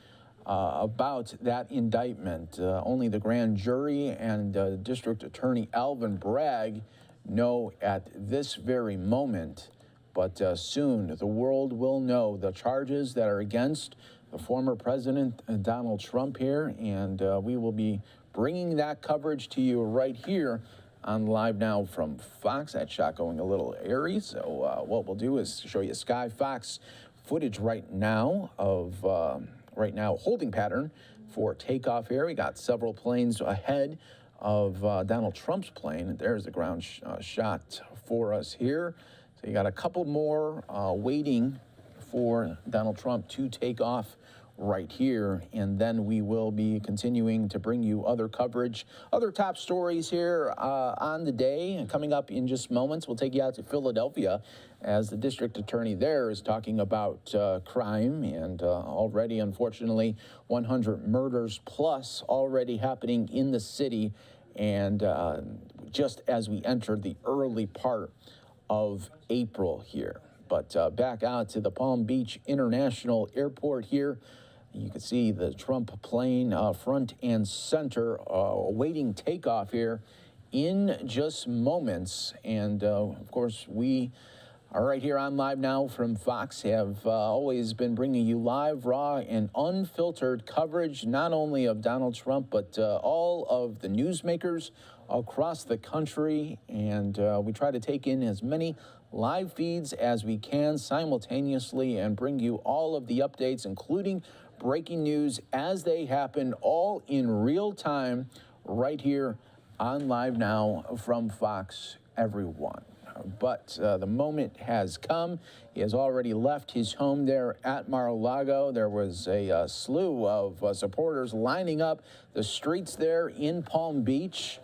about that indictment. Only the grand jury and District Attorney Alvin Bragg know at this very moment. But soon the world will know the charges that are against the former president, Donald Trump here, and we will be bringing that coverage to you right here on Live Now from Fox. That shot going a little airy, so what we'll do is show you Sky Fox footage right now of holding pattern for takeoff here. We got several planes ahead of Donald Trump's plane. There's the ground shot for us here. So you got a couple more waiting for Donald Trump to take off right here, and then we will be continuing to bring you other coverage, other top stories here on the day. And coming up in just moments, we'll take you out to Philadelphia as the district attorney there is talking about crime, and already, unfortunately, 100 murders plus already happening in the city, and just as we entered the early part of April here. But back out to the Palm Beach International Airport here. You can see the Trump plane front and center awaiting takeoff here in just moments. And of course, we are right here on Live Now from Fox, have always been bringing you live, raw, and unfiltered coverage, not only of Donald Trump, but all of the newsmakers across the country. And we try to take in as many live feeds as we can simultaneously and bring you all of the updates, including breaking news as they happen, all in real time, right here on Live Now from Fox, everyone. But the moment has come. He has already left his home there at Mar-a-Lago. There was a slew of supporters lining up the streets there in Palm Beach,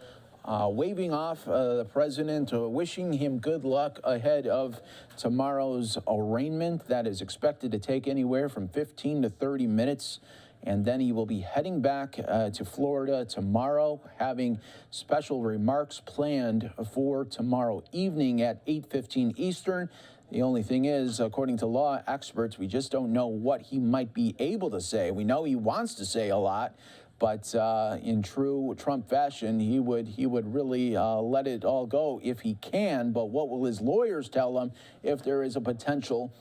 waving off the president, wishing him good luck ahead of tomorrow's arraignment that is expected to take anywhere from 15 to 30 minutes. and then he will be heading back to Florida tomorrow, having special remarks planned for tomorrow evening at 8:15 Eastern. The only thing is, according to law experts, we just don't know what he might be able to say. We know he wants to say a lot, but in true Trump fashion, he would really let it all go if he can. But what will his lawyers tell him if there is a potential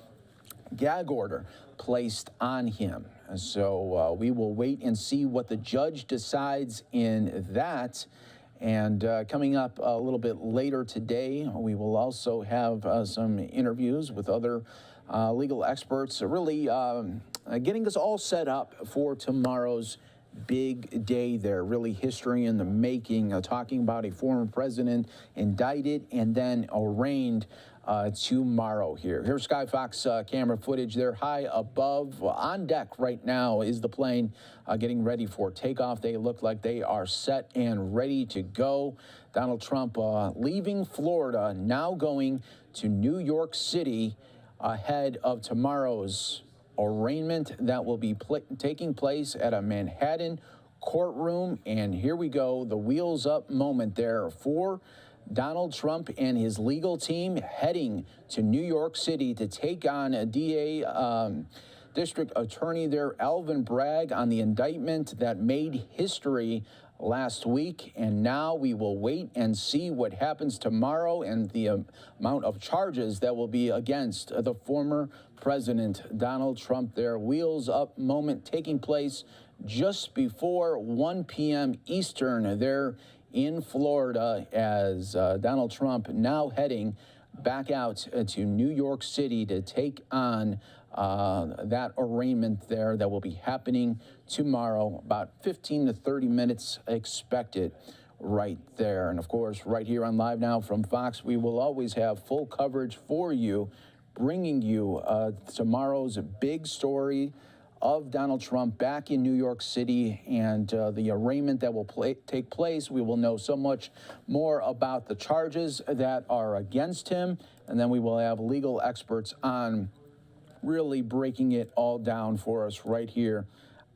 gag order placed on him? So we will wait and see what the judge decides in that. And coming up a little bit later today, we will also have some interviews with other legal experts, really getting us all set up for tomorrow's big day there. Really history in the making, talking about a former president indicted and then arraigned tomorrow here. Here's Sky Fox camera footage there high above. On deck right now is the plane getting ready for takeoff. They look like they are set and ready to go. Donald Trump leaving Florida, now going to New York City ahead of tomorrow's arraignment that will be taking place at a Manhattan courtroom. And here we go, the wheels up moment there for Donald Trump and his legal team heading to New York City to take on a district attorney there, Alvin Bragg, on the indictment that made history last week. And now we will wait and see what happens tomorrow and the amount of charges that will be against the former president, Donald Trump. Their wheels up moment taking place just before 1 p.m. Eastern there in Florida, as Donald Trump now heading back out to New York City to take on that arraignment there that will be happening tomorrow. About 15 to 30 minutes expected right there. And of course, right here on Live Now from Fox, we will always have full coverage for you, bringing you tomorrow's big story of Donald Trump back in New York City and the arraignment that will take place. We will know so much more about the charges that are against him, and then we will have legal experts on really breaking it all down for us right here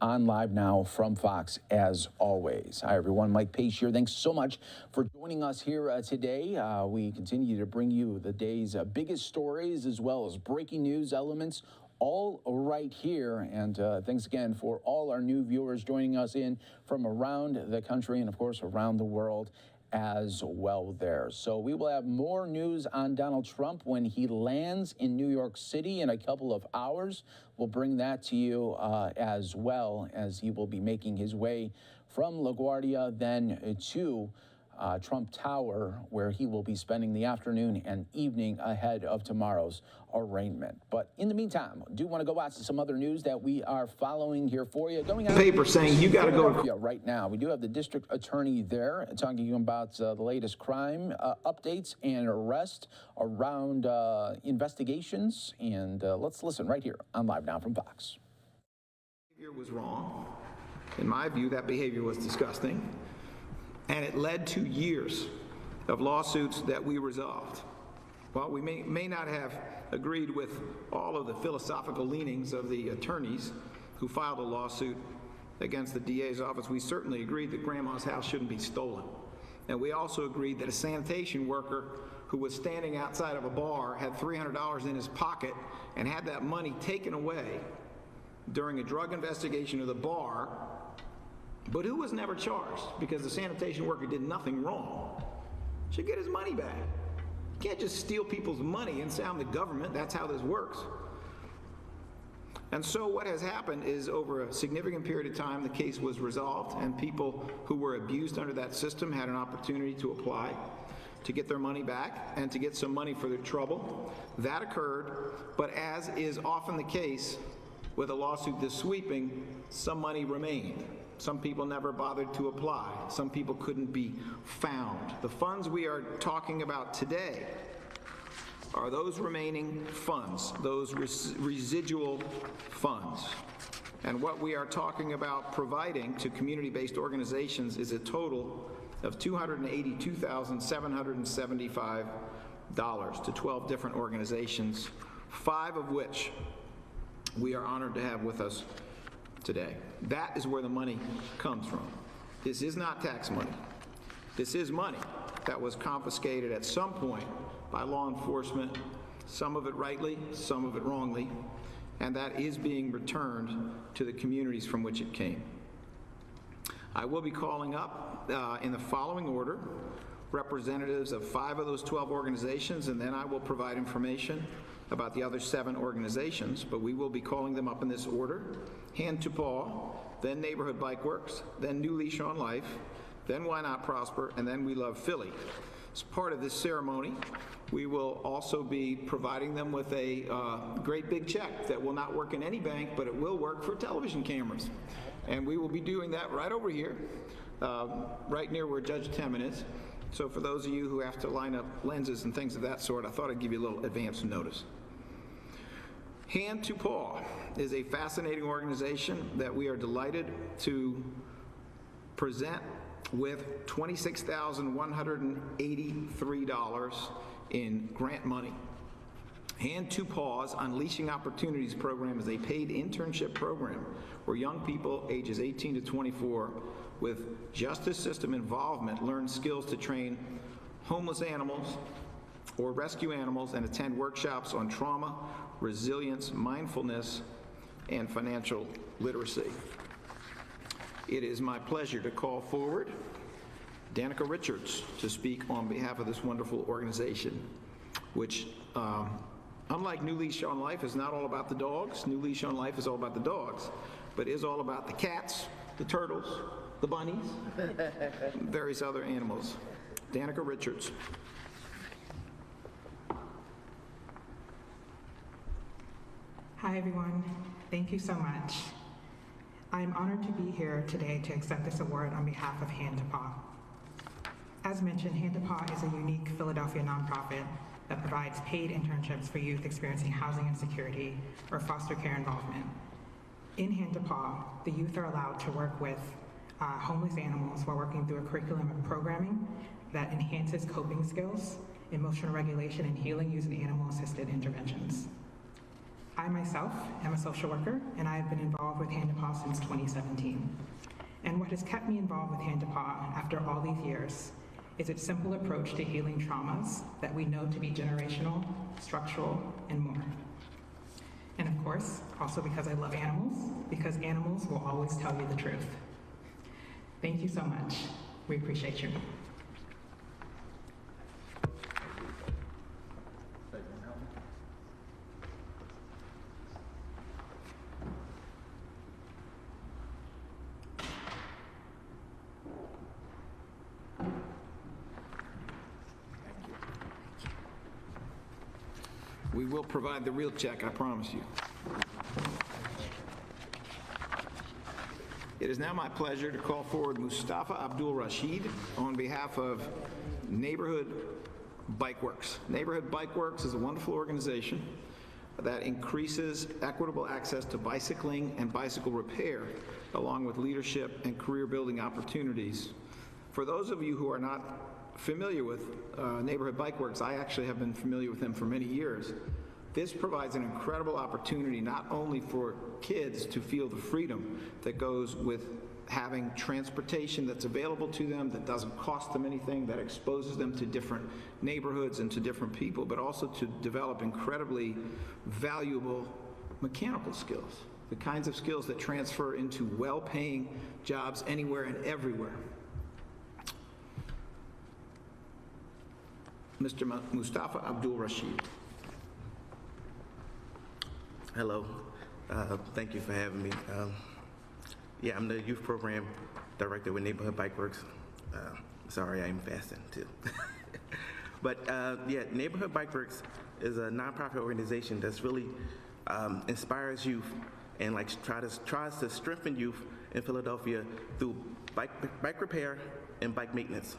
on Live Now from Fox, as always. Hi, everyone. Mike Pace here. Thanks so much for joining us here today. We continue to bring you the day's biggest stories as well as breaking news elements all right here. And thanks again for all our new viewers joining us in from around the country and, of course, around the world as well there. So we will have more news on Donald Trump when he lands in New York City in a couple of hours. We'll bring that to you as well, as he will be making his way from LaGuardia then to Trump Tower, where he will be spending the afternoon and evening ahead of tomorrow's arraignment. But in the meantime, I do want to go watch some other news that we are following here for you. Going on paper saying you got to go right now. We do have the district attorney there talking about the latest crime updates and arrest around investigations. And let's listen right here on Live Now from Fox. Behavior was wrong. In my view, that behavior was disgusting. And it led to years of lawsuits that we resolved. While we may not have agreed with all of the philosophical leanings of the attorneys who filed a lawsuit against the DA's office, we certainly agreed that grandma's house shouldn't be stolen. And we also agreed that a sanitation worker who was standing outside of a bar had $300 in his pocket and had that money taken away during a drug investigation of the bar, but who was never charged because the sanitation worker did nothing wrong, should get his money back. You can't just steal people's money and say, I'm the government. That's how this works. And so what has happened is, over a significant period of time, the case was resolved, and people who were abused under that system had an opportunity to apply to get their money back and to get some money for their trouble. That occurred, but as is often the case with a lawsuit this sweeping, some money remained. Some people never bothered to apply. Some people couldn't be found. The funds we are talking about today are those remaining funds, those residual funds. And what we are talking about providing to community-based organizations is a total of $282,775 to 12 different organizations, 5 of which we are honored to have with us today. That is where the money comes from. This is not tax money. This is money that was confiscated at some point by law enforcement, some of it rightly, some of it wrongly, and that is being returned to the communities from which it came. I will be calling up in the following order representatives of 5 of those 12 organizations, and then I will provide information about the other 7 organizations, but we will be calling them up in this order: Hand to Paw, then Neighborhood Bike Works, then New Leash on Life, then Why Not Prosper, and then We Love Philly. As part of this ceremony, we will also be providing them with a great big check that will not work in any bank, but it will work for television cameras. And we will be doing that right over here, right near where Judge Temin is. So for those of you who have to line up lenses and things of that sort, I thought I'd give you a little advance notice. Hand to Paw is a fascinating organization that we are delighted to present with $26,183 in grant money. Hand to Paw's Unleashing Opportunities program is a paid internship program where young people ages 18 to 24 with justice system involvement learn skills to train homeless animals or rescue animals and attend workshops on trauma, resilience, mindfulness, and financial literacy. It is my pleasure to call forward Danica Richards to speak on behalf of this wonderful organization, which, unlike New Leash on Life, is not all about the dogs. New Leash on Life is all about the dogs, but is all about the cats, the turtles, the bunnies, various other animals. Danica Richards. Hi, everyone. Thank you so much. I'm honored to be here today to accept this award on behalf of Hand to Paw. As mentioned, Hand to Paw is a unique Philadelphia nonprofit that provides paid internships for youth experiencing housing insecurity or foster care involvement. In Hand to Paw, the youth are allowed to work with homeless animals while working through a curriculum of programming that enhances coping skills, emotional regulation, and healing using animal-assisted interventions. I myself am a social worker, and I have been involved with Hand to Paw since 2017. And what has kept me involved with Hand to Paw after all these years is its simple approach to healing traumas that we know to be generational, structural, and more. And of course, also because I love animals, because animals will always tell you the truth. Thank you so much. We appreciate you. We will provide the real check, I promise you. It is now my pleasure to call forward Mustafa Abdul Rashid on behalf of Neighborhood Bike Works. Neighborhood Bike Works is a wonderful organization that increases equitable access to bicycling and bicycle repair, along with leadership and career building opportunities. For those of you who are not familiar with Neighborhood Bike Works, I actually have been familiar with them for many years. This provides an incredible opportunity not only for kids to feel the freedom that goes with having transportation that's available to them, that doesn't cost them anything, that exposes them to different neighborhoods and to different people, but also to develop incredibly valuable mechanical skills, the kinds of skills that transfer into well-paying jobs anywhere and everywhere. Mr. Mustafa Abdul Rashid. Hello, thank you for having me. Yeah, I'm the youth program director with Neighborhood Bike Works. Sorry, I'm fasting too. But yeah, Neighborhood Bike Works is a nonprofit organization that's really inspires youth and like tries to strengthen youth in Philadelphia through bike repair and bike maintenance,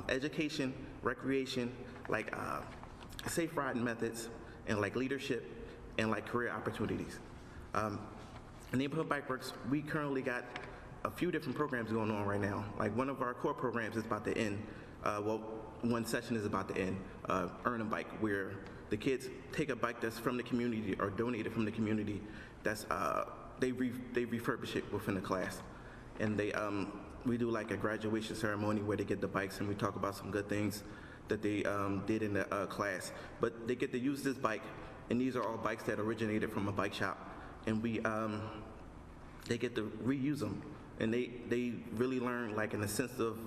education, recreation, like safe riding methods, and like leadership and like career opportunities. Neighborhood Bike Works, we currently got a few different programs going on right now. Like one of our core programs is about to end. Well, one session is about to end, Earn a Bike, where the kids take a bike that's from the community or donated from the community that's they refurbish it within the class, and we do like a graduation ceremony where they get the bikes and we talk about some good things that they did in the class. But they get to use this bike, and these are all bikes that originated from a bike shop, and they get to reuse them, and they really learn, like, in the sense of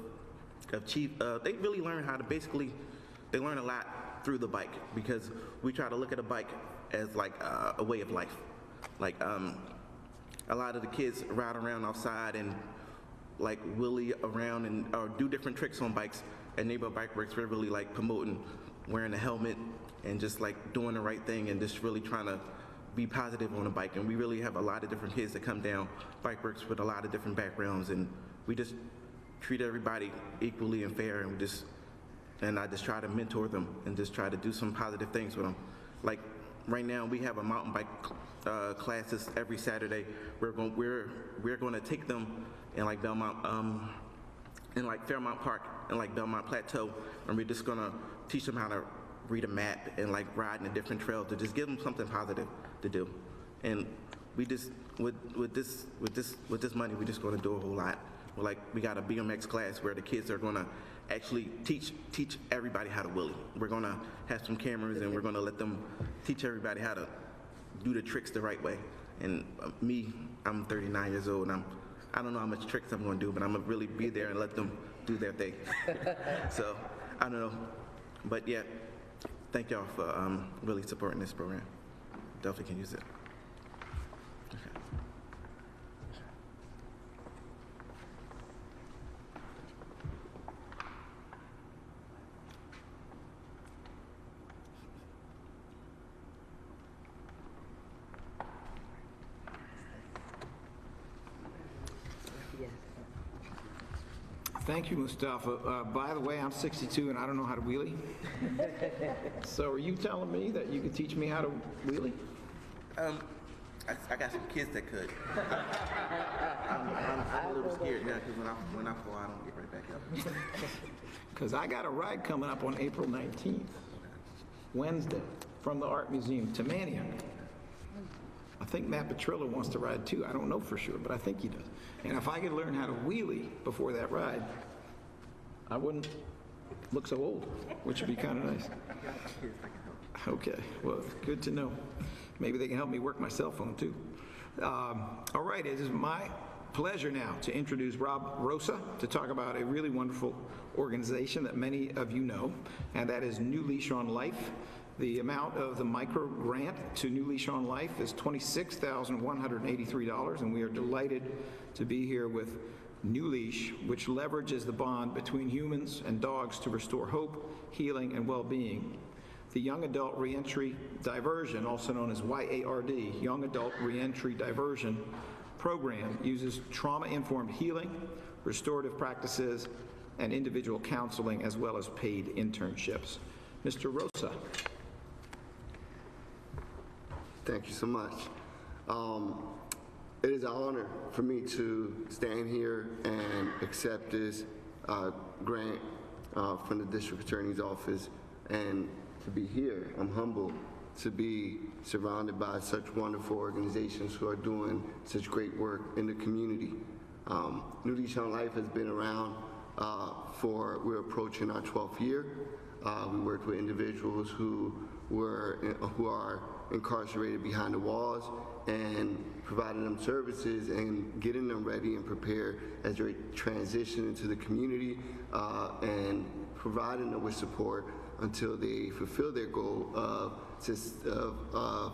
they really learn how to they learn a lot through the bike, because we try to look at a bike as like a way of life. Like a lot of the kids ride around outside and like wheelie around and or do different tricks on bikes. At Neighborhood Bike Works, we're really like promoting wearing a helmet and just like doing the right thing and just really trying to be positive on a bike. And we really have a lot of different kids that come down Bike Works with a lot of different backgrounds, and we just treat everybody equally and fair, and I just try to mentor them and just try to do some positive things with them. Like right now, we have a mountain bike classes every Saturday. We're going to take them in like Belmont, in like Fairmount Park and like Belmont Plateau, and we're just going to teach them how to read a map and like ride in a different trail to just give them something positive to do. And we just with this money, we're just going to do a whole lot. We got a BMX class where the kids are going to actually teach everybody how to wheelie. We're going to have some cameras and we're going to let them teach everybody how to do the tricks the right way. And I'm 39 years old, and I don't know how much tricks I'm going to do, but I'm going to really be there and let them do their thing. So I don't know, but yeah, thank y'all for really supporting this program. Definitely can use it. Thank you, Mustafa. By the way, I'm 62 and I don't know how to wheelie. So are you telling me that you could teach me how to wheelie? I got some kids that could. I'm a little scared now because when I fall, I don't get right back up. Because I got a ride coming up on April 19th, Wednesday, from the Art Museum to Manioc. I think Matt Petrillo wants to ride too. I don't know for sure, but I think he does. And if I could learn how to wheelie before that ride, I wouldn't look so old, which would be kind of nice. Okay, well, good to know. Maybe they can help me work my cell phone too. All right, it is my pleasure now to introduce Rob Rosa to talk about a really wonderful organization that many of you know, and that is New Leash on Life. The amount of the micro grant to New Leash on Life is $26,183, and we are delighted to be here with New Leash, which leverages the bond between humans and dogs to restore hope, healing, and well-being. The Young Adult Reentry Diversion, also known as YARD, Young Adult Reentry Diversion program, uses trauma-informed healing, restorative practices, and individual counseling, as well as paid internships. Mr. Rosa. Thank you so much. It is an honor for me to stand here and accept this grant from the District Attorney's Office, and to be here. I'm humbled to be surrounded by such wonderful organizations who are doing such great work in the community. New Leash on Life has been around we're approaching our 12th year. We worked with individuals who are incarcerated behind the walls and providing them services and getting them ready and prepared as they transition into the community, and providing them with support until they fulfill their goal of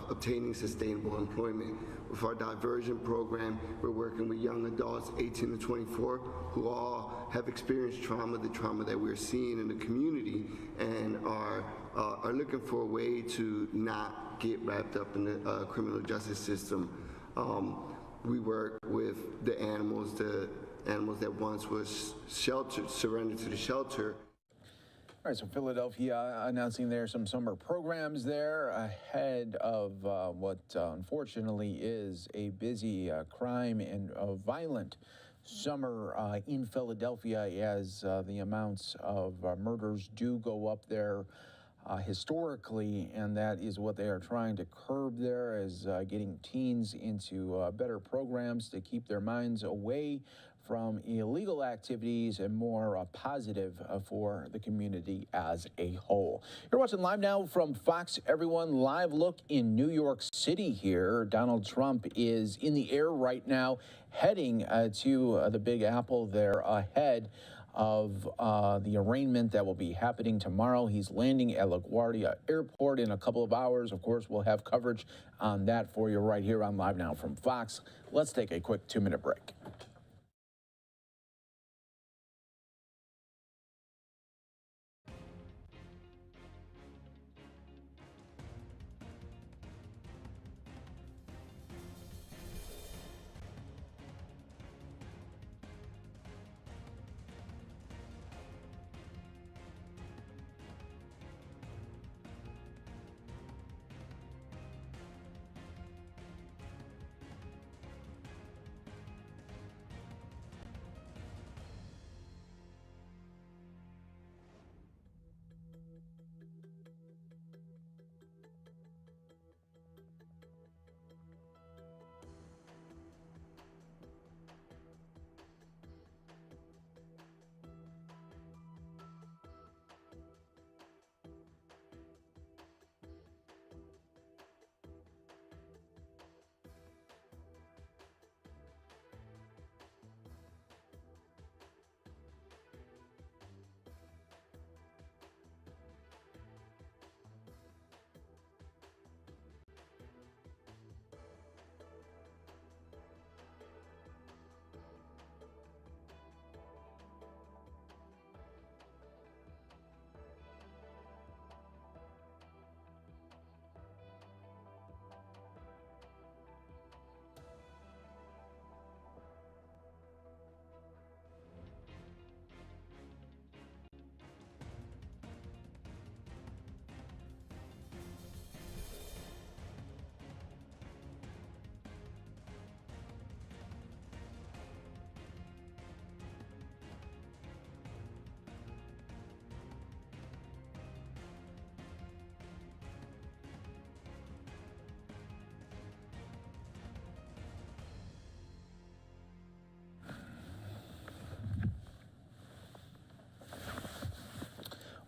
obtaining sustainable employment. With our diversion program, we're working with young adults 18 to 24 who all have experienced trauma, the trauma that we're seeing in the community, and are looking for a way to not get wrapped up in the criminal justice system. We work with the animals that once was surrendered to the shelter. All right, so Philadelphia announcing there some summer programs there ahead of what unfortunately is a busy crime and violent summer in Philadelphia, as the amounts of murders do go up there historically, and that is what they are trying to curb there, is getting teens into better programs to keep their minds away from illegal activities and more positive for the community as a whole. You're watching live now from Fox, everyone. Live look in New York City here. Donald Trump is in the air right now, heading to the Big Apple there, ahead of the arraignment that will be happening tomorrow. He's landing at LaGuardia Airport in a couple of hours. Of course, we'll have coverage on that for you right here on Live Now from Fox. Let's take a quick 2-minute break.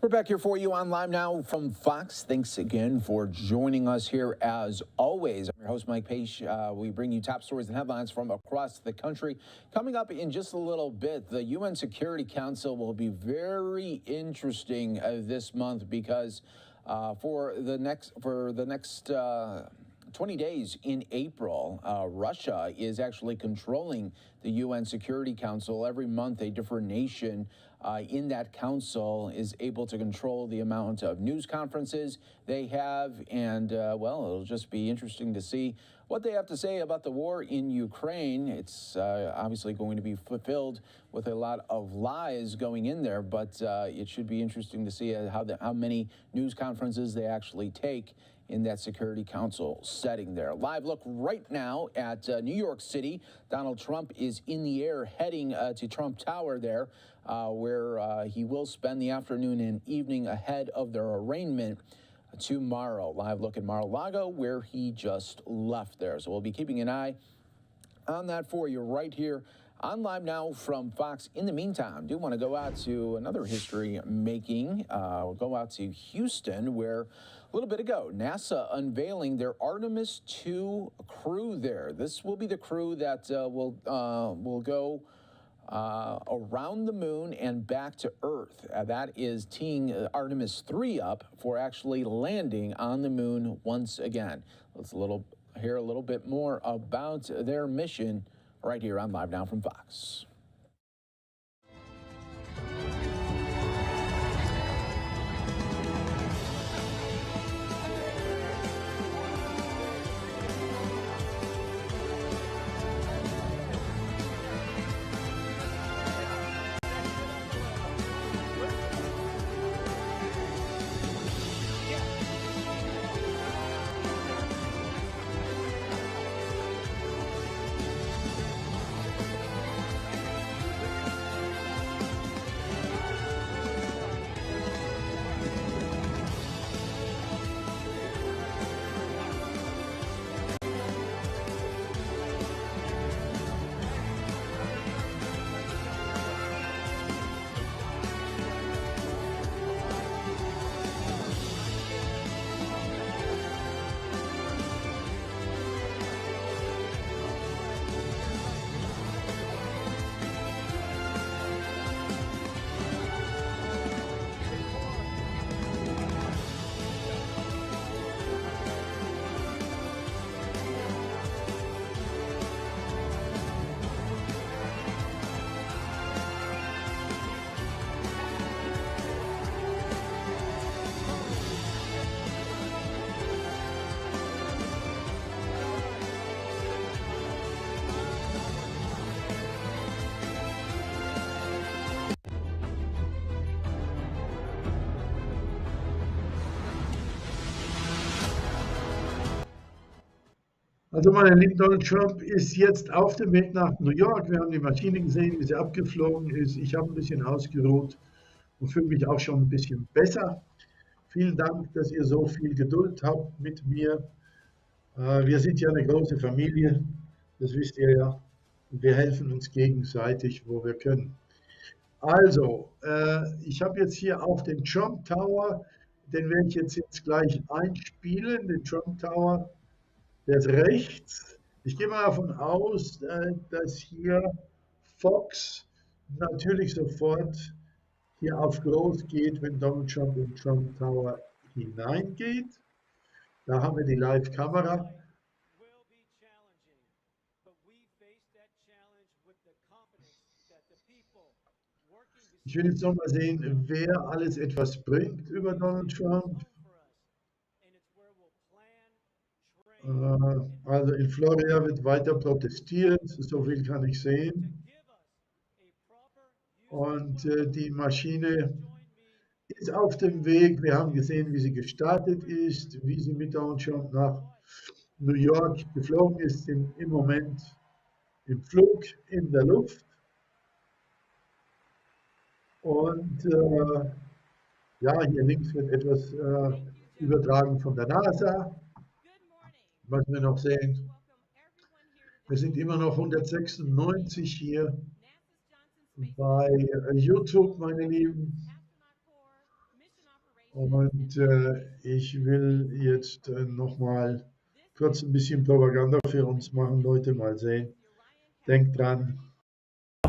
We're back here for you on Live Now from Fox. Thanks again for joining us here as always. I'm your host, Mike Page. We bring you top stories and headlines from across the country. Coming up in just a little bit, the UN Security Council will be very interesting this month because for the next 20 days in April, Russia is actually controlling the UN Security Council. Every month, a different nation in that council is able to control the amount of news conferences they have. And, well, it'll just be interesting to see what they have to say about the war in Ukraine. It's obviously going to be fulfilled with a lot of lies going in there, but it should be interesting to see how many news conferences they actually take in that Security Council setting there. Live look right now at New York City. Donald Trump is in the air heading to Trump Tower there, where he will spend the afternoon and evening ahead of their arraignment tomorrow. Live look at Mar-a-Lago, where he just left there. So we'll be keeping an eye on that for you right here on Live Now from Fox. In the meantime, do want to go out to another history-making. We'll go out to Houston, where a little bit ago, NASA unveiling their Artemis II crew there. This will be the crew that will go around the moon and back to Earth. That is teeing Artemis 3 up for actually landing on the moon once again. Let's hear a little bit more about their mission right here on Live Now from Fox. Also meine lieben, Donald Trump ist jetzt auf dem Weg nach New York. Wir haben die Maschine gesehen, wie sie abgeflogen ist. Ich habe ein bisschen ausgeruht und fühle mich auch schon ein bisschen besser. Vielen Dank, dass ihr so viel Geduld habt mit mir. Wir sind ja eine große Familie, das wisst ihr ja. Wir helfen uns gegenseitig, wo wir können. Also, ich habe jetzt hier auch den Trump Tower, den werde ich jetzt gleich einspielen, den Trump Tower. Der ist rechts. Ich gehe mal davon aus, dass hier Fox natürlich sofort hier auf groß geht, wenn Donald Trump in Trump Tower hineingeht. Da haben wir die Live-Kamera. Ich will jetzt noch mal sehen, wer alles etwas bringt über Donald Trump. Also in Florida wird weiter protestiert, so viel kann ich sehen. Und die Maschine ist auf dem Weg. Wir haben gesehen, wie sie gestartet ist, wie sie mit Donald Trump nach New York geflogen ist, im Moment im Flug in der Luft. Und ja, hier links wird etwas übertragen von der NASA. Was wir noch sehen, wir sind immer noch 196 hier bei YouTube, meine Lieben. Und ich will jetzt nochmal kurz ein bisschen Propaganda für uns machen, Leute, mal sehen. Denkt dran.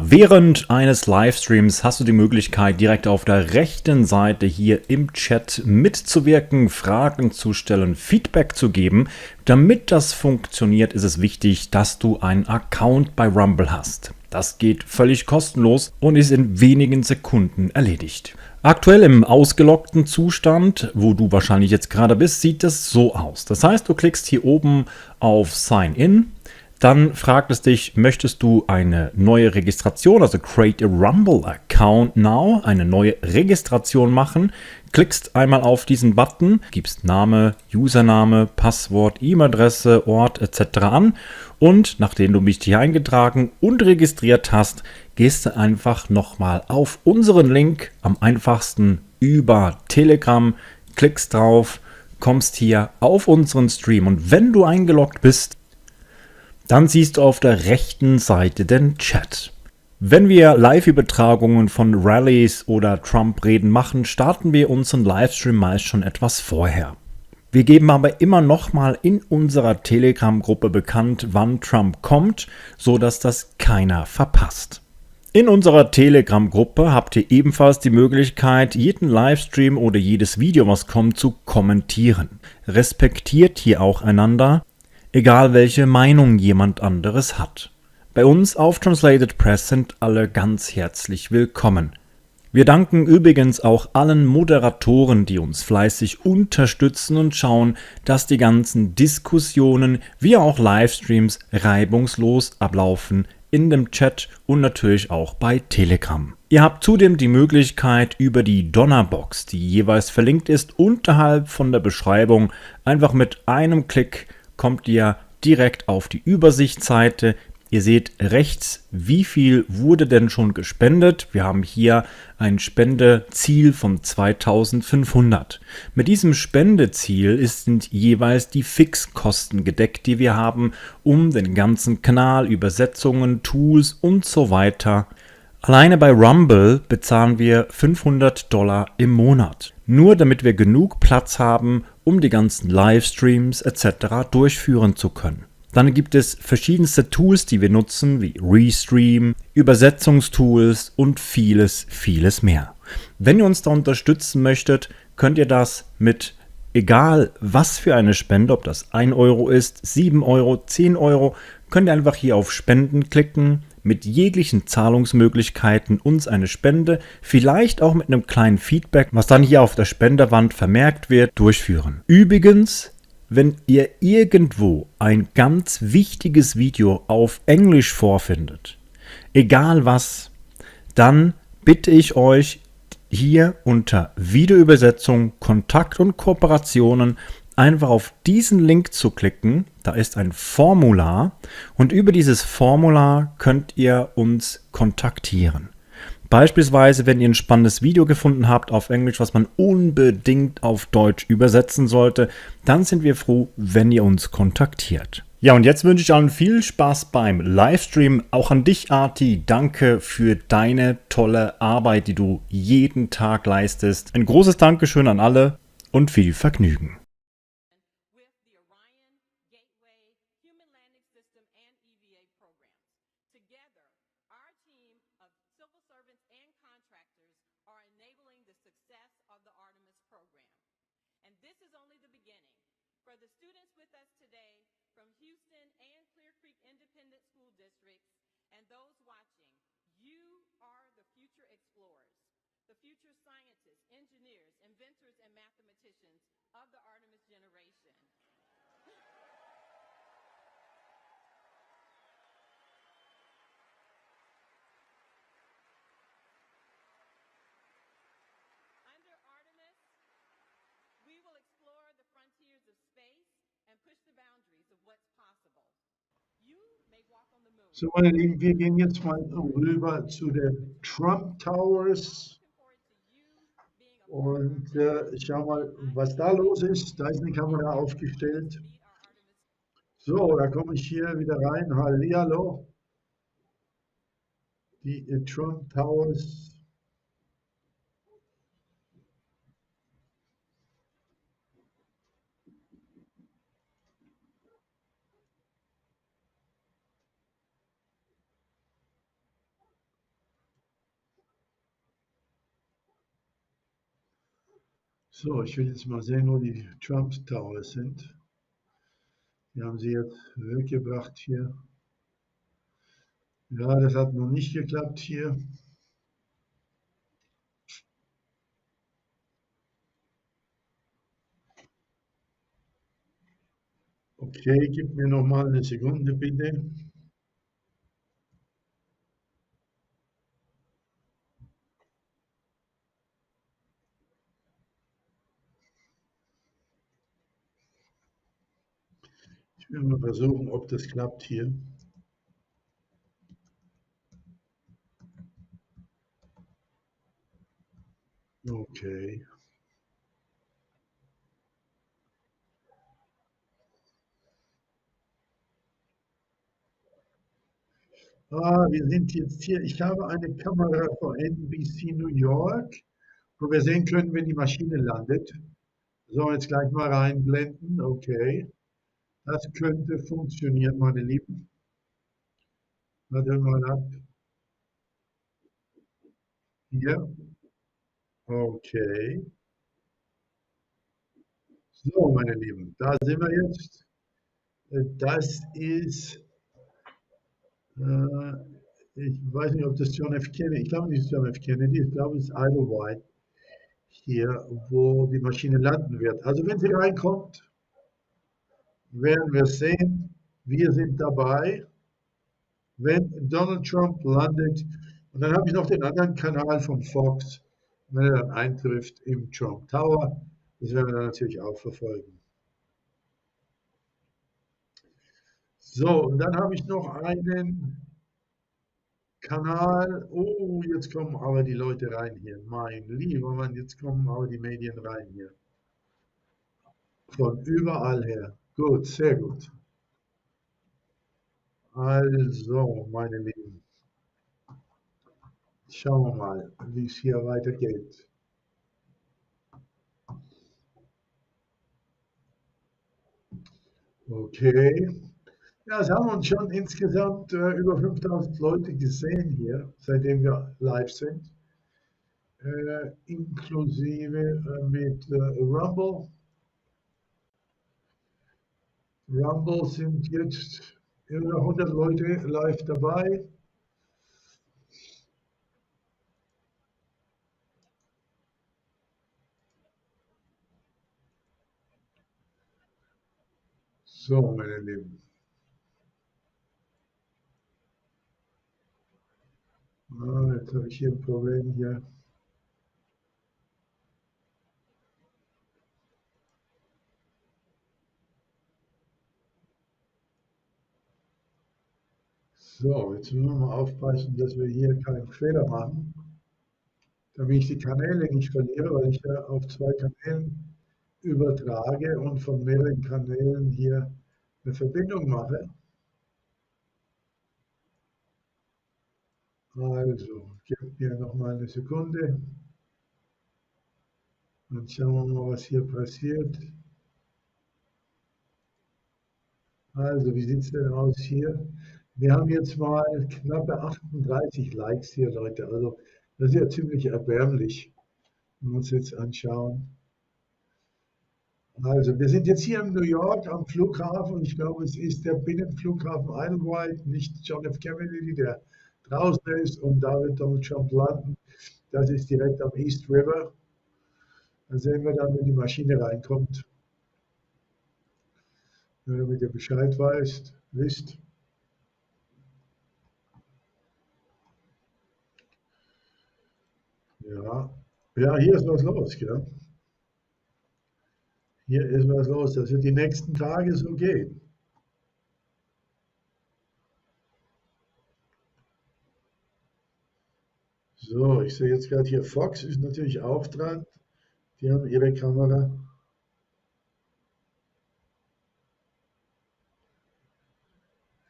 Während eines Livestreams hast du die Möglichkeit, direkt auf der rechten Seite hier im Chat mitzuwirken, Fragen zu stellen, Feedback zu geben. Damit das funktioniert, ist es wichtig, dass du einen Account bei Rumble hast. Das geht völlig kostenlos und ist in wenigen Sekunden erledigt. Aktuell im ausgeloggten Zustand, wo du wahrscheinlich jetzt gerade bist, sieht es so aus. Das heißt, du klickst hier oben auf Sign In. Dann fragt es dich, möchtest du eine neue Registration, also Create a Rumble Account Now, eine neue Registration machen. Klickst einmal auf diesen Button, gibst Name, Username, Passwort, E-Mail-Adresse, Ort etc. an und nachdem du dich hier eingetragen und registriert hast, gehst du einfach nochmal auf unseren Link, am einfachsten über Telegram, klickst drauf, kommst hier auf unseren Stream und wenn du eingeloggt bist, dann siehst du auf der rechten Seite den Chat. Wenn wir Live-Übertragungen von Rallyes oder Trump-Reden machen, starten wir unseren Livestream meist schon etwas vorher. Wir geben aber immer nochmal in unserer Telegram-Gruppe bekannt, wann Trump kommt, sodass das keiner verpasst. In unserer Telegram-Gruppe habt ihr ebenfalls die Möglichkeit, jeden Livestream oder jedes Video, was kommt, zu kommentieren. Respektiert hier auch einander, egal welche Meinung jemand anderes hat. Bei uns auf TranslatedPress sind alle ganz herzlich willkommen. Wir danken übrigens auch allen Moderatoren, die uns fleißig unterstützen und schauen, dass die ganzen Diskussionen wie auch Livestreams reibungslos ablaufen in dem Chat und natürlich auch bei Telegram. Ihr habt zudem die Möglichkeit, über die Donnerbox, die jeweils verlinkt ist, unterhalb von der Beschreibung, einfach mit einem Klick kommt ihr direkt auf die Übersichtsseite. Ihr seht rechts, wie viel wurde denn schon gespendet. Wir haben hier ein Spendeziel von 2500. Mit diesem Spendeziel sind jeweils die Fixkosten gedeckt, die wir haben, um den ganzen Kanal, Übersetzungen, Tools und so weiter. Alleine bei Rumble bezahlen wir $500 im Monat. Nur damit wir genug Platz haben, um die ganzen Livestreams etc. durchführen zu können. Dann gibt es verschiedenste Tools, die wir nutzen, wie Restream, Übersetzungstools und vieles, vieles mehr. Wenn ihr uns da unterstützen möchtet, könnt ihr das mit egal was für eine Spende, ob das 1 Euro ist, 7 Euro, 10 Euro, könnt ihr einfach hier auf Spenden klicken, mit jeglichen Zahlungsmöglichkeiten uns eine Spende, vielleicht auch mit einem kleinen Feedback, was dann hier auf der Spenderwand vermerkt wird, durchführen. Übrigens, wenn ihr irgendwo ein ganz wichtiges Video auf Englisch vorfindet, egal was, dann bitte ich euch hier unter Videoübersetzung, Kontakt und Kooperationen einfach auf diesen Link zu klicken. Da ist ein Formular und über dieses Formular könnt ihr uns kontaktieren. Beispielsweise, wenn ihr ein spannendes Video gefunden habt auf Englisch, was man unbedingt auf Deutsch übersetzen sollte, dann sind wir froh, wenn ihr uns kontaktiert. Ja, und jetzt wünsche ich allen viel Spaß beim Livestream. Auch an dich, Arti. Danke für deine tolle Arbeit, die du jeden Tag leistest. Ein großes Dankeschön an alle und viel Vergnügen. For the students with us today from Houston and Clear Creek Independent School Districts and those watching, you are the future explorers, the future scientists, engineers, inventors, and mathematicians of the Artemis generation. Under Artemis, we will explore the frontiers of space and push the boundaries of what's possible. You may walk on the moon. So, meine Lieben, wir gehen jetzt mal rüber zu den Trump Towers und schau mal, was da los ist. Da ist eine Kamera aufgestellt. So, da komme ich hier wieder rein. Hallihallo. Die Trump Towers. So, ich will jetzt mal sehen, wo die Trump Towers sind. Die haben sie jetzt weggebracht hier. Ja, das hat noch nicht geklappt hier. Okay, gib mir noch mal eine Sekunde, bitte. Ich will mal versuchen, ob das klappt hier. Okay. Wir sind jetzt hier. Ich habe eine Kamera von NBC New York, wo wir sehen können, wenn die Maschine landet. So, jetzt gleich mal reinblenden. Okay. Das könnte funktionieren, meine Lieben. Warte mal ab. Hier. Okay. So, meine Lieben, da sind wir jetzt. Das ist, ich weiß nicht, ob das John F. Kennedy, ich glaube nicht John F. Kennedy, ich glaube es ist Idlewild hier, wo die Maschine landen wird. Also wenn sie reinkommt, werden wir sehen, wir sind dabei, wenn Donald Trump landet. Und dann habe ich noch den anderen Kanal von Fox, wenn er dann eintrifft im Trump Tower. Das werden wir dann natürlich auch verfolgen. So, und dann habe ich noch einen Kanal. Oh, jetzt kommen aber die Leute rein hier. Mein lieber Mann, jetzt kommen aber die Medien rein hier. Von überall her. Gut, sehr gut. Also, meine Lieben, schauen wir mal, wie es hier weitergeht. Okay. Ja, es haben uns schon insgesamt über 5000 Leute gesehen hier, seitdem wir live sind. Inklusive mit Rumble. Rumble sind jetzt über 100 Leute live dabei. So, meine Lieben. Jetzt habe ich hier ein Problem hier. So, jetzt müssen wir mal aufpassen, dass wir hier keinen Fehler machen, damit ich die Kanäle nicht verliere, weil ich ja auf 2 Kanälen übertrage und von mehreren Kanälen hier eine Verbindung mache. Also, gebt mir noch mal eine Sekunde. Dann schauen wir mal, was hier passiert. Also, wie sieht es denn aus hier? Wir haben jetzt mal knappe 38 Likes hier, Leute. Also, das ist ja ziemlich erbärmlich, wenn wir uns jetzt anschauen. Also, wir sind jetzt hier in New York am Flughafen. Ich glaube, es ist der Binnenflughafen Islandwide, nicht John F. Kennedy, der draußen ist. Und da wird Donald Trump landen. Das ist direkt am East River. Da sehen wir dann, wenn die Maschine reinkommt. Nur damit ihr Bescheid wisst. Ja, ja, hier ist was los, gell? Hier ist was los. Das wird die nächsten Tage so gehen. So, ich sehe jetzt gerade hier, Fox ist natürlich auch dran. Die haben ihre Kamera.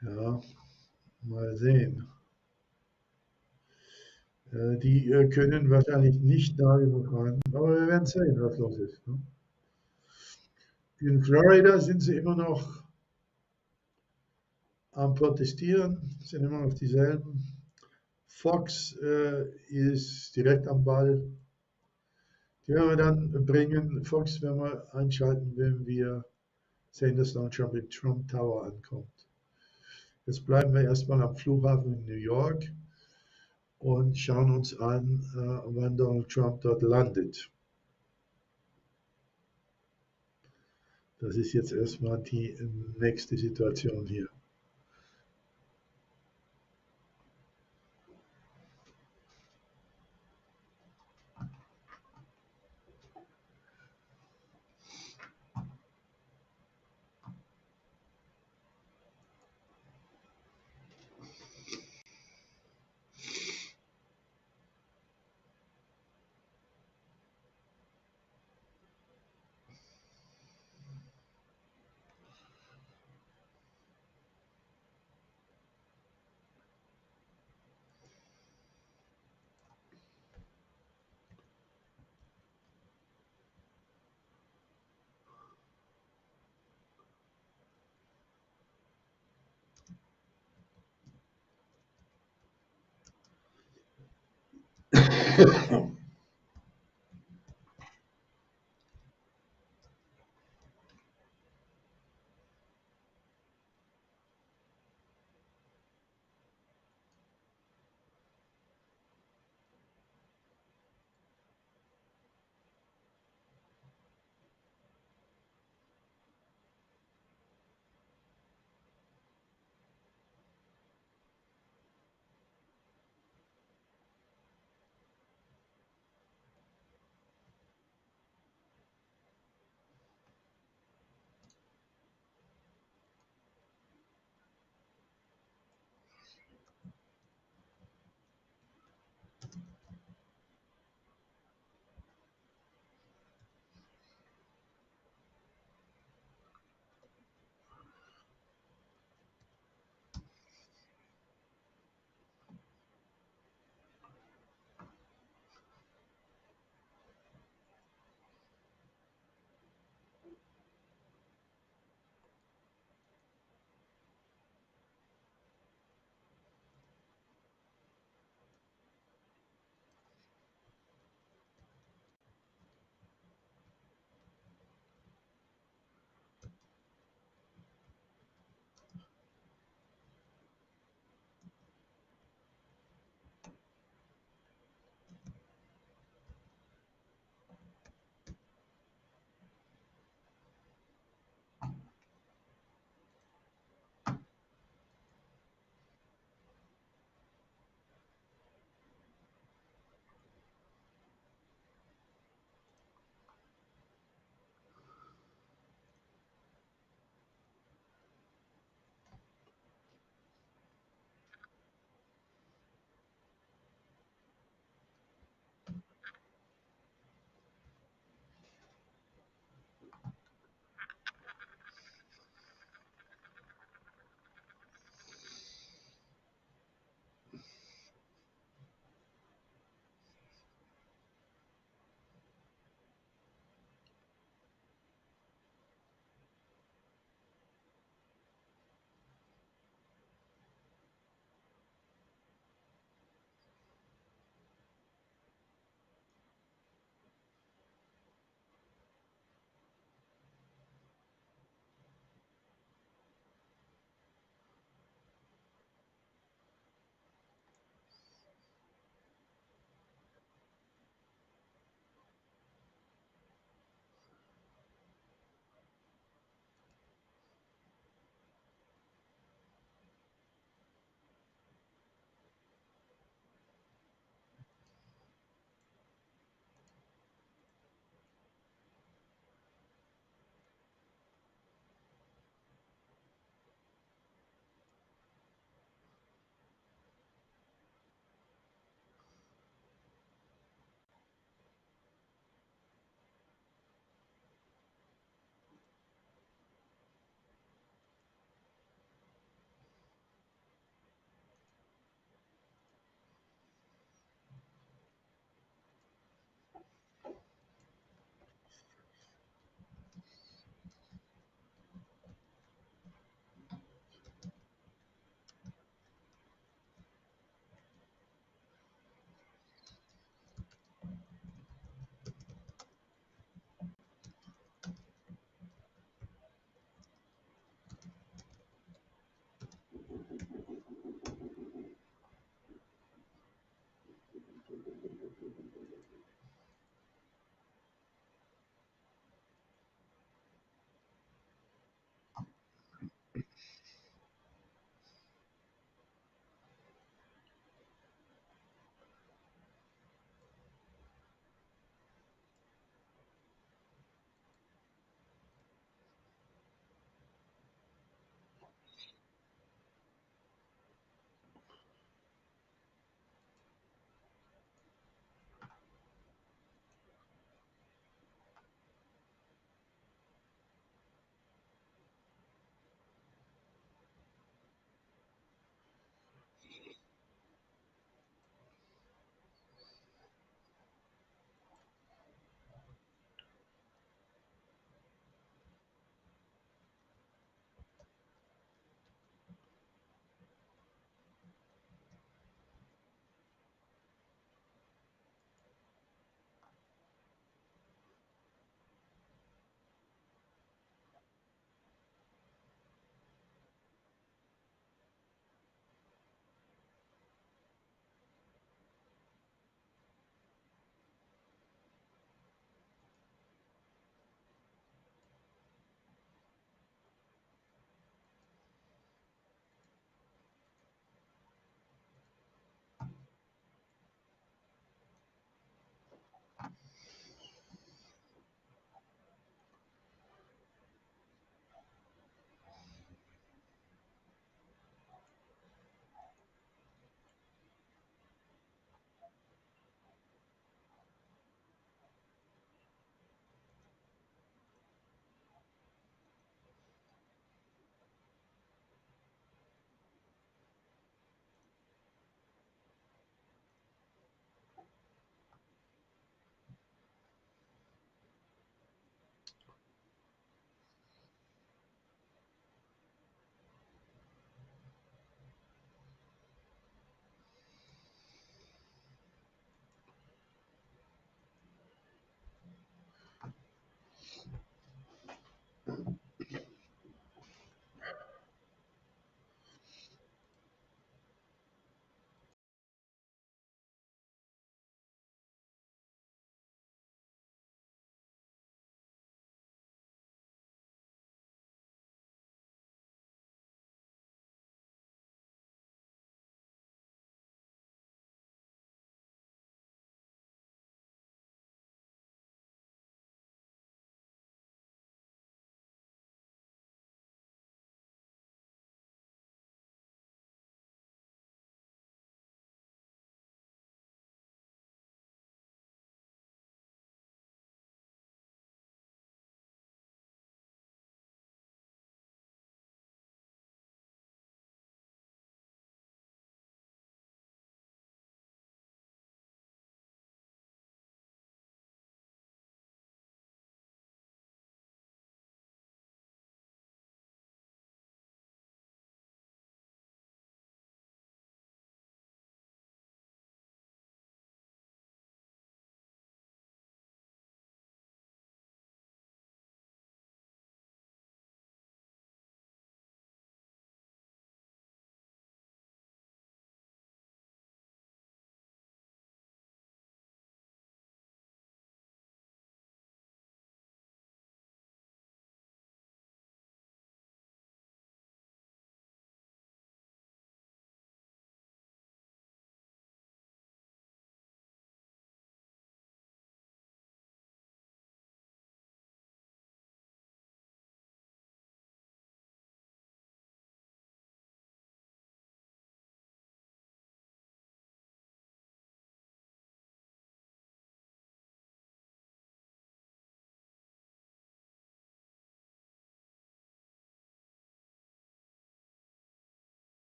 Ja, mal sehen. Die können wahrscheinlich nicht da übertragen, aber wir werden sehen, was los ist. Ne? In Florida sind sie immer noch am Protestieren, sind immer noch dieselben. Fox ist direkt am Ball. Die werden wir dann bringen. Fox werden wir einschalten, wenn wir sehen, dass Donald Trump im Trump Tower ankommt. Jetzt bleiben wir erstmal am Flughafen in New York und schauen uns an, wann Donald Trump dort landet. Das ist jetzt erstmal die nächste Situation hier.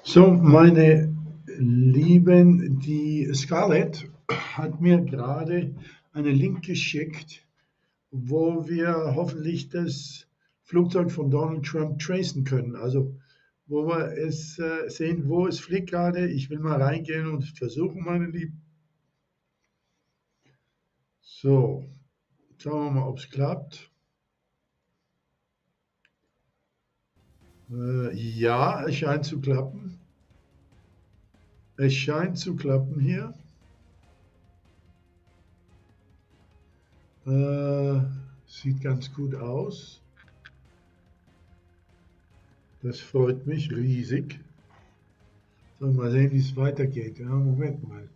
So, meine Lieben, die Scarlett hat mir gerade einen Link geschickt, wo wir hoffentlich das Flugzeug von Donald Trump tracen können. Also, wo wir es sehen, wo es fliegt gerade. Ich will mal reingehen und versuchen, meine Lieben. So, schauen wir mal, ob es klappt. Ja, es scheint zu klappen. Es scheint zu klappen hier. Sieht ganz gut aus. Das freut mich riesig. So, mal sehen, wie es weitergeht. Ja, Moment mal.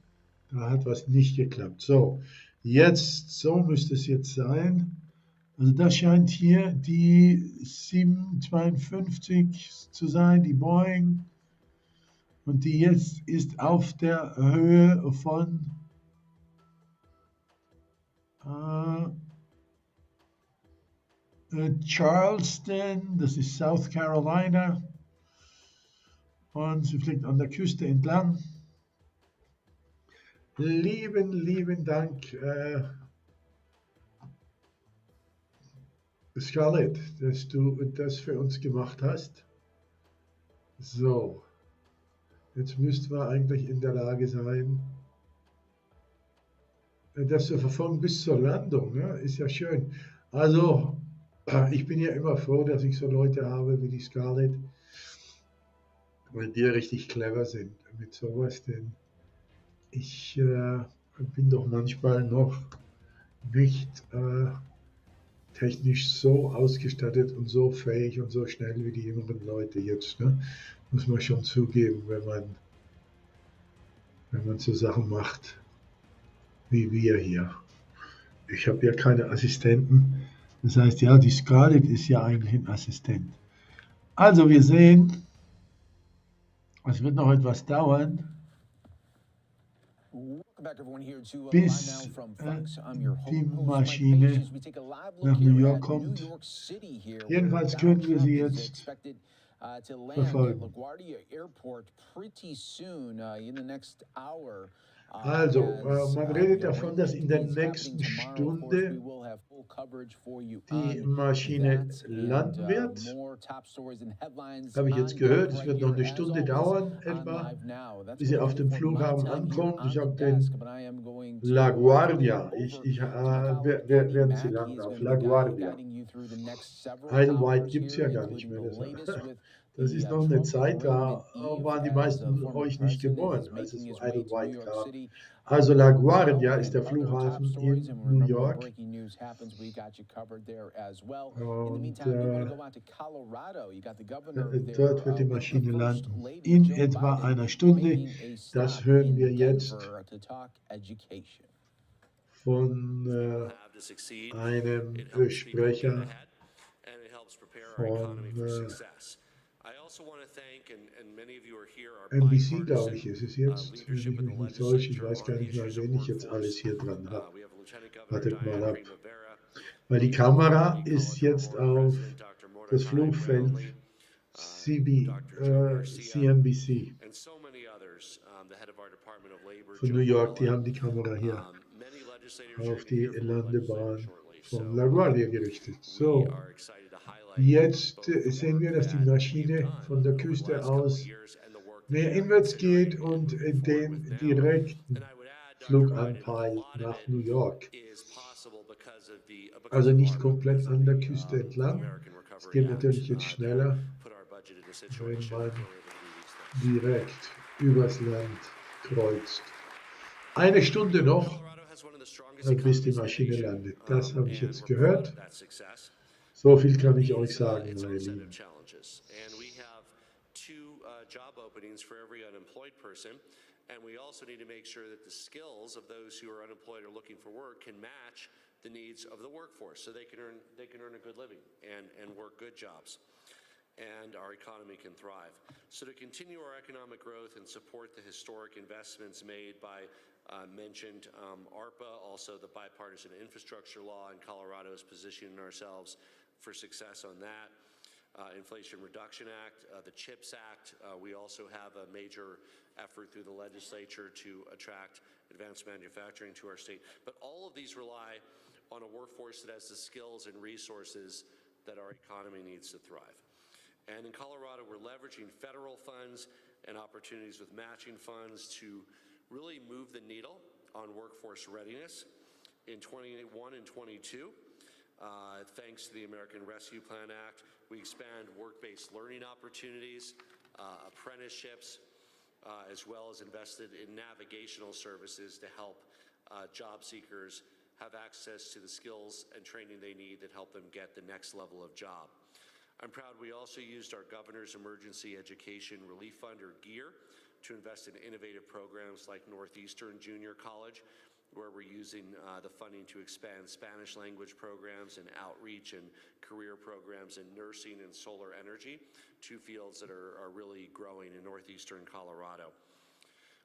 Da hat was nicht geklappt. So, jetzt, so müsste es jetzt sein. Also das scheint hier die 752 zu sein, die Boeing. Und die jetzt ist auf der Höhe von Charleston, das ist South Carolina. Und sie fliegt an der Küste entlang. Lieben Dank, Scarlett, dass du das für uns gemacht hast. So, jetzt müssten wir eigentlich in der Lage sein, das zu verfolgen bis zur Landung. Ja? Ist ja schön. Also, ich bin ja immer froh, dass ich so Leute habe wie die Scarlett, weil die richtig clever sind mit sowas, denn ich bin doch manchmal noch nicht technisch so ausgestattet und so fähig und so schnell wie die jüngeren Leute jetzt. Ne? Muss man schon zugeben, wenn man so Sachen macht wie wir hier. Ich habe ja keine Assistenten. Das heißt, ja, die Scarlett ist ja eigentlich ein Assistent. Also wir sehen, es wird noch etwas dauern, bis die Maschine nach New York kommt. Jedenfalls können wir sie jetzt verfolgen. Also, man redet davon, dass in der nächsten Stunde die Maschine landen wird. Habe ich jetzt gehört, es wird noch eine Stunde dauern, etwa, bis sie auf dem Flughafen ankommt. Ich habe den LaGuardia, werden sie landen auf LaGuardia. Idlewild gibt es ja gar nicht mehr. Das ist noch eine Zeit, da waren die meisten von euch nicht geboren, als es so Idlewild gab. Also LaGuardia ist der Flughafen in New York. Und dort wird die Maschine landen in etwa einer Stunde. Das hören wir jetzt von einem Sprecher von NBC, glaube ich, ist es jetzt, wenn ich mich nicht täusche. Ich weiß gar nicht mehr, wen ich jetzt alles hier dran habe. Wartet mal ab. Weil die Kamera ist jetzt auf das Flugfeld CNBC von New York. Die haben die Kamera hier auf die Landebahn von LaGuardia gerichtet. So, jetzt sehen wir, dass die Maschine von der Küste aus meerinwärts geht und den direkten Flug anpeilt nach New York. Also nicht komplett an der Küste entlang. Es geht natürlich jetzt schneller, wenn man direkt übers Land kreuzt. Eine Stunde noch, bis die Maschine landet. Das habe ich jetzt gehört. So viel kann ich euch sagen, meine Lieben. Job openings for every unemployed person, and we also need to make sure that the skills of those who are unemployed or looking for work can match the needs of the workforce, so they can earn a good living and work good jobs, and our economy can thrive. So to continue our economic growth and support the historic investments made by mentioned ARPA, also the bipartisan infrastructure law in Colorado is positioning ourselves for success on that. Inflation Reduction Act, the CHIPS Act. We also have a major effort through the legislature to attract advanced manufacturing to our state. But all of these rely on a workforce that has the skills and resources that our economy needs to thrive. And in Colorado, we're leveraging federal funds and opportunities with matching funds to really move the needle on workforce readiness. In 21 and 22, thanks to the American Rescue Plan Act, we expand work-based learning opportunities, apprenticeships, as well as invested in navigational services to help job seekers have access to the skills and training they need that help them get the next level of job. I'm proud we also used our Governor's Emergency Education Relief Fund, or GEAR, to invest in innovative programs like Northeastern Junior College, where we're using the funding to expand Spanish language programs and outreach and career programs in nursing and solar energy, two fields that are really growing in northeastern Colorado.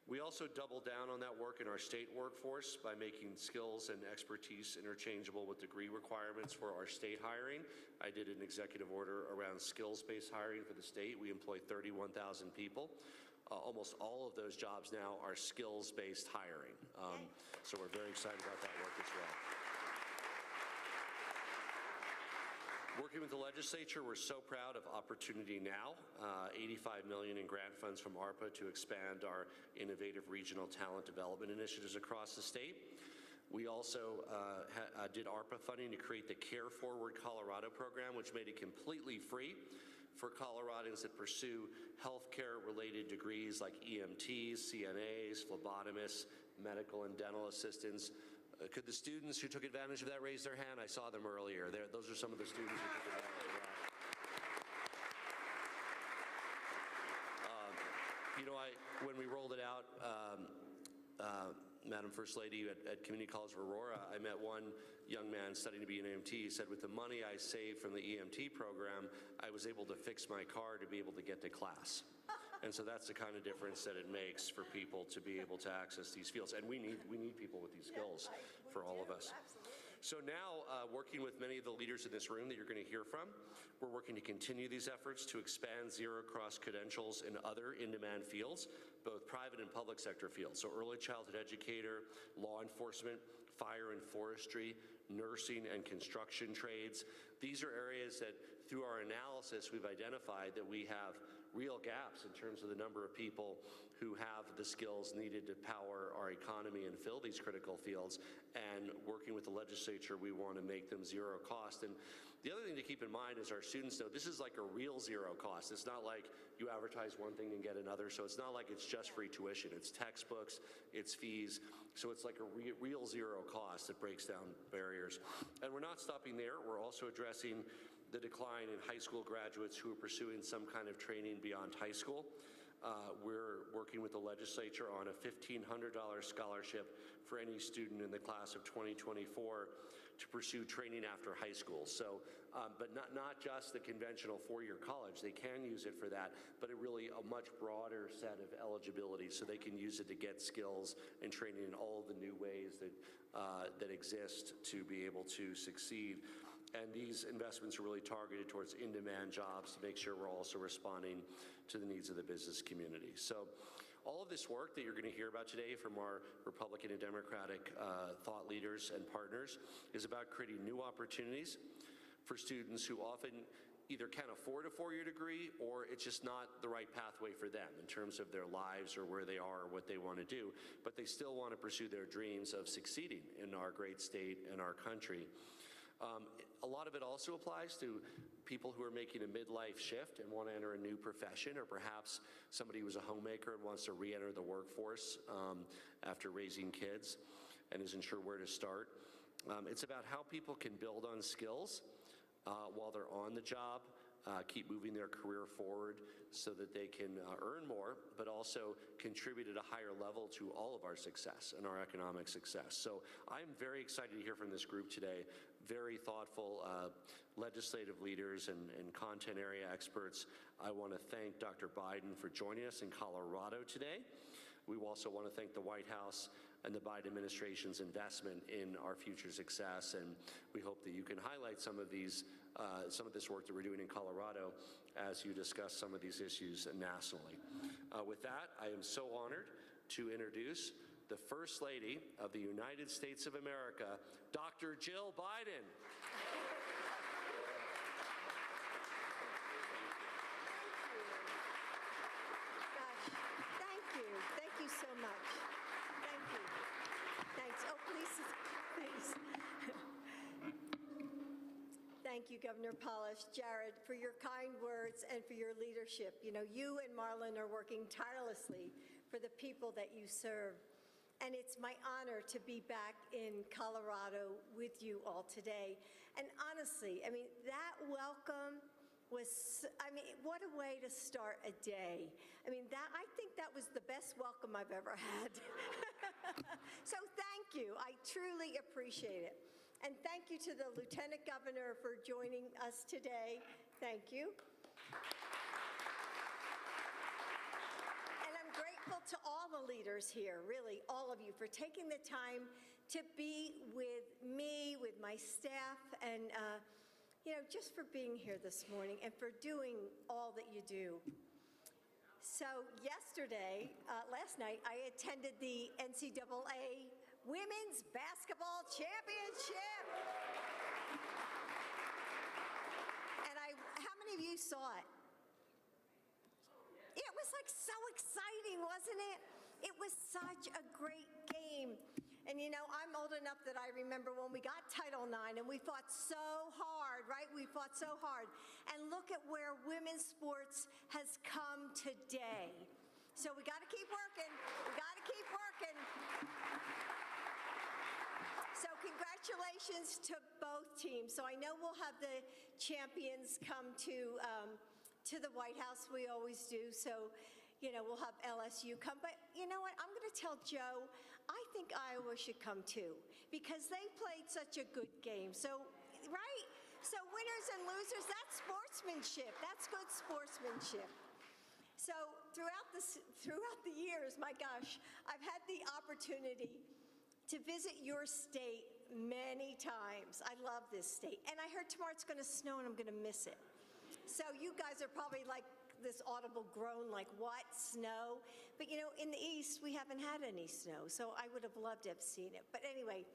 We also doubled down on that work in our state workforce by making skills and expertise interchangeable with degree requirements for our state hiring. I did an executive order around skills-based hiring for the state. We employ 31,000 people. Almost all of those jobs now are skills-based hiring. So we're very excited about that work as well. Working with the legislature, we're so proud of Opportunity Now, $85 million in grant funds from ARPA to expand our innovative regional talent development initiatives across the state. We also did ARPA funding to create the Care Forward Colorado program, which made it completely free for Coloradans that pursue healthcare-related degrees like EMTs, CNAs, phlebotomists, medical and dental assistants. Could the students who took advantage of that raise their hand? I saw them earlier. Those are some of the students who took advantage of that. You know, when we rolled it out, Madam First Lady, at Community College of Aurora, I met one young man studying to be an EMT. He said, with the money I saved from the EMT program, I was able to fix my car to be able to get to class. And so that's the kind of difference that it makes for people to be able to access these fields. And we need people with these skills for all of us. So now, working with many of the leaders in this room that you're going to hear from, we're working to continue these efforts to expand zero-cross credentials in other in-demand fields, both private and public sector fields. So early childhood educator, law enforcement, fire and forestry, nursing and construction trades. These are areas that, through our analysis, we've identified that we have real gaps in terms of the number of people who have the skills needed to power our economy and fill these critical fields. And working with the legislature, we want to make them zero cost. And the other thing to keep in mind is our students know this is like a real zero cost. It's not like you advertise one thing and get another. So it's not like it's just free tuition. It's textbooks, it's fees. So it's like a real zero cost that breaks down barriers. And we're not stopping there. We're also addressing the decline in high school graduates who are pursuing some kind of training beyond high school. We're working with the legislature on a $1,500 scholarship for any student in the class of 2024 to pursue training after high school. So, but not just the conventional four-year college. They can use it for that, but really a much broader set of eligibility, so they can use it to get skills and training in all the new ways that that exist to be able to succeed. And these investments are really targeted towards in-demand jobs to make sure we're also responding to the needs of the business community. So all of this work that you're going to hear about today from our Republican and Democratic thought leaders and partners is about creating new opportunities for students who often either can't afford a four-year degree or it's just not the right pathway for them in terms of their lives or where they are or what they want to do, but they still want to pursue their dreams of succeeding in our great state and our country. A lot of it also applies to people who are making a midlife shift and want to enter a new profession, or perhaps somebody who's a homemaker and wants to re-enter the workforce after raising kids and isn't sure where to start. It's about how people can build on skills while they're on the job, keep moving their career forward so that they can earn more, but also contribute at a higher level to all of our success and our economic success. So I'm very excited to hear from this group today, very thoughtful legislative leaders and content area experts. I want to thank Dr. Biden for joining us in Colorado today. We also want to thank the White House and the Biden administration's investment in our future success. And we hope that you can highlight some of this work that we're doing in Colorado as you discuss some of these issues nationally. With that, I am so honored to introduce the First Lady of the United States of America, Dr. Jill Biden. Thank you so much. Thank you. Thanks. Oh, please. Thank you, Governor Polish, Jared, for your kind words and for your leadership. You know, you and Marlon are working tirelessly for the people that you serve. And it's my honor to be back in Colorado with you all today. And honestly, I mean, that welcome was, I mean, what a way to start a day. I mean, I think that was the best welcome I've ever had. So thank you. I truly appreciate it. And thank you to the Lieutenant Governor for joining us today. Thank you. And I'm grateful to all the leaders here, really, all of you, for taking the time to be with me, with my staff, and you know, just for being here this morning and for doing all that you do. So last night, I attended the NCAA Women's Basketball Championship. And how many of you saw it? It was like so exciting, wasn't it? It was such a great game. And you know, I'm old enough that I remember when we got Title IX and we fought so hard, right? We fought so hard. And look at where women's sports has come today. So we got to keep working. We got to keep working. So congratulations to both teams. So I know we'll have the champions come to the White House. We always do. So, you know, we'll have LSU come. But you know what? I'm going to tell Joe, I think Iowa should come too, because they played such a good game. So, right? So winners and losers, that's sportsmanship. That's good sportsmanship. So throughout the years, my gosh, I've had the opportunity to visit your state many times. I love this state. And I heard tomorrow it's going to snow and I'm going to miss it. So you guys are probably like this audible groan, like, what, snow? But you know, in the East, we haven't had any snow, so I would have loved to have seen it. But anyway,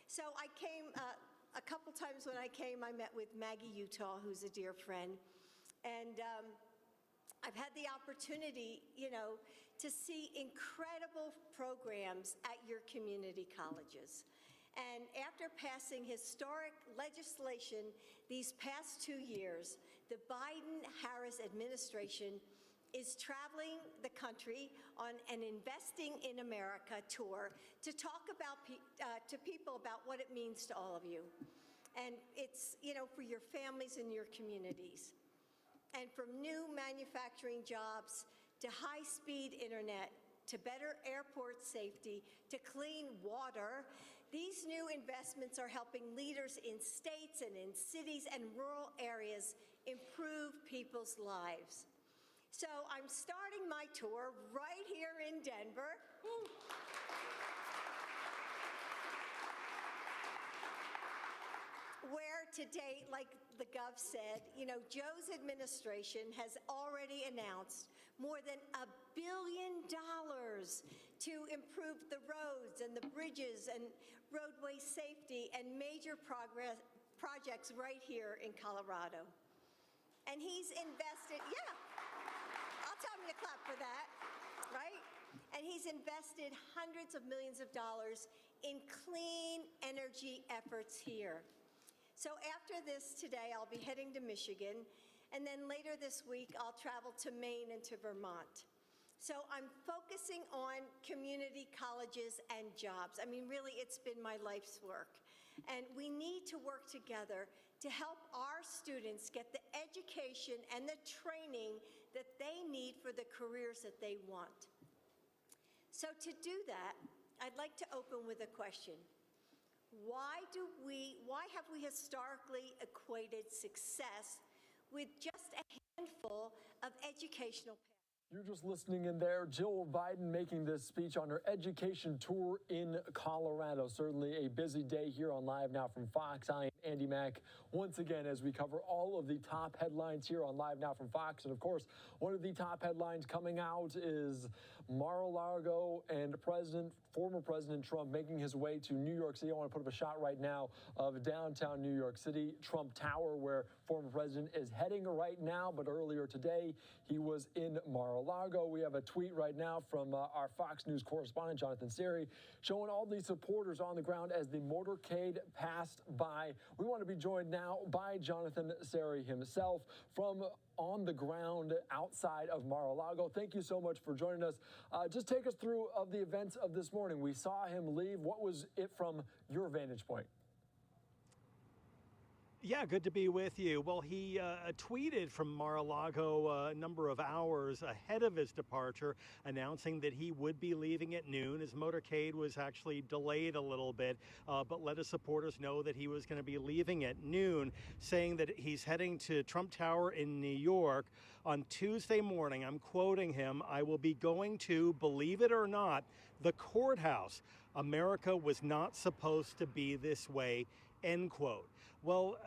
so I came, a couple times when I came, I met with Maggie Utah, who's a dear friend. And I've had the opportunity, you know, to see incredible programs at your community colleges. And after passing historic legislation these past 2 years, the Biden-Harris administration is traveling the country on an Investing in America tour to talk about to people about what it means to all of you. And it's, you know, for your families and your communities. And from new manufacturing jobs to high-speed internet, to better airport safety, to clean water, these new investments are helping leaders in states and in cities and rural areas improve people's lives. So I'm starting my tour right here in Denver. Where to date, like the Gov said, you know, Joe's administration has already announced more than $1 billion to improve the roads and the bridges and roadway safety and major projects right here in Colorado. And he's invested, yeah, I'll tell him to clap for that, right? And he's invested hundreds of millions of dollars in clean energy efforts here. So after this today, I'll be heading to Michigan, and then later this week, I'll travel to Maine and to Vermont. So I'm focusing on community colleges and jobs. I mean, really, it's been my life's work. And we need to work together to help our students get the education and the training that they need for the careers that they want. So to do that, I'd like to open with a question. Why have we historically equated success with just a handful of educational paths? You're just listening in there. Jill Biden making this speech on her education tour in Colorado. Certainly a busy day here on Live Now from Fox. I am Andy Mack once again as we cover all of the top headlines here on Live Now from Fox. And of course, one of the top headlines coming out is Mar-a-Lago and former President Trump making his way to New York City. I want to put up a shot right now of downtown New York City, Trump Tower, where former president is heading right now. But earlier today, he was in Mar-a-Lago. We have a tweet right now from our Fox News correspondent, Jonathan Seri, showing all these supporters on the ground as the motorcade passed by. We want to be joined now by Jonathan Seri himself from on the ground outside of Mar-a-Lago. Thank you so much for joining us. Just take us through of the events of this morning. We saw him leave. What was it from your vantage point? Yeah, good to be with you. Well, he tweeted from Mar-a-Lago a number of hours ahead of his departure, announcing that he would be leaving at noon. His motorcade was actually delayed a little bit, but let his supporters know that he was going to be leaving at noon, saying that he's heading to Trump Tower in New York on Tuesday morning. I'm quoting him, "I will be going to, believe it or not, the courthouse. America was not supposed to be this way," end quote. Well,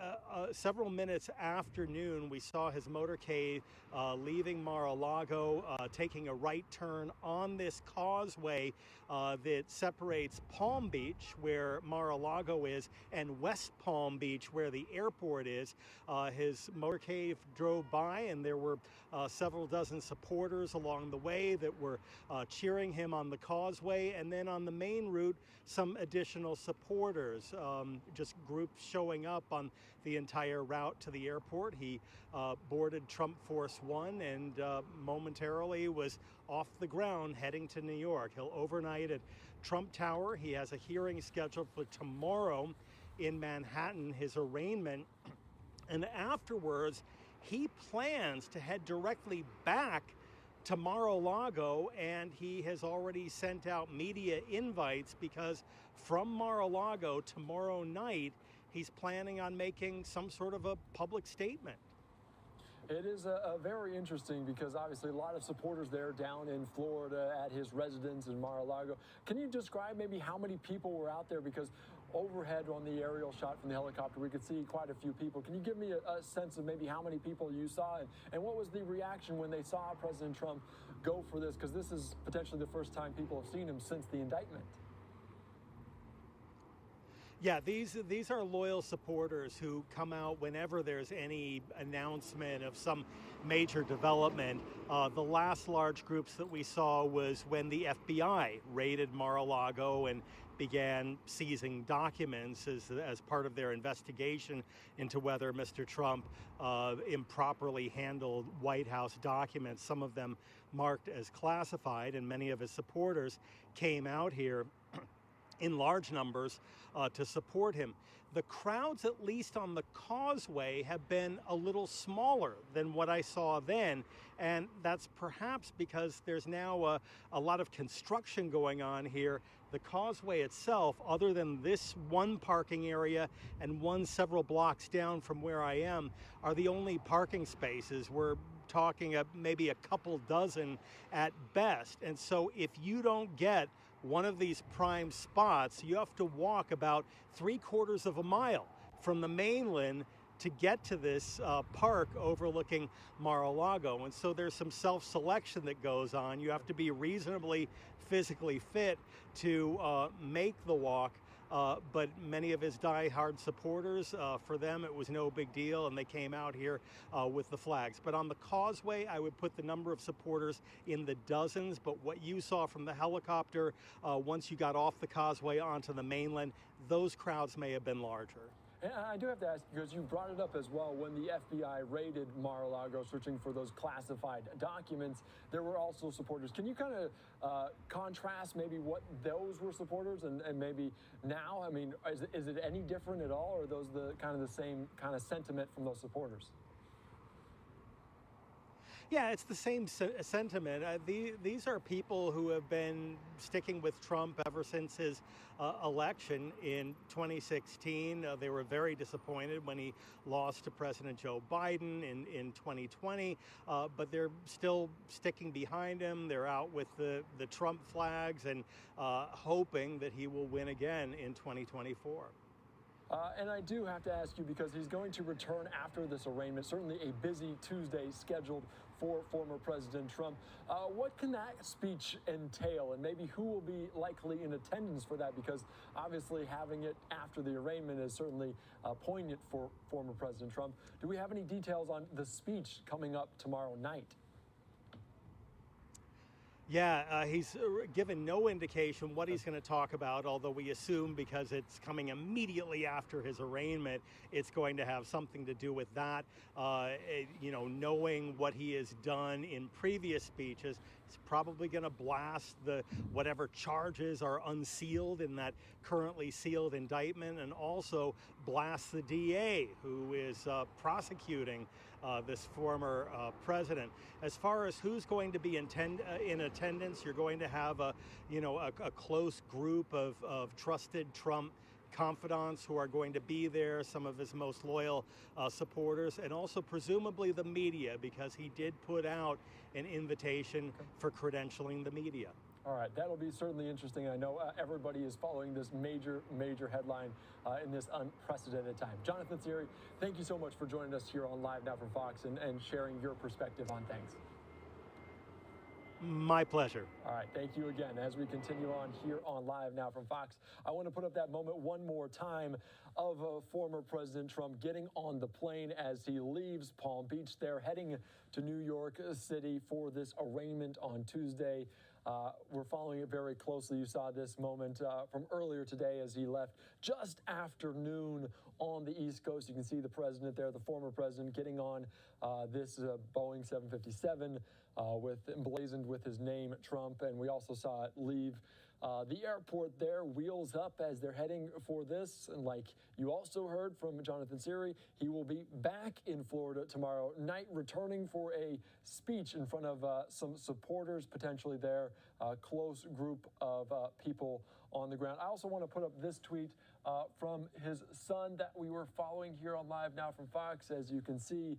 several minutes after noon, we saw his motorcade leaving Mar-a-Lago, taking a right turn on this causeway that separates Palm Beach, where Mar-a-Lago is, and West Palm Beach, where the airport is. His motorcade drove by, and there were several dozen supporters along the way that were cheering him on the causeway. And then on the main route, some additional supporters, just groups showing up on the entire route to the airport. He boarded Trump Force One and momentarily was off the ground heading to New York. He'll overnight at Trump Tower. He has a hearing scheduled for tomorrow in Manhattan, his arraignment. And afterwards, he plans to head directly back to Mar-a-Lago, and he has already sent out media invites because from Mar-a-Lago tomorrow night, he's planning on making some sort of a public statement. It is a very interesting because obviously a lot of supporters there down in Florida at his residence in Mar-a-Lago. Can you describe maybe how many people were out there? Because overhead on the aerial shot from the helicopter, we could see quite a few people. Can you give me a sense of maybe how many people you saw and what was the reaction when they saw President Trump go for this? Because this is potentially the first time people have seen him since the indictment. Yeah, these are loyal supporters who come out whenever there's any announcement of some major development. The last large groups that we saw was when the FBI raided Mar-a-Lago and began seizing documents as part of their investigation into whether Mr. Trump improperly handled White House documents, some of them marked as classified, and many of his supporters came out here in large numbers to support him. The crowds, at least on the causeway, have been a little smaller than what I saw then, and that's perhaps because there's now a lot of construction going on here. The causeway itself, other than this one parking area and one several blocks down from where I am, are the only parking spaces. We're talking maybe a couple dozen at best, and so if you don't get one of these prime spots, you have to walk about 3/4 of a mile from the mainland to get to this park overlooking Mar-a-Lago. And so there's some self-selection that goes on. You have to be reasonably physically fit to make the walk. But many of his die-hard supporters, for them it was no big deal, and they came out here with the flags. But on the causeway, I would put the number of supporters in the dozens, but what you saw from the helicopter, once you got off the causeway onto the mainland, those crowds may have been larger. And I do have to ask, because you brought it up as well, when the FBI raided Mar-a-Lago searching for those classified documents, there were also supporters. Can you kind of contrast maybe what those were supporters and maybe now? I mean, is it any different at all, or are those the kind of the same kind of sentiment from those supporters? Yeah, it's the same sentiment. These are people who have been sticking with Trump ever since his election in 2016. They were very disappointed when he lost to President Joe Biden in 2020, but they're still sticking behind him. They're out with the Trump flags and hoping that he will win again in 2024. And I do have to ask you, because he's going to return after this arraignment, certainly a busy Tuesday scheduled for former President Trump. What can that speech entail, and maybe who will be likely in attendance for that? Because obviously having it after the arraignment is certainly poignant for former President Trump. Do we have any details on the speech coming up tomorrow night? Yeah, he's given no indication what he's going to talk about, although we assume because it's coming immediately after his arraignment, it's going to have something to do with that. Knowing what he has done in previous speeches, he's probably going to blast whatever charges are unsealed in that currently sealed indictment, and also blast the DA who is prosecuting this former president. As far as who's going to be in attendance, you're going to have a close group of trusted Trump confidants who are going to be there, some of his most loyal supporters, and also presumably the media, because he did put out an invitation for credentialing the media. All right, that'll be certainly interesting. I know everybody is following this major headline in this unprecedented time. Jonathan Siri, thank you so much for joining us here on Live Now from Fox and sharing your perspective on things. My pleasure. All right, thank you again. As we continue on here on Live Now from Fox, I want to put up that moment one more time of former President Trump getting on the plane as he leaves Palm Beach. They're heading to New York City for this arraignment on Tuesday. We're following it very closely. You saw this moment from earlier today as he left just after noon on the East Coast. You can see the president there, the former president, getting on this Boeing 757 emblazoned with his name, Trump. And we also saw it leave the airport there, wheels up as they're heading for this. And like you also heard from Jonathan Siri, he will be back in Florida tomorrow night, returning for a speech in front of some supporters potentially there, a close group of people on the ground. I also want to put up this tweet from his son that we were following here on Live Now from Fox. As you can see,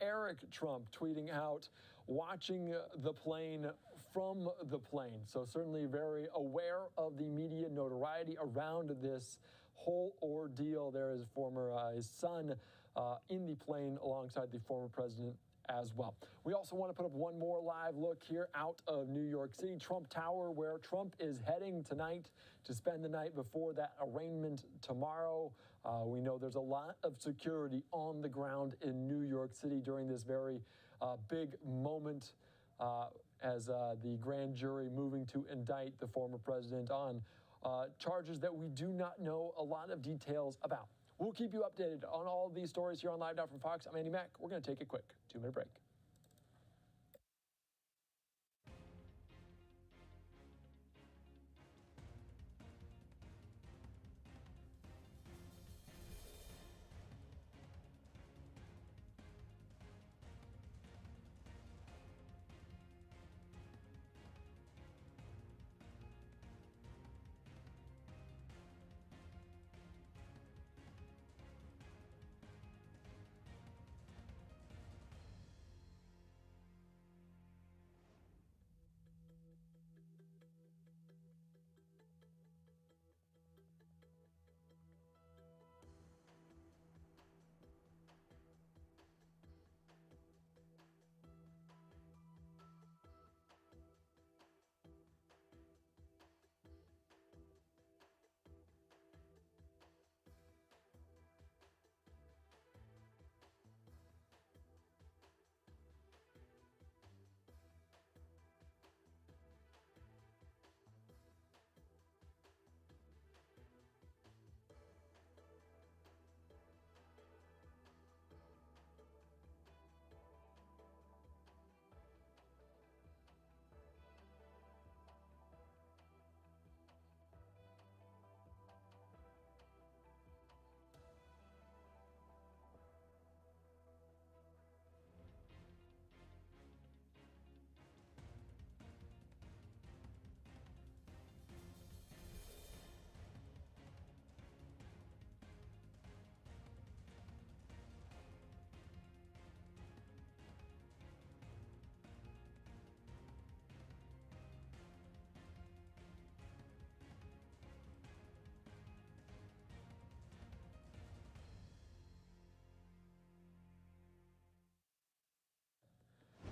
Eric Trump tweeting out, watching the plane from the plane. So certainly very aware of the media notoriety around this whole ordeal. There is his son in the plane alongside the former president as well. We also want to put up one more live look here out of New York City, Trump Tower, where Trump is heading tonight to spend the night before that arraignment tomorrow. We know there's a lot of security on the ground in New York City during this very big moment as the grand jury moving to indict the former president on charges that we do not know a lot of details about. We'll keep you updated on all of these stories here on Live Now from Fox. I'm Andy Mack. We're going to take a quick 2-minute break.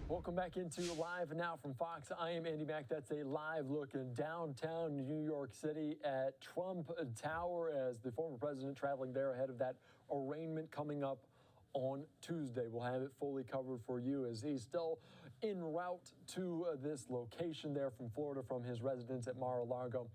Welcome back into Live Now from Fox. I am Andy Mack. That's a live look in downtown New York City at Trump Tower as the former president traveling there ahead of that arraignment coming up on Tuesday. We'll have it fully covered for you as he's still en route to this location there from Florida from his residence at Mar-a-Lago.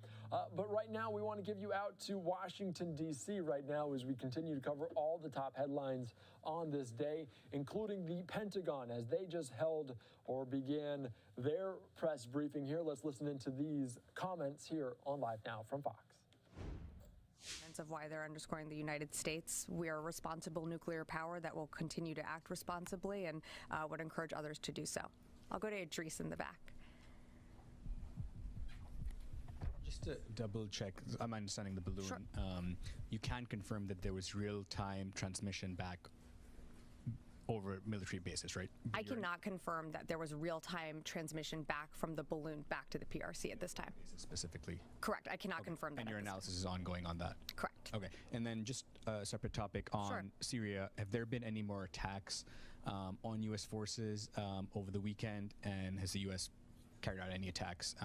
But right now we want to give you out to Washington, D.C. right now as we continue to cover all the top headlines on this day, including the Pentagon as they just held or began their press briefing here. Let's listen into these comments here on Live Now from Fox. Of why they're underscoring the United States. We are a responsible nuclear power that will continue to act responsibly and would encourage others to do so. I'll go to Idris in the back. Just to double check, I'm understanding the balloon. Sure. You can confirm that there was real-time transmission back over military bases, right? I cannot confirm that there was real-time transmission back from the balloon back to the PRC at this time. Specifically? Correct. I cannot confirm that. And your analysis is ongoing on that? Correct. Okay. And then just a separate topic on Syria. Have there been any more attacks on U.S. forces over the weekend? And has the U.S. carried out any attacks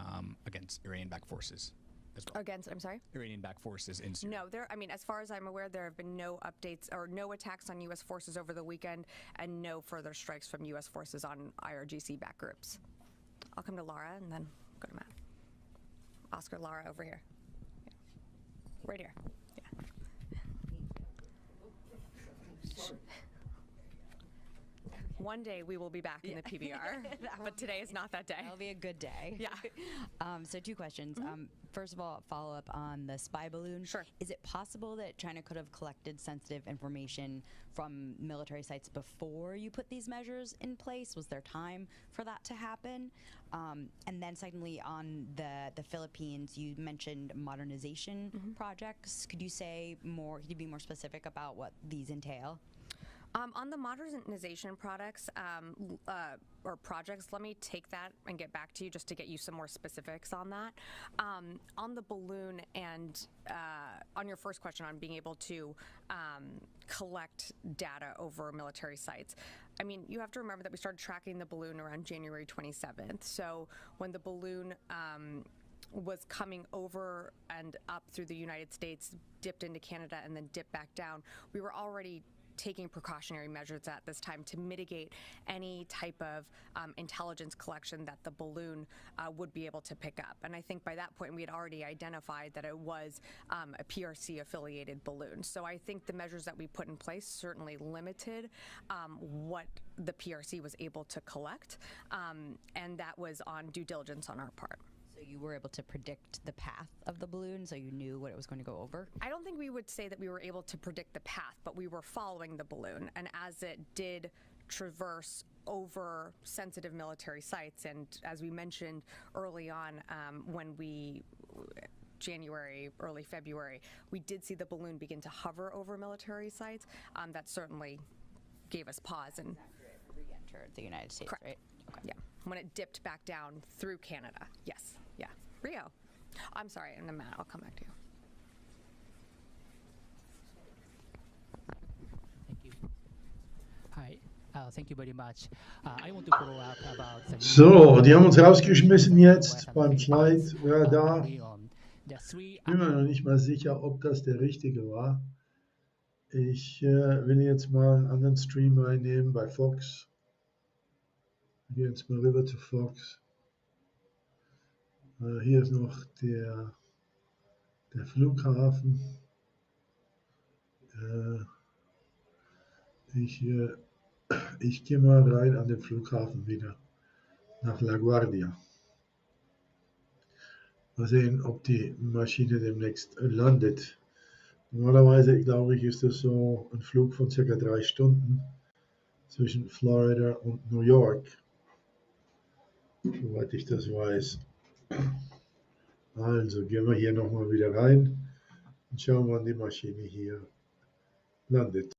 against Iranian-backed forces as well? Against, I'm sorry? Iranian-backed forces in Syria. No, I mean, as far as I'm aware, there have been no updates or no attacks on U.S. forces over the weekend and no further strikes from U.S. forces on IRGC-backed groups. I'll come to Laura and then go to Matt. Oscar, Laura, over here. Yeah. Right here. Yeah. One day we will be back in the PBR, but today is not that day. That'll be a good day. Yeah. So 2 questions. First of all, follow up on the spy balloon. Sure. Is it possible that China could have collected sensitive information from military sites before you put these measures in place? Was there time for that to happen? And then secondly, on the Philippines, you mentioned modernization projects. Could you say more? Could you be more specific about what these entail? On the modernization products or projects, let me take that and get back to you just to get you some more specifics on that. On the balloon and on your first question on being able to collect data over military sites, I mean, you have to remember that we started tracking the balloon around January 27th. So when the balloon was coming over and up through the United States, dipped into Canada, and then dipped back down, we were already taking precautionary measures at this time to mitigate any type of intelligence collection that the balloon would be able to pick up. And I think by that point we had already identified that it was a PRC affiliated balloon. So I think the measures that we put in place certainly limited what the PRC was able to collect, and that was on due diligence on our part. So you were able to predict the path of the balloon, so you knew what it was going to go over? I don't think we would say that we were able to predict the path, but we were following the balloon. And as it did traverse over sensitive military sites, and as we mentioned early on when January, early February, we did see the balloon begin to hover over military sites. That certainly gave us pause. And re-entered the United States, correct. Right? Okay. Yeah, when it dipped back down through Canada. Yes. Yeah. Rio. I'm sorry, and then Matt, I'll come back to you. Thank you. Hi. Thank you very much. I want to follow up about the So, die haben uns rausgeschmissen jetzt beim Zeitradar. Bin mir noch nicht mal sicher, ob das der richtige war. Ich will jetzt mal einen anderen Stream reinnehmen bei Fox. Wir gehen jetzt mal rüber zu Fox. Hier ist noch der Flughafen. Ich gehe mal rein an den Flughafen wieder, nach LaGuardia. Mal sehen, ob die Maschine demnächst landet. Normalerweise, glaube ich, ist das so ein Flug von ca. 3 Stunden zwischen Florida und New York, soweit ich das weiß. Also gehen wir hier nochmal wieder rein und schauen, wann die Maschine hier landet.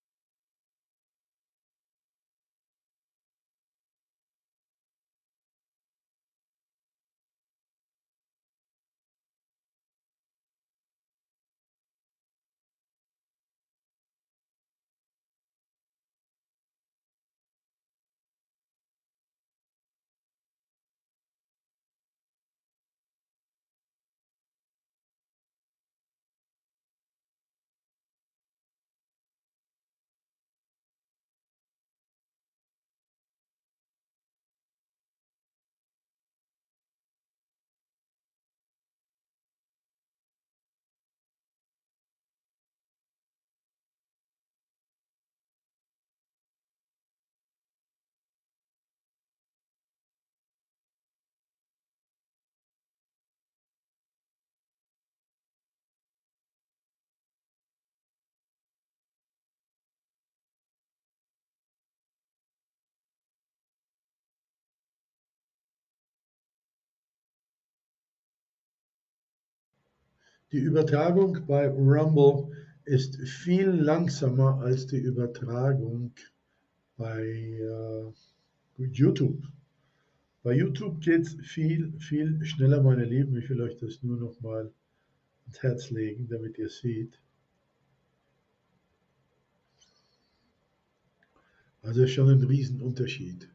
Die Übertragung bei Rumble ist viel langsamer als die Übertragung bei YouTube. Bei YouTube geht es viel, viel schneller, meine Lieben. Ich will euch das nur noch mal ans Herz legen, damit ihr seht. Also schon ein Riesenunterschied.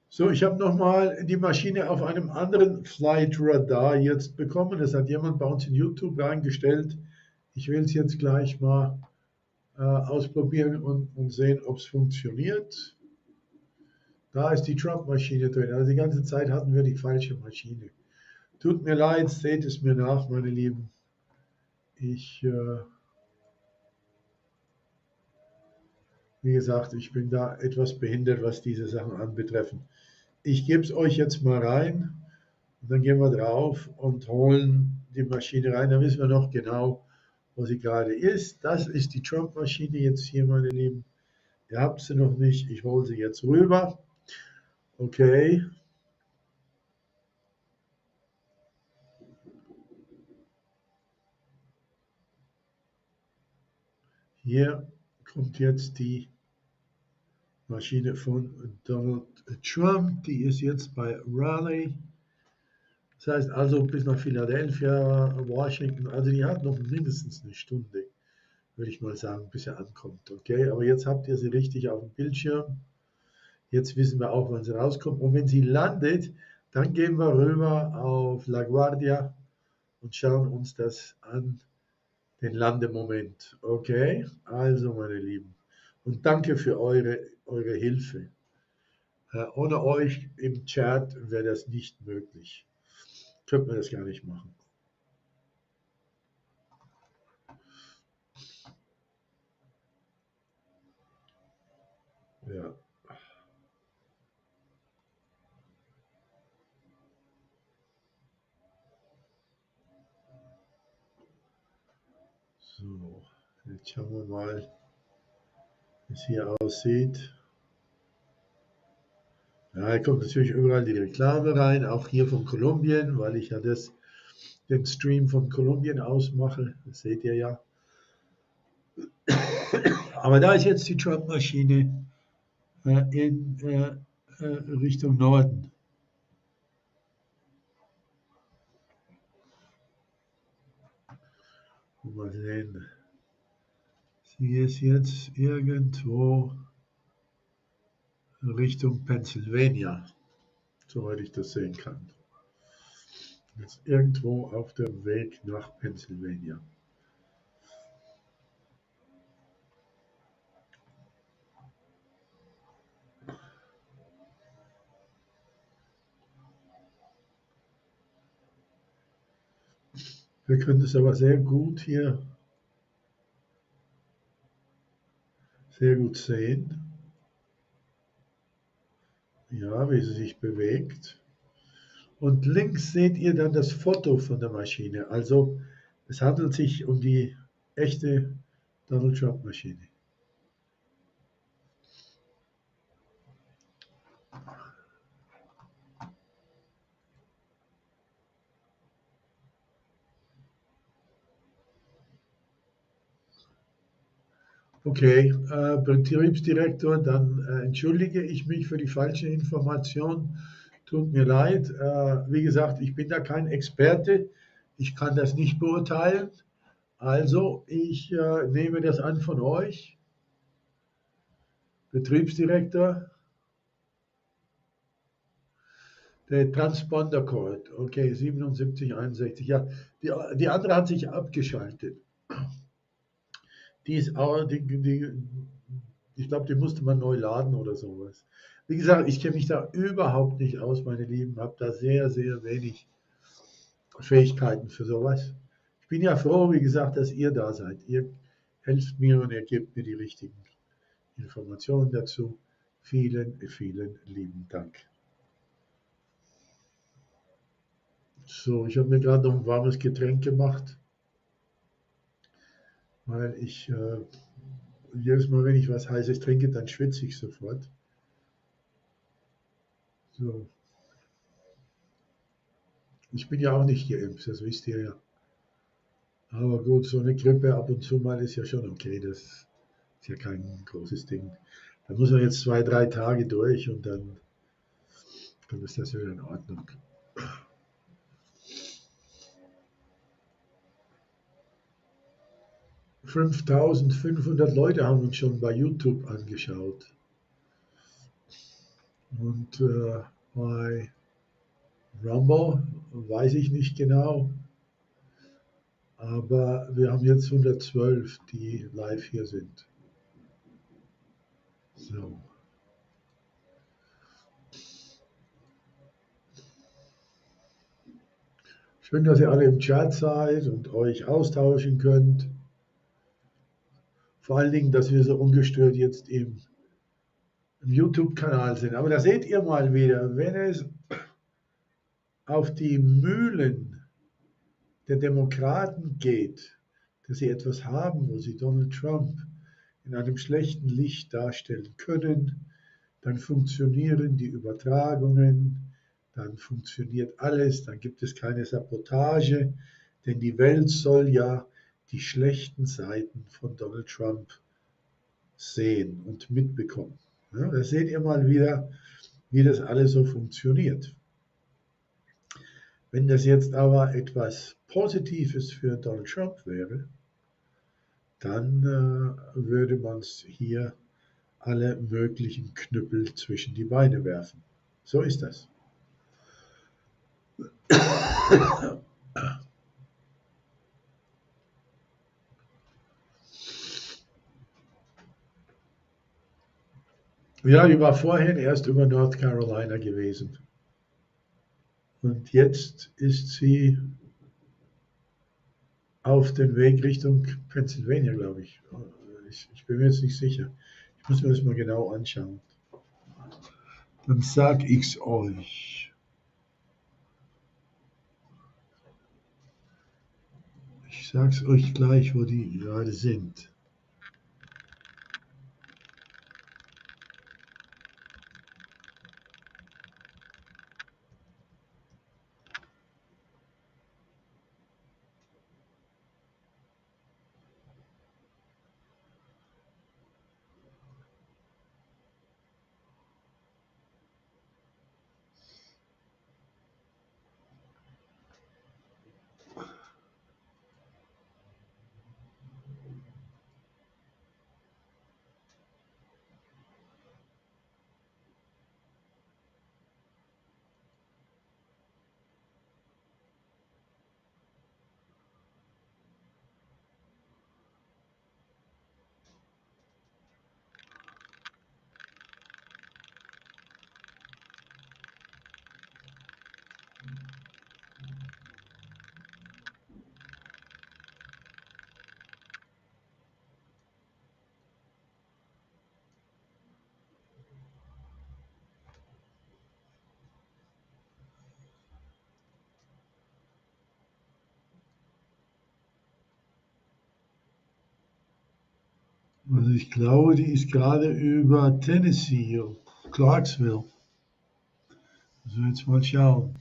So, ich habe nochmal die Maschine auf einem anderen Flight Radar jetzt bekommen. Das hat jemand bei uns in YouTube reingestellt. Ich will es jetzt gleich mal ausprobieren und sehen, ob es funktioniert. Da ist die Trump-Maschine drin. Also die ganze Zeit hatten wir die falsche Maschine. Tut mir leid, seht es mir nach, meine Lieben. Wie gesagt, ich bin da etwas behindert, was diese Sachen anbetreffen. Ich gebe es euch jetzt mal rein und dann gehen wir drauf und holen die Maschine rein. Dann wissen wir noch genau, wo sie gerade ist. Das ist die Trump-Maschine jetzt hier, meine Lieben. Ihr habt sie noch nicht. Ich hole sie jetzt rüber. Okay. Hier kommt jetzt die Maschine von Donald Trump. Die ist jetzt bei Raleigh. Das heißt also bis nach Philadelphia, Washington. Also die hat noch mindestens eine Stunde, würde ich mal sagen, bis er ankommt. Okay, aber jetzt habt ihr sie richtig auf dem Bildschirm. Jetzt wissen wir auch, wann sie rauskommt. Und wenn sie landet, dann gehen wir rüber auf La Guardia und schauen uns das an, den Landemoment. Okay, also meine Lieben. Und danke für eure Hilfe. Ohne euch im Chat wäre das nicht möglich. Könnte man das gar nicht machen. Ja. So, jetzt schauen wir mal, wie es hier aussieht. Ja, hier kommt natürlich überall die Reklame rein, auch hier von Kolumbien, weil ich ja den Stream von Kolumbien ausmache. Das seht ihr ja. Aber da ist jetzt die Trump-Maschine in Richtung Norden. Mal sehen. Sie ist jetzt irgendwo Richtung Pennsylvania, soweit ich das sehen kann. Jetzt irgendwo auf dem Weg nach Pennsylvania. Wir können es aber sehr gut hier sehen. Ja, wie sie sich bewegt. Und links seht ihr dann das Foto von der Maschine. Also es handelt sich um die echte Donald Trump Maschine. Okay, Betriebsdirektor, dann entschuldige ich mich für die falsche Information. Tut mir leid. Wie gesagt, ich bin da kein Experte. Ich kann das nicht beurteilen. Also, ich nehme das an von euch, Betriebsdirektor, der Transponder Code, okay, 7761, ja, die andere hat sich abgeschaltet. Die ist auch, ich glaube, die musste man neu laden oder sowas. Wie gesagt, ich kenne mich da überhaupt nicht aus, meine Lieben, habe da sehr, sehr wenig Fähigkeiten für sowas. Ich bin ja froh, wie gesagt, dass ihr da seid. Ihr helft mir und ihr gebt mir die richtigen Informationen dazu. Vielen, vielen lieben Dank. So, ich habe mir gerade noch ein warmes Getränk gemacht, weil ich jedes Mal, wenn ich was Heißes trinke, dann schwitze ich sofort. So. Ich bin ja auch nicht geimpft, das wisst ihr ja. Aber gut, so eine Grippe ab und zu mal ist ja schon okay. Das ist ja kein großes Ding. Da muss man jetzt 2, 3 Tage durch und dann ist das wieder in Ordnung. »5.500 Leute haben uns schon bei YouTube angeschaut. Und bei Rumble weiß ich nicht genau. Aber wir haben jetzt 112, die live hier sind. So. Schön, dass ihr alle im Chat seid und euch austauschen könnt. Vor allen Dingen, dass wir so ungestört jetzt im YouTube-Kanal sind. Aber da seht ihr mal wieder, wenn es auf die Mühlen der Demokraten geht, dass sie etwas haben, wo sie Donald Trump in einem schlechten Licht darstellen können, dann funktionieren die Übertragungen, dann funktioniert alles, dann gibt es keine Sabotage, denn die Welt soll ja die schlechten Seiten von Donald Trump sehen und mitbekommen. Ja, da seht ihr mal wieder, wie das alles so funktioniert. Wenn das jetzt aber etwas Positives für Donald Trump wäre, dann würde man es hier alle möglichen Knüppel zwischen die Beine werfen. So ist das. Ja, die war vorhin erst über North Carolina gewesen. Und jetzt ist sie auf dem Weg Richtung Pennsylvania, glaube ich. Ich bin mir jetzt nicht sicher. Ich muss mir das mal genau anschauen. Dann sag ich's euch. Ich sag's euch gleich, wo die gerade sind. Also ich glaube, die ist gerade über Tennessee, Clarksville. Also jetzt mal schauen.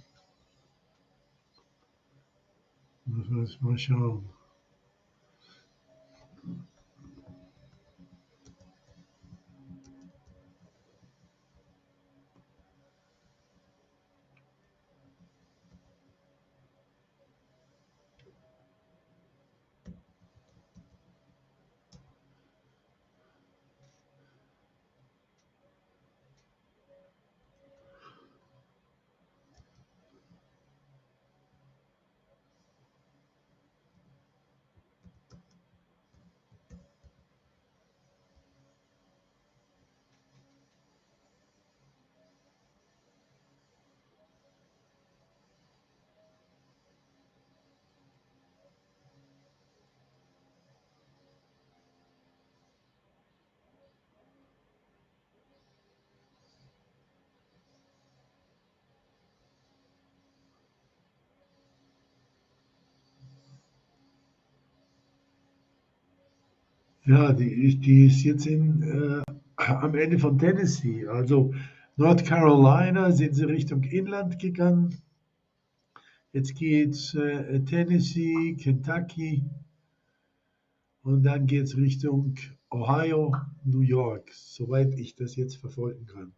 Müssen wir jetzt mal schauen. Ja, die ist jetzt am Ende von Tennessee. Also North Carolina sind sie Richtung Inland gegangen. Jetzt geht's Tennessee, Kentucky und dann geht's Richtung Ohio, New York, soweit ich das jetzt verfolgen kann.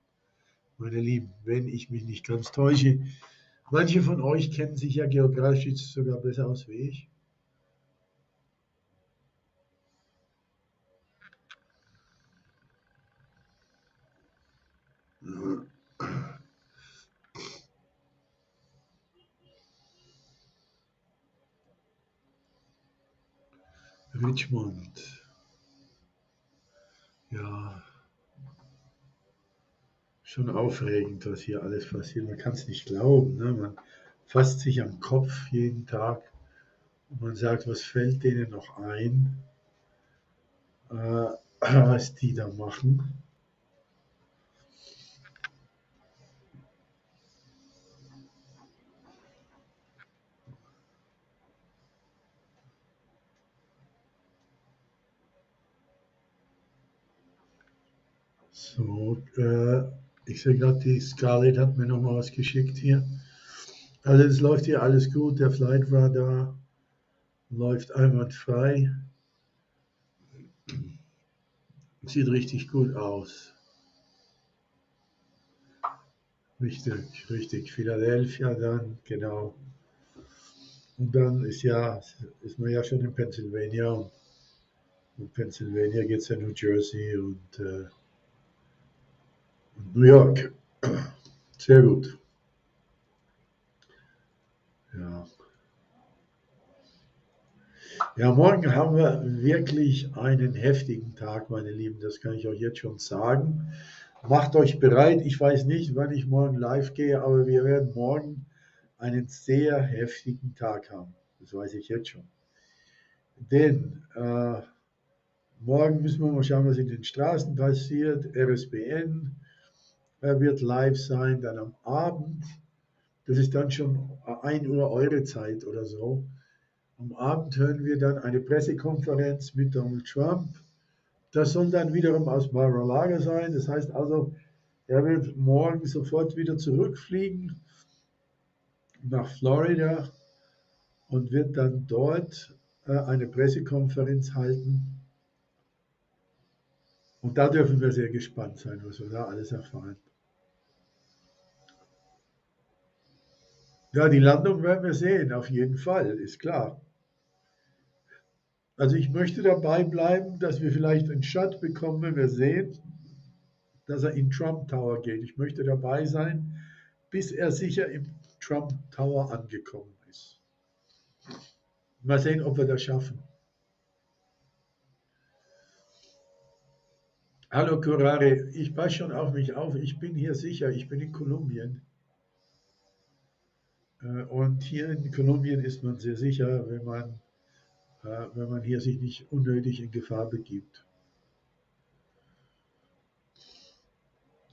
Meine Lieben, wenn ich mich nicht ganz täusche. Manche von euch kennen sich ja geografisch jetzt sogar besser aus wie ich. Richmond. Ja, schon aufregend, was hier alles passiert. Man kann es nicht glauben. Ne? Man fasst sich am Kopf jeden Tag und man sagt, was fällt denen noch ein, was die da machen. So, ich sehe gerade, die Scarlett hat mir noch mal was geschickt hier. Also es läuft hier alles gut, der Flight Radar läuft einwandfrei. Sieht richtig gut aus. Richtig, richtig. Philadelphia dann, genau. Und dann ist man ja schon in Pennsylvania. Und Pennsylvania geht es ja New Jersey und New York. Sehr gut. Ja. Ja, morgen haben wir wirklich einen heftigen Tag, meine Lieben. Das kann ich euch jetzt schon sagen. Macht euch bereit. Ich weiß nicht, wann ich morgen live gehe, aber wir werden morgen einen sehr heftigen Tag haben. Das weiß ich jetzt schon. Denn morgen müssen wir mal schauen, was in den Straßen passiert. RSBN wird live sein, dann am Abend. Das ist dann schon 1 Uhr eure Zeit oder so. Am Abend hören wir dann eine Pressekonferenz mit Donald Trump. Das soll dann wiederum aus Mar-a-Lago sein. Das heißt also, er wird morgen sofort wieder zurückfliegen nach Florida und wird dann dort eine Pressekonferenz halten. Und da dürfen wir sehr gespannt sein, was wir da alles erfahren. Ja, die Landung werden wir sehen, auf jeden Fall, ist klar. Also ich möchte dabei bleiben, dass wir vielleicht einen Shot bekommen, wenn wir sehen, dass er in Trump Tower geht. Ich möchte dabei sein, bis er sicher im Trump Tower angekommen ist. Mal sehen, ob wir das schaffen. Hallo Curare, ich passe schon auf mich auf. Ich bin hier sicher, ich bin in Kolumbien. Und hier in Kolumbien ist man sehr sicher, wenn man hier sich nicht unnötig in Gefahr begibt.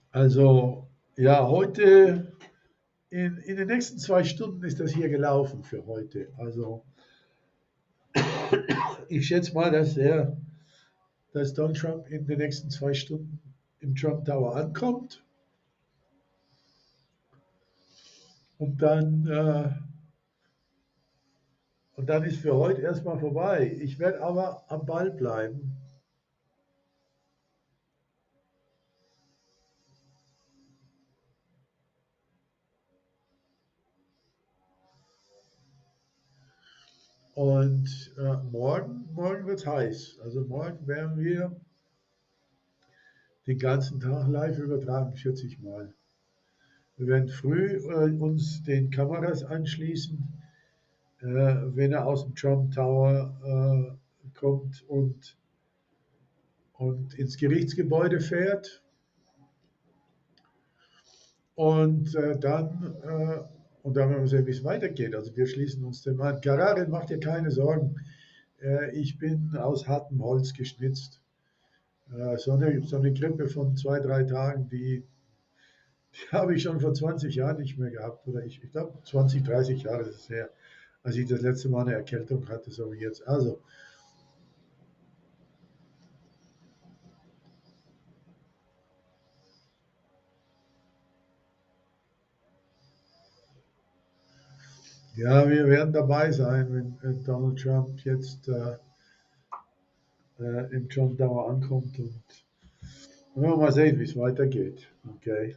Also, ja, heute, in den nächsten 2 Stunden ist das hier gelaufen für heute. Also, ich schätze mal, dass Donald Trump in den nächsten 2 Stunden im Trump Tower ankommt. Und dann ist für heute erstmal vorbei. Ich werde aber am Ball bleiben. Und morgen wird es heiß. Also morgen werden wir den ganzen Tag live übertragen, schätze ich mal. Wir werden früh uns den Kameras anschließen, wenn er aus dem Trump Tower kommt und ins Gerichtsgebäude fährt. Und dann werden wir sehen, wie es weitergeht. Also wir schließen uns dem an. Carrare, mach dir keine Sorgen. Ich bin aus hartem Holz geschnitzt. So eine Grippe von 2, 3 Tagen, die habe ich schon vor 20 Jahren nicht mehr gehabt. Oder ich glaube 20, 30 Jahre ist es her, als ich das letzte Mal eine Erkältung hatte, so wie jetzt. Also, Ja, wir werden dabei sein, wenn Donald Trump jetzt in Trump Tower ankommt und werden wir mal sehen, wie es weitergeht. Okay.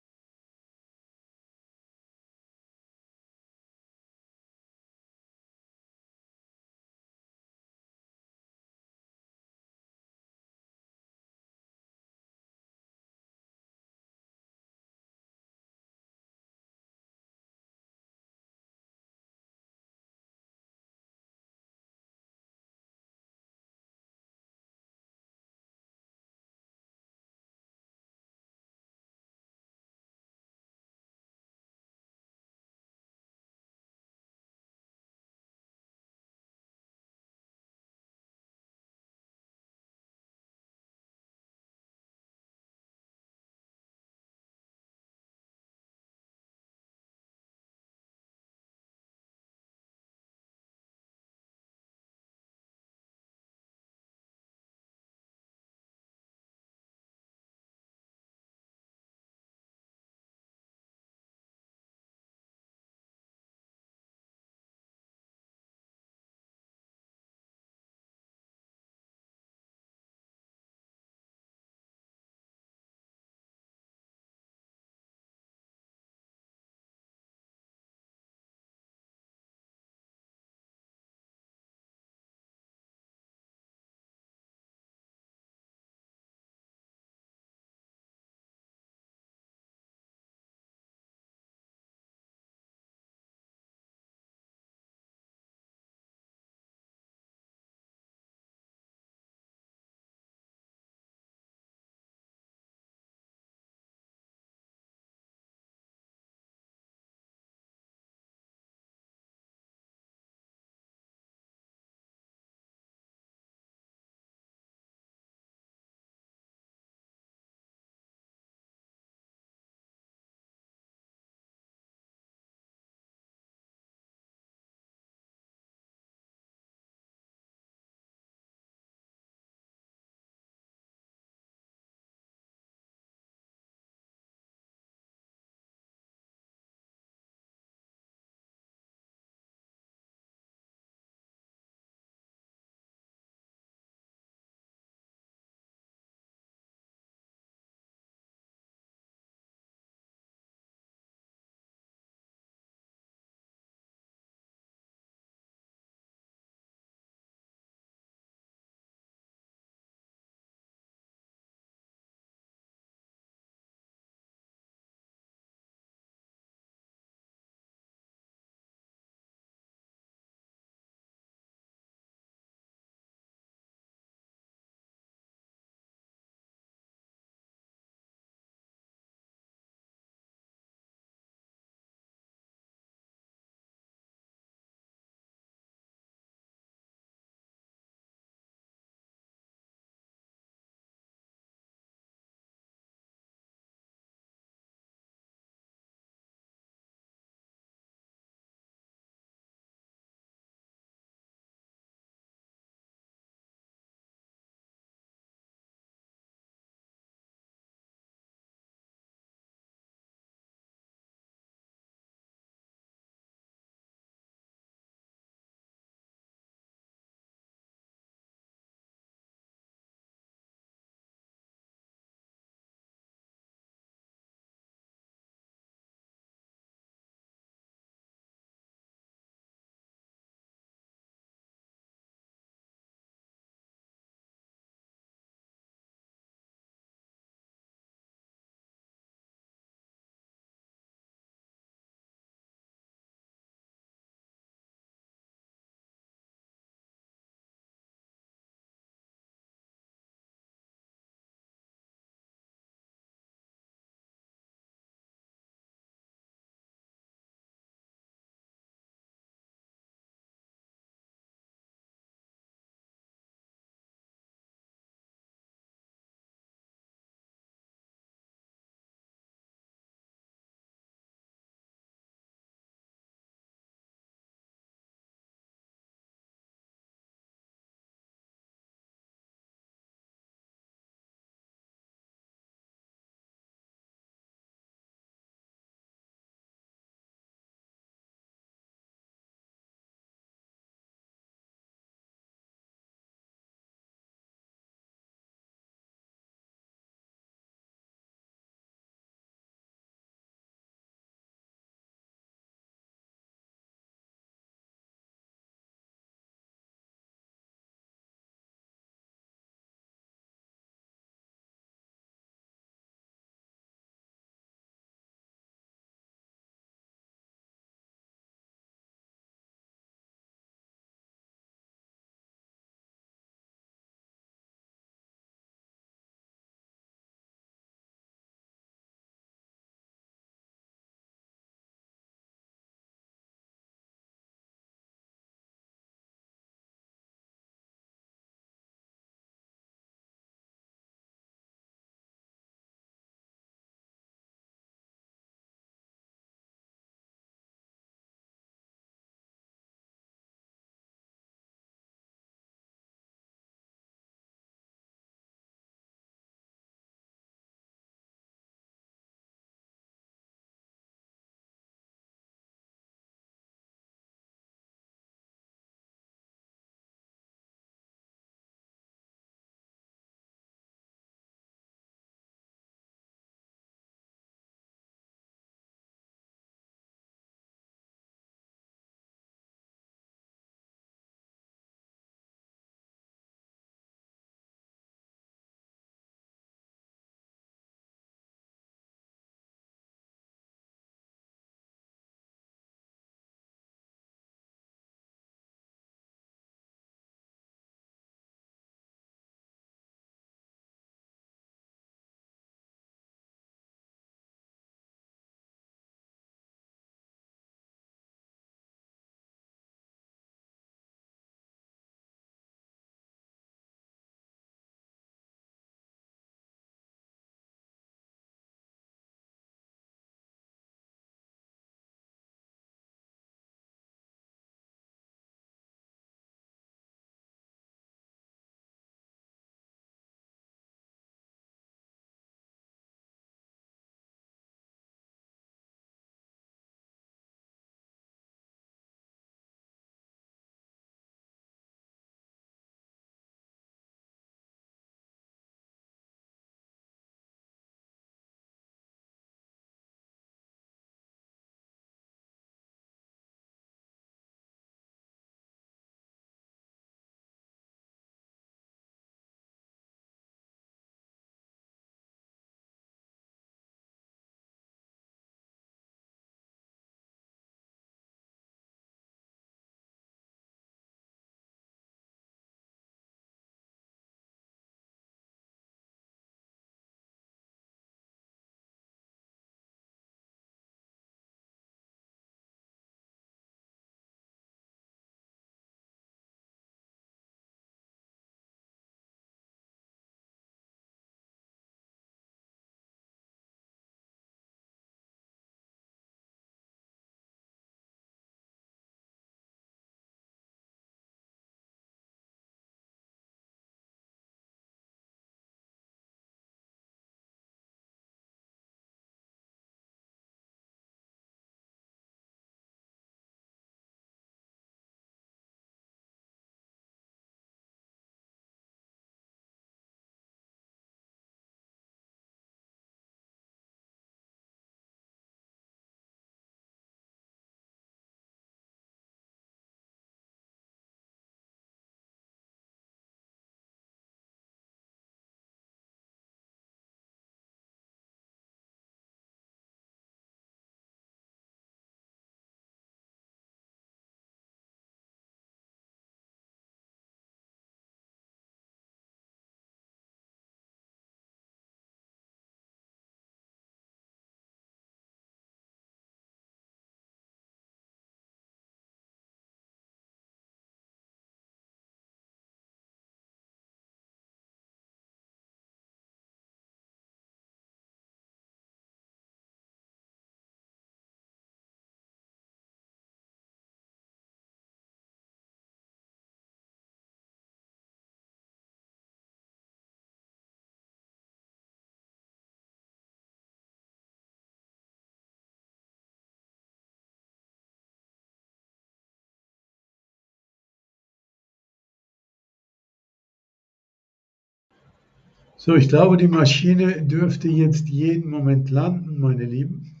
So, ich glaube, die Maschine dürfte jetzt jeden Moment landen, meine Lieben.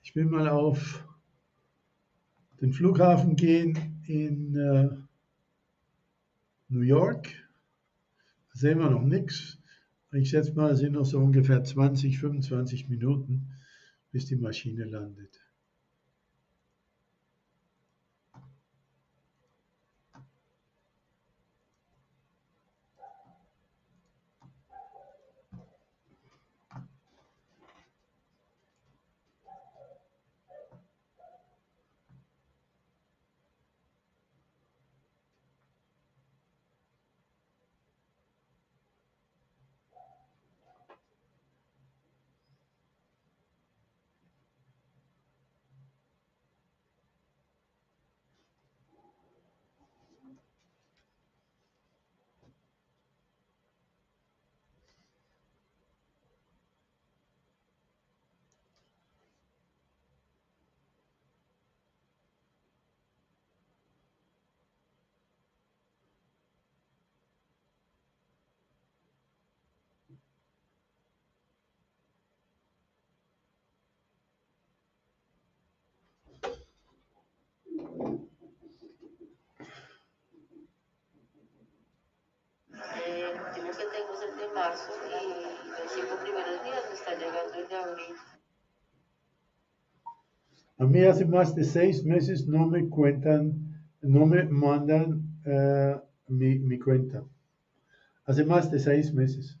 Ich will mal auf den Flughafen gehen in New York. Da sehen wir noch nichts. Ich schätze mal, es sind noch so ungefähr 20, 25 Minuten, bis die Maschine landet. El último que tengo es el de marzo y los 5 primeros días me está llegando el de abril. A mí hace más de 6 meses no me cuentan, no me mandan mi cuenta. Hace más de 6 meses.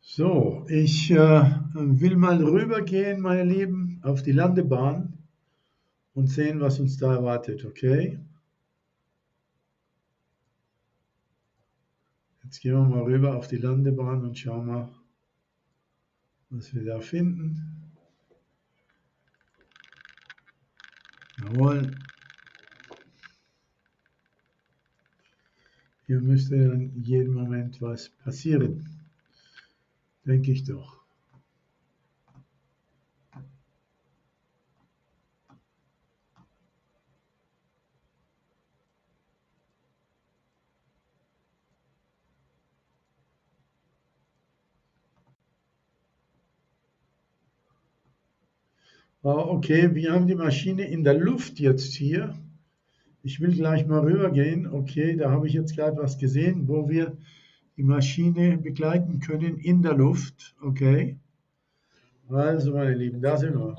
So, ich will mal rübergehen, meine Lieben, auf die Landebahn und sehen, was uns da erwartet, okay? Jetzt gehen wir mal rüber auf die Landebahn und schauen mal, was wir da finden. Jawohl. Hier müsste in jedem Moment was passieren. Denke ich doch. Okay, wir haben die Maschine in der Luft jetzt hier. Ich will gleich mal rübergehen. Okay, da habe ich jetzt gerade was gesehen, wo wir die Maschine begleiten können in der Luft. Okay. Also, meine Lieben, da sind wir.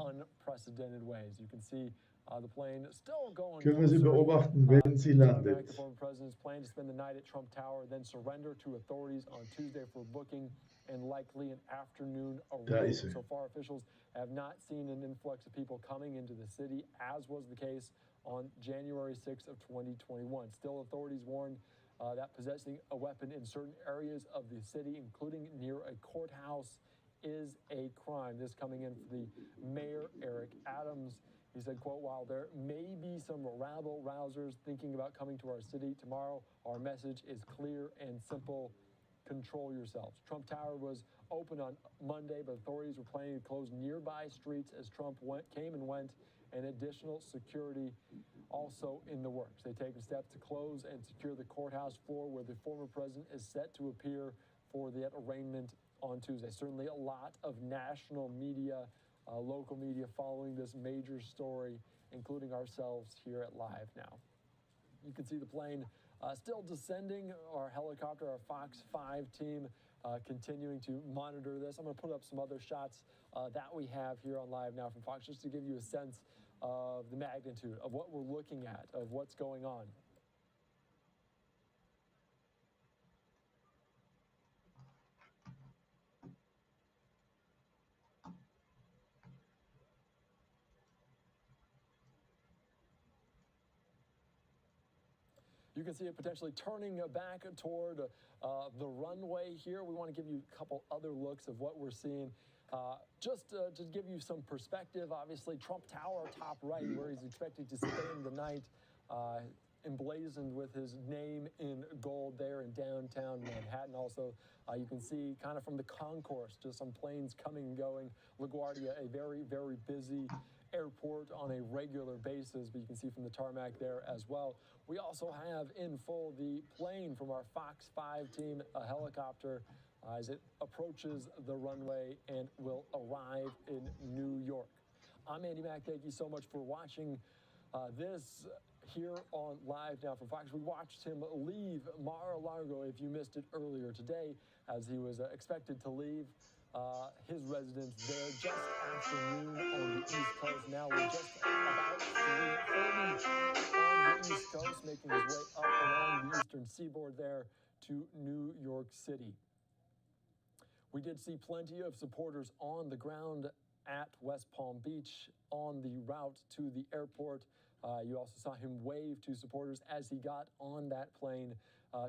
Können wir sie beobachten, wenn sie landet. The former president's plan to spend the night at Trump Tower, then surrender to authorities on Tuesday for booking and likely an afternoon arrest. So far, officials have not seen an influx of people coming into the city, as was the case on January 6th of 2021. Still, authorities warned that possessing a weapon in certain areas of the city, including near a courthouse, is a crime. This coming in for the mayor, Eric Adams. He said, quote, while there may be some rabble-rousers thinking about coming to our city tomorrow, our message is clear and simple. Control yourselves. Trump Tower was open on Monday, but authorities were planning to close nearby streets as Trump came and went, and additional security also in the works. They've taken steps to close and secure the courthouse floor where the former president is set to appear for the arraignment on Tuesday. Certainly a lot of national media, local media following this major story, including ourselves here at Live Now. You can see the plane still descending, our helicopter, our Fox 5 team continuing to monitor this. I'm going to put up some other shots that we have here on Live Now from Fox, just to give you a sense of the magnitude of what we're looking at, of what's going on. You can see it potentially turning back toward the runway here. We want to give you a couple other looks of what we're seeing. Just to give you some perspective, obviously Trump Tower top right, where he's expected to spend the night, emblazoned with his name in gold there in downtown Manhattan. Also, you can see kind of from the concourse, just some planes coming and going. LaGuardia, a very, very busy airport on a regular basis, but you can see from the tarmac there as well. We also have in full the plane from our Fox 5 team, a helicopter, as it approaches the runway and will arrive in New York. I'm Andy Mack. Thank you so much for watching this here on Live Now from Fox. We watched him leave Mar-a-Lago, if you missed it earlier today, as he was expected to leave his residence there just after noon on the East Coast. Now we're just about 3:30 on the East Coast, making his way up along the eastern seaboard there to New York City. We did see plenty of supporters on the ground at West Palm Beach on the route to the airport. You also saw him wave to supporters as he got on that plane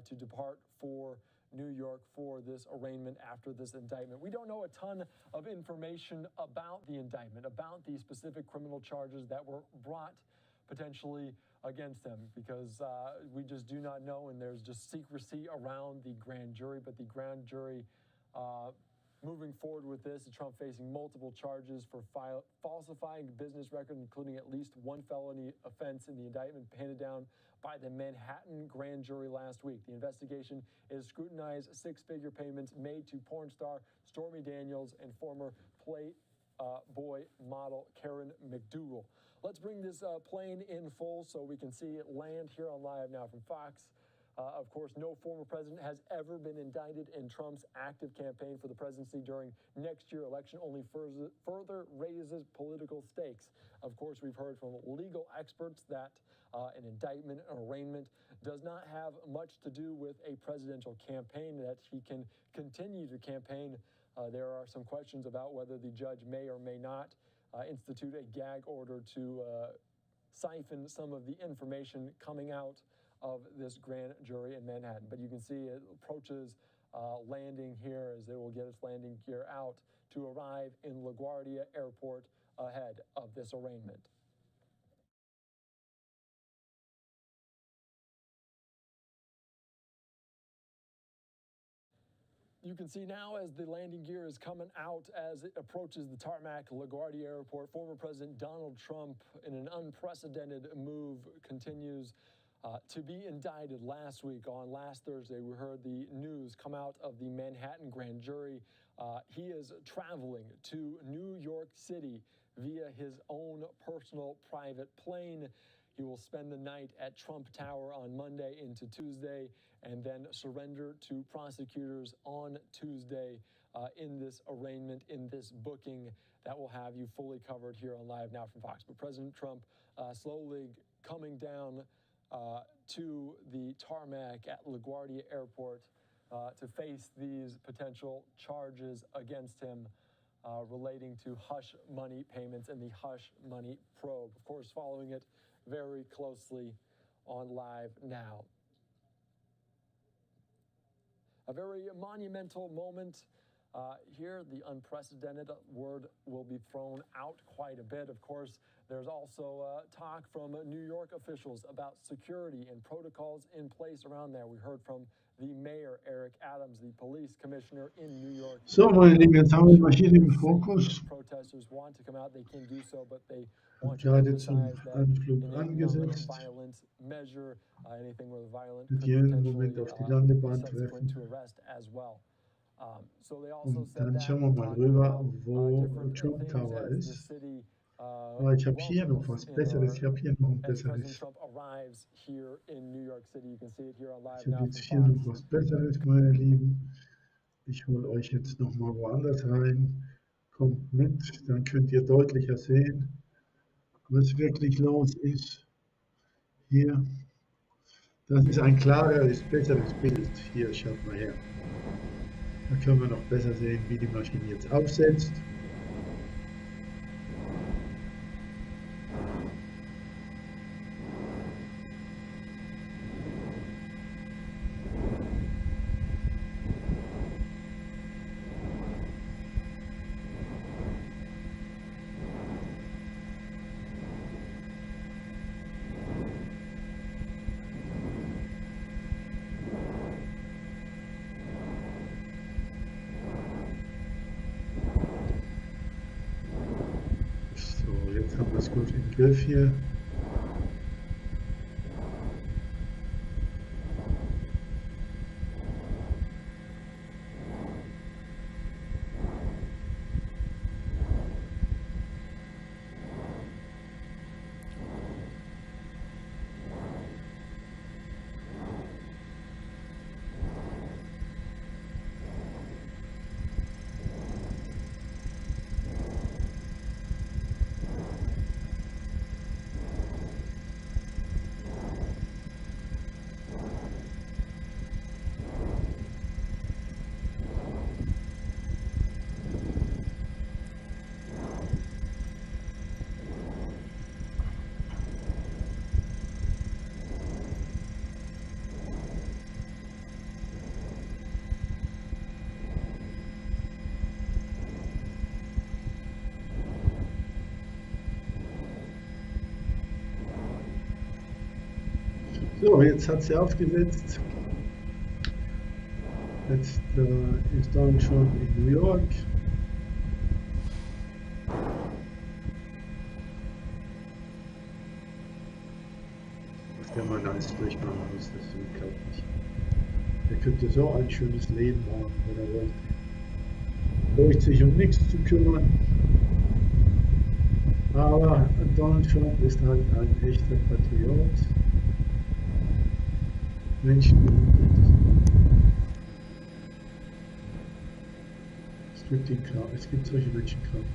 to depart for New York for this arraignment after this indictment. We don't know a ton of information about the indictment, about the specific criminal charges that were brought potentially against him, because we just do not know, and there's just secrecy around the grand jury. But the grand jury moving forward with this, Trump facing multiple charges for falsifying business records, including at least one felony offense in the indictment handed down by the Manhattan grand jury last week. The investigation is scrutinized six-figure payments made to porn star Stormy Daniels and former Playboy model Karen McDougal. Let's bring this plane in full so we can see it land here on Live Now from Fox. Of course, no former president has ever been indicted in Trump's active campaign for the presidency during next year's election. Only further raises political stakes. Of course, we've heard from legal experts that an indictment, an arraignment, does not have much to do with a presidential campaign, that he can continue to campaign. There are some questions about whether the judge may or may not institute a gag order to siphon some of the information coming out of this grand jury in Manhattan. But you can see it approaches landing here, as it will get its landing gear out to arrive in LaGuardia Airport ahead of this arraignment. You can see now as the landing gear is coming out, as it approaches the tarmac LaGuardia Airport, former President Donald Trump, in an unprecedented move, continues to be indicted. Last week, on last Thursday, we heard the news come out of the Manhattan grand jury. He is traveling to New York City via his own personal private plane. He will spend the night at Trump Tower on Monday into Tuesday, and then surrender to prosecutors on Tuesday in this arraignment, in this booking that will have you fully covered here on Live Now from Fox. But President Trump slowly coming down to the tarmac at LaGuardia Airport to face these potential charges against him relating to hush money payments and the hush money probe. Of course, following it very closely on Live Now. A very monumental moment here. The unprecedented word will be thrown out quite a bit. Of course, there's also talk from New York officials about security and protocols in place around there. We heard from the mayor, Eric Adams, the police commissioner in New York. So, meine Lieben, jetzt haben wir die Maschine im Fokus. Protesters want to come out, they can do so, but they want to Gerade zum emphasize that Anflug in a angesetzt. non-violent measure, anything with violent Wird could jeden Moment potentially auf die be Landebahn subsequent treffen. to arrest as well. So they also Und said dann that, schauen wir mal talking rüber, about wo different Trump things Tower as the ist. city Aber ich habe hier noch was Besseres. Ich habe hier noch ein as President Besseres. Trump arrives here in New York City. You can see it here on Live Ich habe Now jetzt from hier noch Fox. was Besseres, meine Lieben. Ich hole euch jetzt noch mal woanders rein. Kommt mit, dann könnt ihr deutlicher sehen, was wirklich los ist. Hier, das ist ein klareres, besseres Bild. Hier, schaut mal her. Da können wir noch besser sehen, wie die Maschine jetzt aufsetzt. ganz gut im Griff hier. So, jetzt hat sie aufgesetzt. Jetzt ist Donald Trump in New York. Was der Mann alles durchmachen muss, das ist unglaublich. Er könnte so ein schönes Leben haben, wenn er wollte. Braucht sich um nichts zu kümmern. Aber Donald Trump ist halt ein echter Patriot. Es gibt solche Menschenkraft.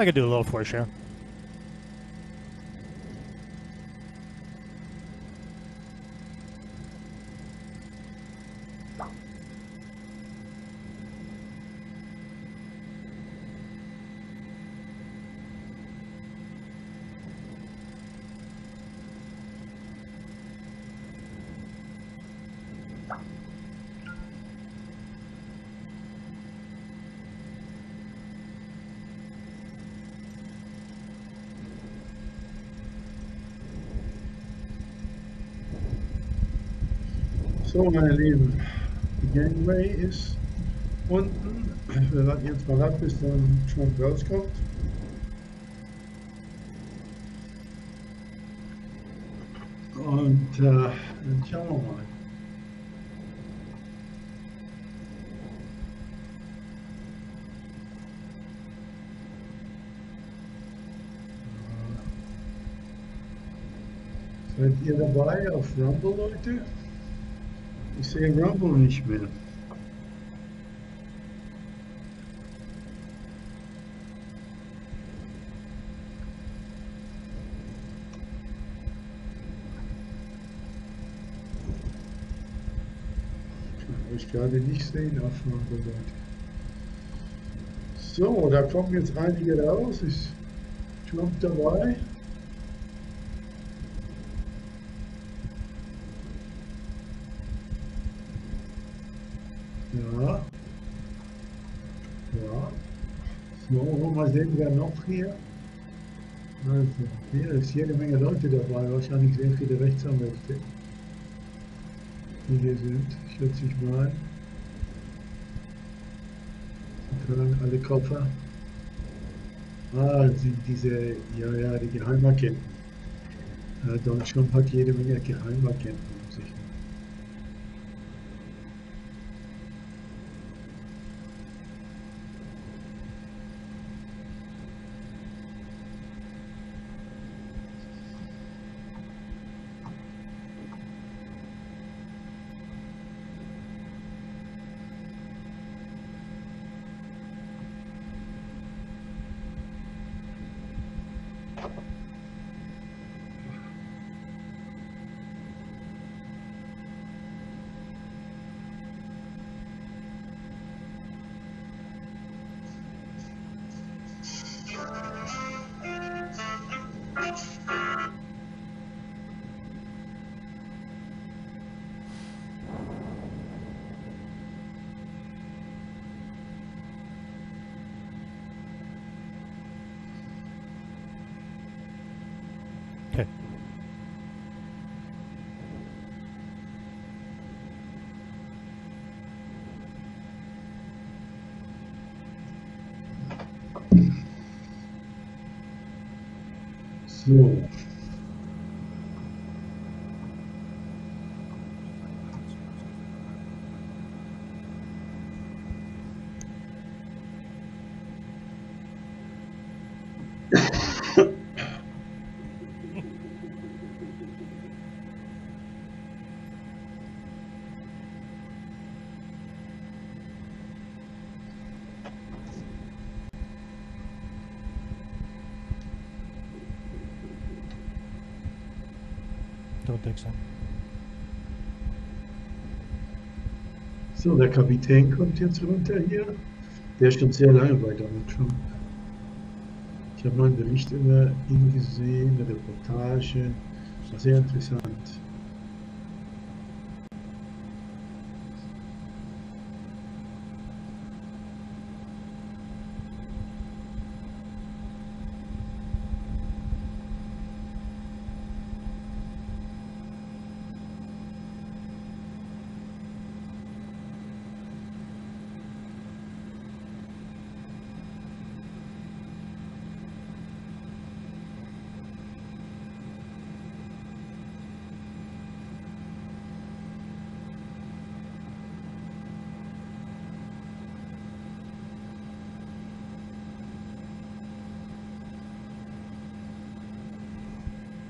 I could do a little force share. So, meine Lieben, die Gangway ist unten. Wir warten jetzt mal ab, bis dann Trump rauskommt. Und dann schauen wir mal. Seid ihr dabei auf Rumble, Leute? Ich sehe Rumble nicht mehr. Kann ich gerade nicht sehen auf Rumble, Leute. So, da kommen jetzt einige raus. Ist Trump dabei? Ja. Ja. So, mal sehen, wer noch hier. Also, hier ist jede Menge Leute dabei, wahrscheinlich sehr viele Rechtsanwälte, die hier sind, schätze ich mal. Sie tragen alle Koffer. Ah, sind diese, ja, die Geheimagenten. Donald Trump hat jede Menge Geheimagenten um sich. Okay. So. Don't think so. So, der Kapitän kommt jetzt runter hier. Der ist schon sehr lange bei Donald Trump. Ich habe mal einen Bericht über ihn gesehen, eine Reportage. War sehr interessant.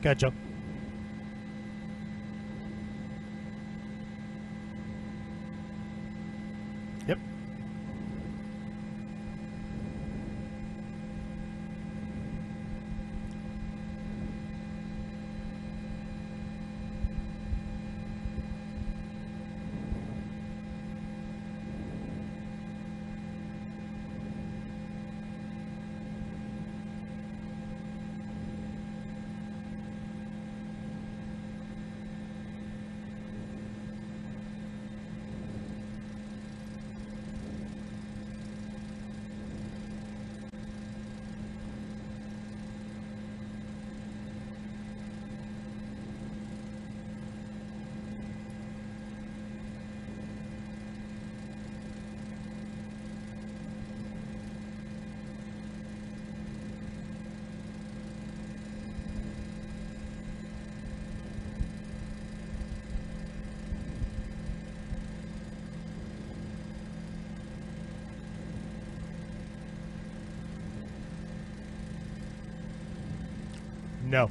Gotcha. Yep. No.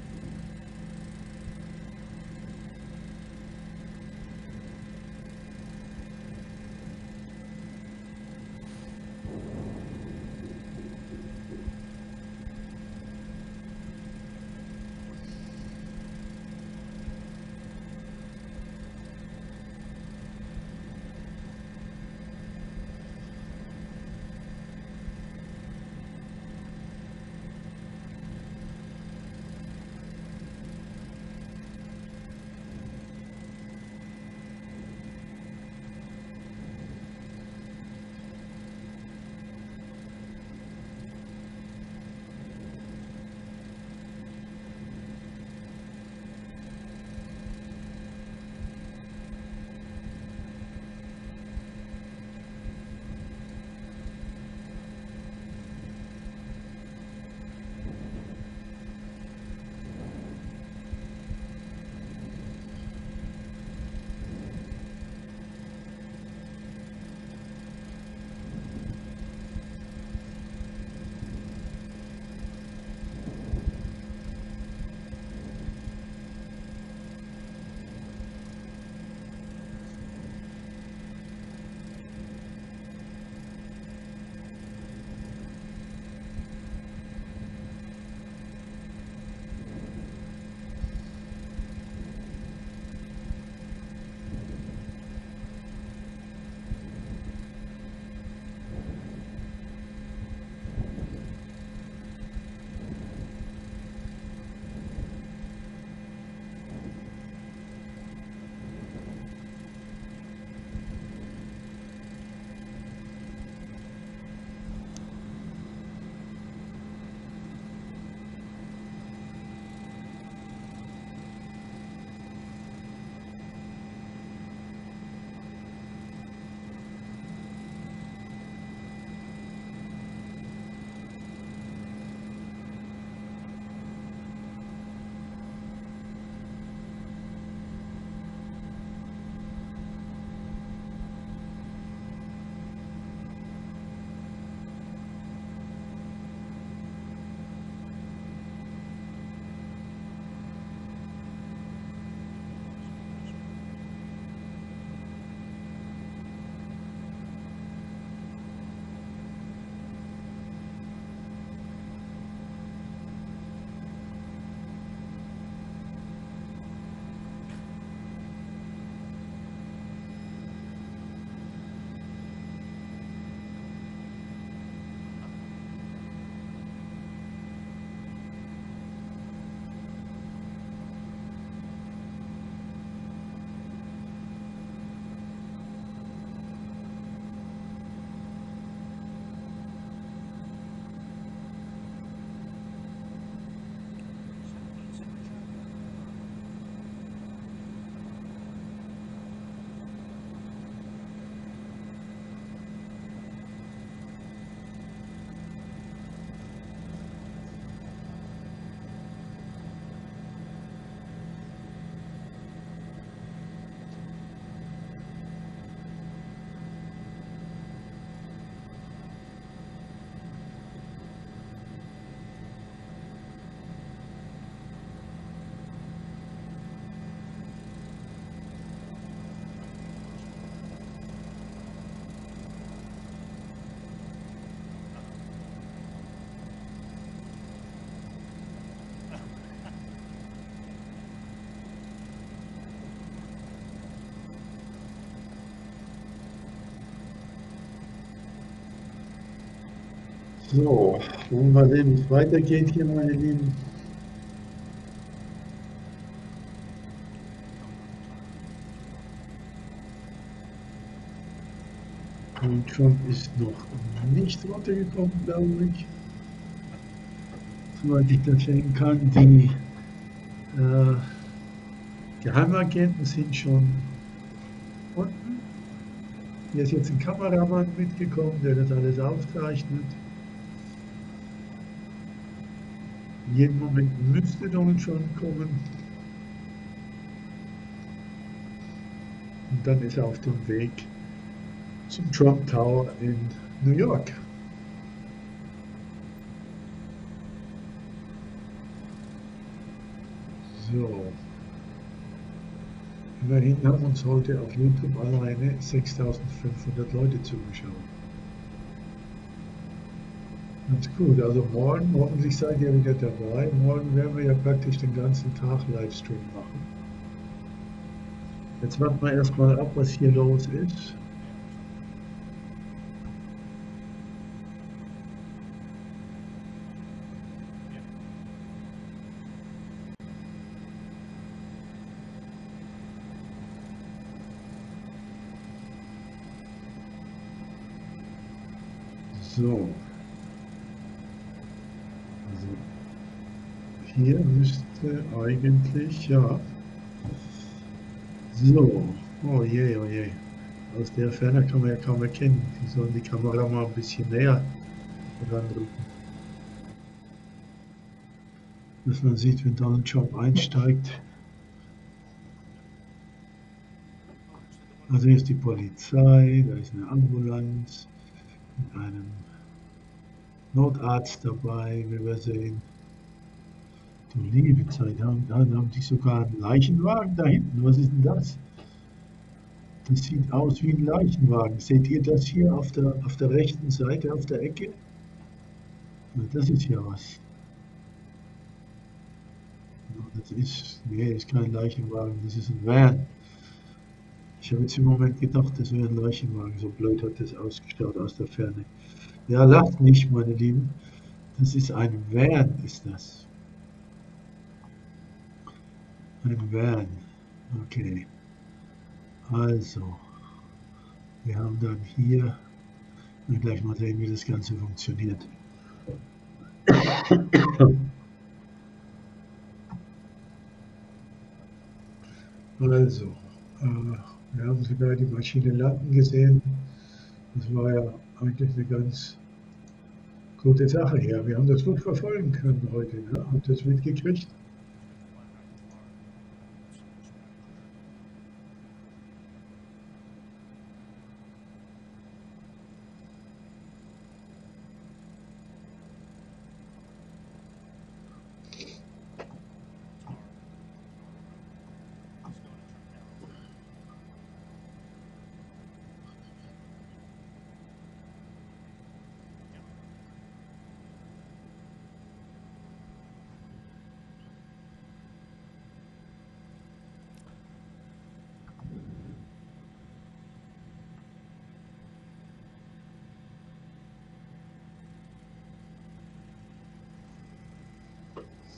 So, wollen wir sehen, wie es weitergeht hier, meine Lieben. Und Trump ist noch nicht runtergekommen, glaube ich. Soweit ich das sehen kann, die Geheimagenten sind schon unten. Hier ist jetzt ein Kameramann mitgekommen, der das alles aufzeichnet. Jeden Moment müsste Donald schon kommen. Und dann ist er auf dem Weg zum Trump Tower in New York. So. Immerhin haben uns heute auf YouTube alleine 6.500 Leute zugeschaut. Ganz gut, also morgen, hoffentlich seid ihr wieder dabei. Morgen werden wir ja praktisch den ganzen Tag Livestream machen. Jetzt warten wir erstmal ab, was hier los ist. So. Also hier müsste eigentlich, ja. So. Oh je, oh je. Aus der Ferne kann man ja kaum erkennen. Die sollen die Kamera mal ein bisschen näher ranrücken. Dass man sieht, wenn Donald Trump einsteigt. Also hier ist die Polizei, da ist eine Ambulanz mit einem Notarzt dabei, wie wir sehen. Du liebe Zeit, da haben die sogar einen Leichenwagen da hinten. Was ist denn das? Das sieht aus wie ein Leichenwagen. Seht ihr das hier auf der rechten Seite, auf der Ecke? Na, das ist ja was. Das ist, nee, ist kein Leichenwagen, das ist ein Van. Ich habe jetzt im Moment gedacht, das wäre ein Leichenwagen. So blöd hat das ausgeschaut aus der Ferne. Ja, lacht nicht, meine Lieben. Das ist ein Van, ist das. Ein Van. Okay. Also, wir haben dann hier, gleich mal sehen, wie das Ganze funktioniert. Also, wir haben sogar die Maschine landen gesehen. Das war ja eigentlich eine ganz gute Sache hier. Wir haben das gut verfolgen können heute. Ne? Habt ihr das mitgekriegt?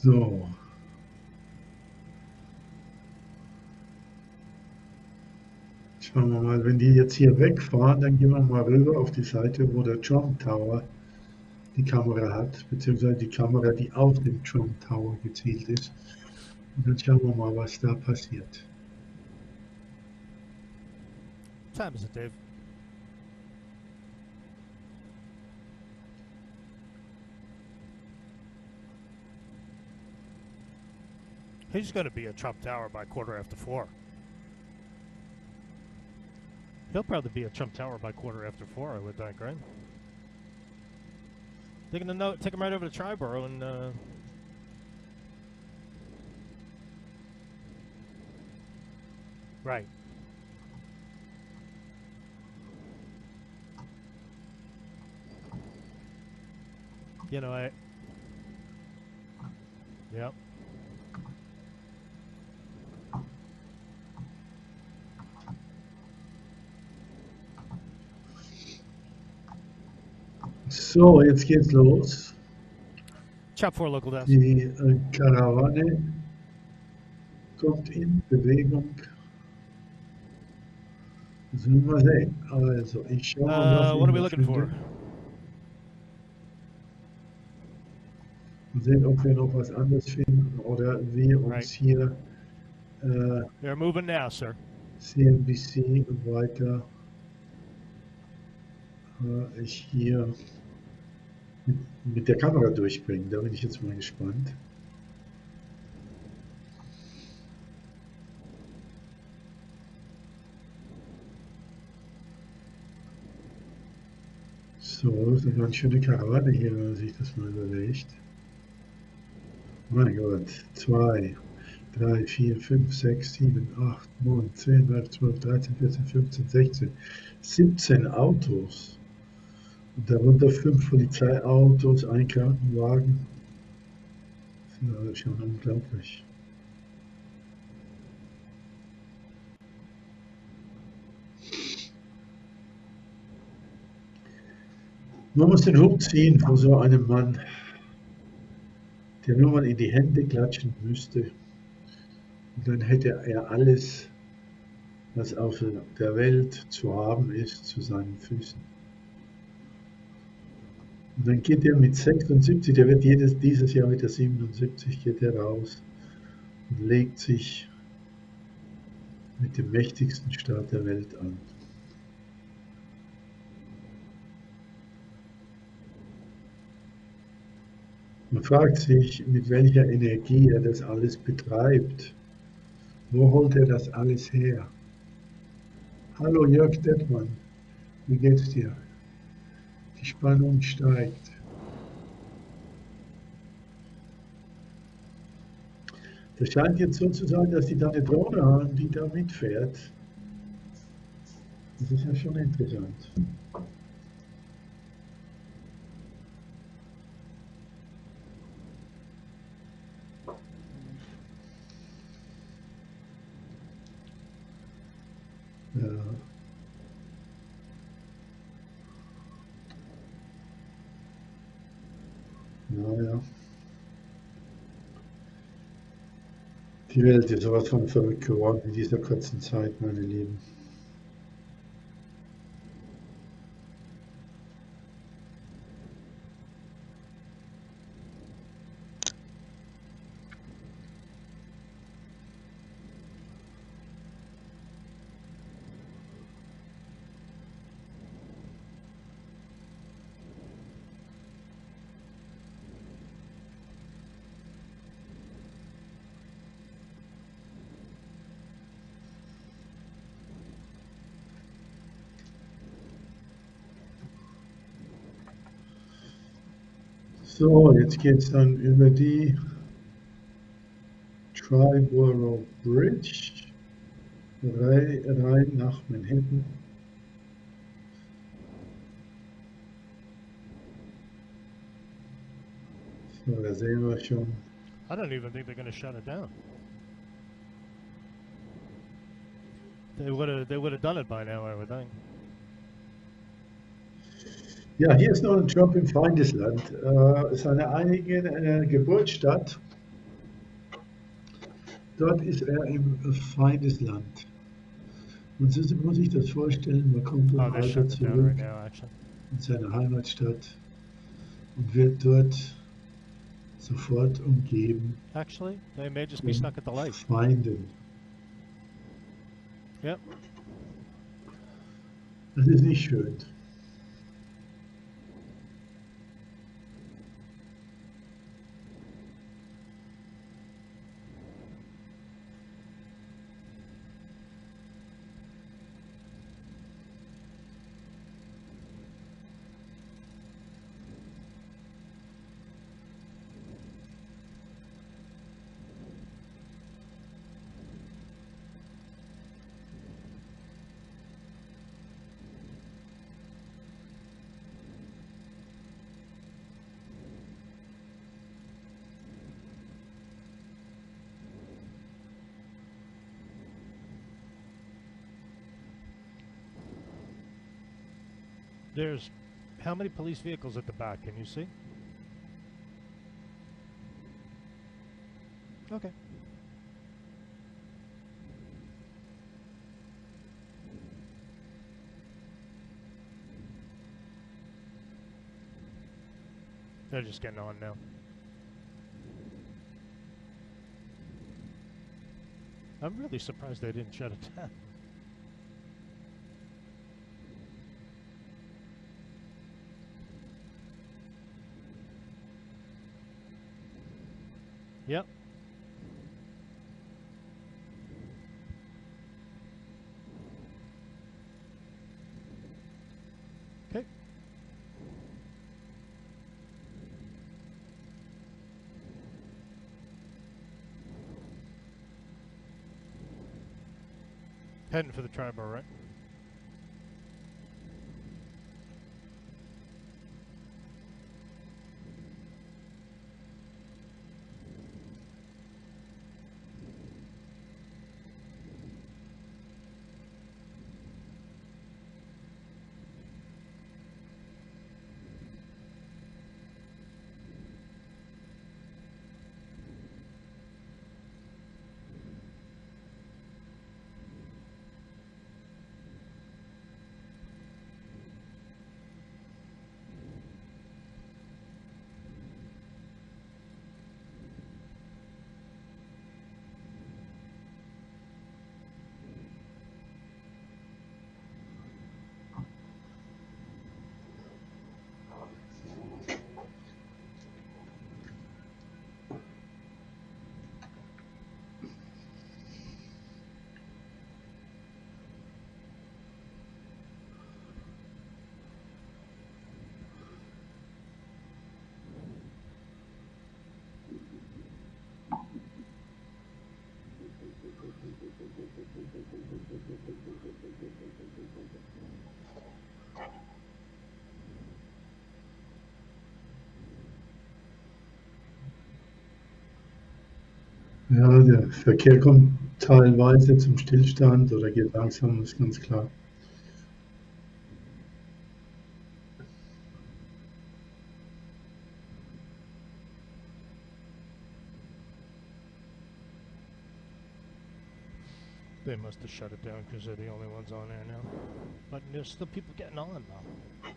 So. Schauen wir mal, wenn die jetzt hier wegfahren, dann gehen wir mal rüber auf die Seite, wo der Trump Tower die Kamera hat, beziehungsweise die Kamera, die auf dem Trump Tower gezielt ist. Und dann schauen wir mal, was da passiert. Time is it, Dave? He's going to be at Trump Tower by 4:15. He'll probably be at Trump Tower by 4:15, I would think, right? They're going to take him right over to Triborough and right. You know, yep. So, jetzt geht's los. Chop 4 local desk. Die Karawane kommt in Bewegung. Das müssen wir sehen. Also, ich schaue mal, what are we looking for? Mal sehen, ob wir noch was anderes finden oder wir uns hier They're moving now, sir. CNBC und weiter ich hier mit der Kamera durchbringen. Da bin ich jetzt mal gespannt. So, das ist eine ganz schöne Karawane hier, wenn man sich das mal überlegt. Mein Gott, 2, 3, 4, 5, 6, 7, 8, 9, 10, 11, 12, 13, 14, 15, 16, 17 Autos. Und darunter 5 Polizeiautos, ein Krankenwagen. Das ist alles schon unglaublich. Man muss den Hut ziehen vor so einem Mann, der nur mal in die Hände klatschen müsste. Und dann hätte er alles, was auf der Welt zu haben ist, zu seinen Füßen. Und dann geht er mit 76, der wird dieses Jahr wieder 77, geht er raus und legt sich mit dem mächtigsten Staat der Welt an. Man fragt sich, mit welcher Energie er das alles betreibt. Wo holt er das alles her? Hallo Jörg Dettmann, wie geht's dir? Die Spannung steigt. Das scheint jetzt so zu sein, dass die da eine Drohne haben, die da mitfährt. Das ist ja schon interessant. Ja. Naja. Die Welt ist sowas von verrückt geworden in dieser kurzen Zeit, meine Lieben. So, jetzt geht es dann über die Triborough Bridge rein nach Manhattan. So, da sehen wir schon. I don't even think they're going to shut it down. They would have done it by now, I would think. Ja, hier ist noch ein Trump im Feindesland. Seine eigene Geburtsstadt. Dort ist er im Feindesland. Und so muss ich das vorstellen, man kommt dann weiter zurück in seine Heimatstadt und wird dort sofort umgeben Actually, they may just be stuck at the lake. Feinden. Yep. Das ist nicht schön. There's how many police vehicles at the back? Can you see? Okay. They're just getting on now. I'm really surprised they didn't shut it down. Yep. Okay. Heading for the tri-bar, right? Ja, der Verkehr kommt teilweise zum Stillstand oder geht langsam, ist ganz klar. They must have shut it down because they're the only ones on there now. But there's still people getting on though.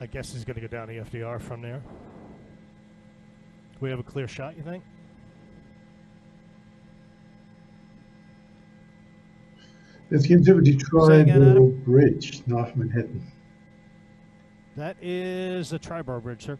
I guess he's going to go down the FDR from there. We have a clear shot, you think? Jetzt gehen Sie über die Tri-Bar Bridge nach Manhattan. That is a tri-bar bridge, sir.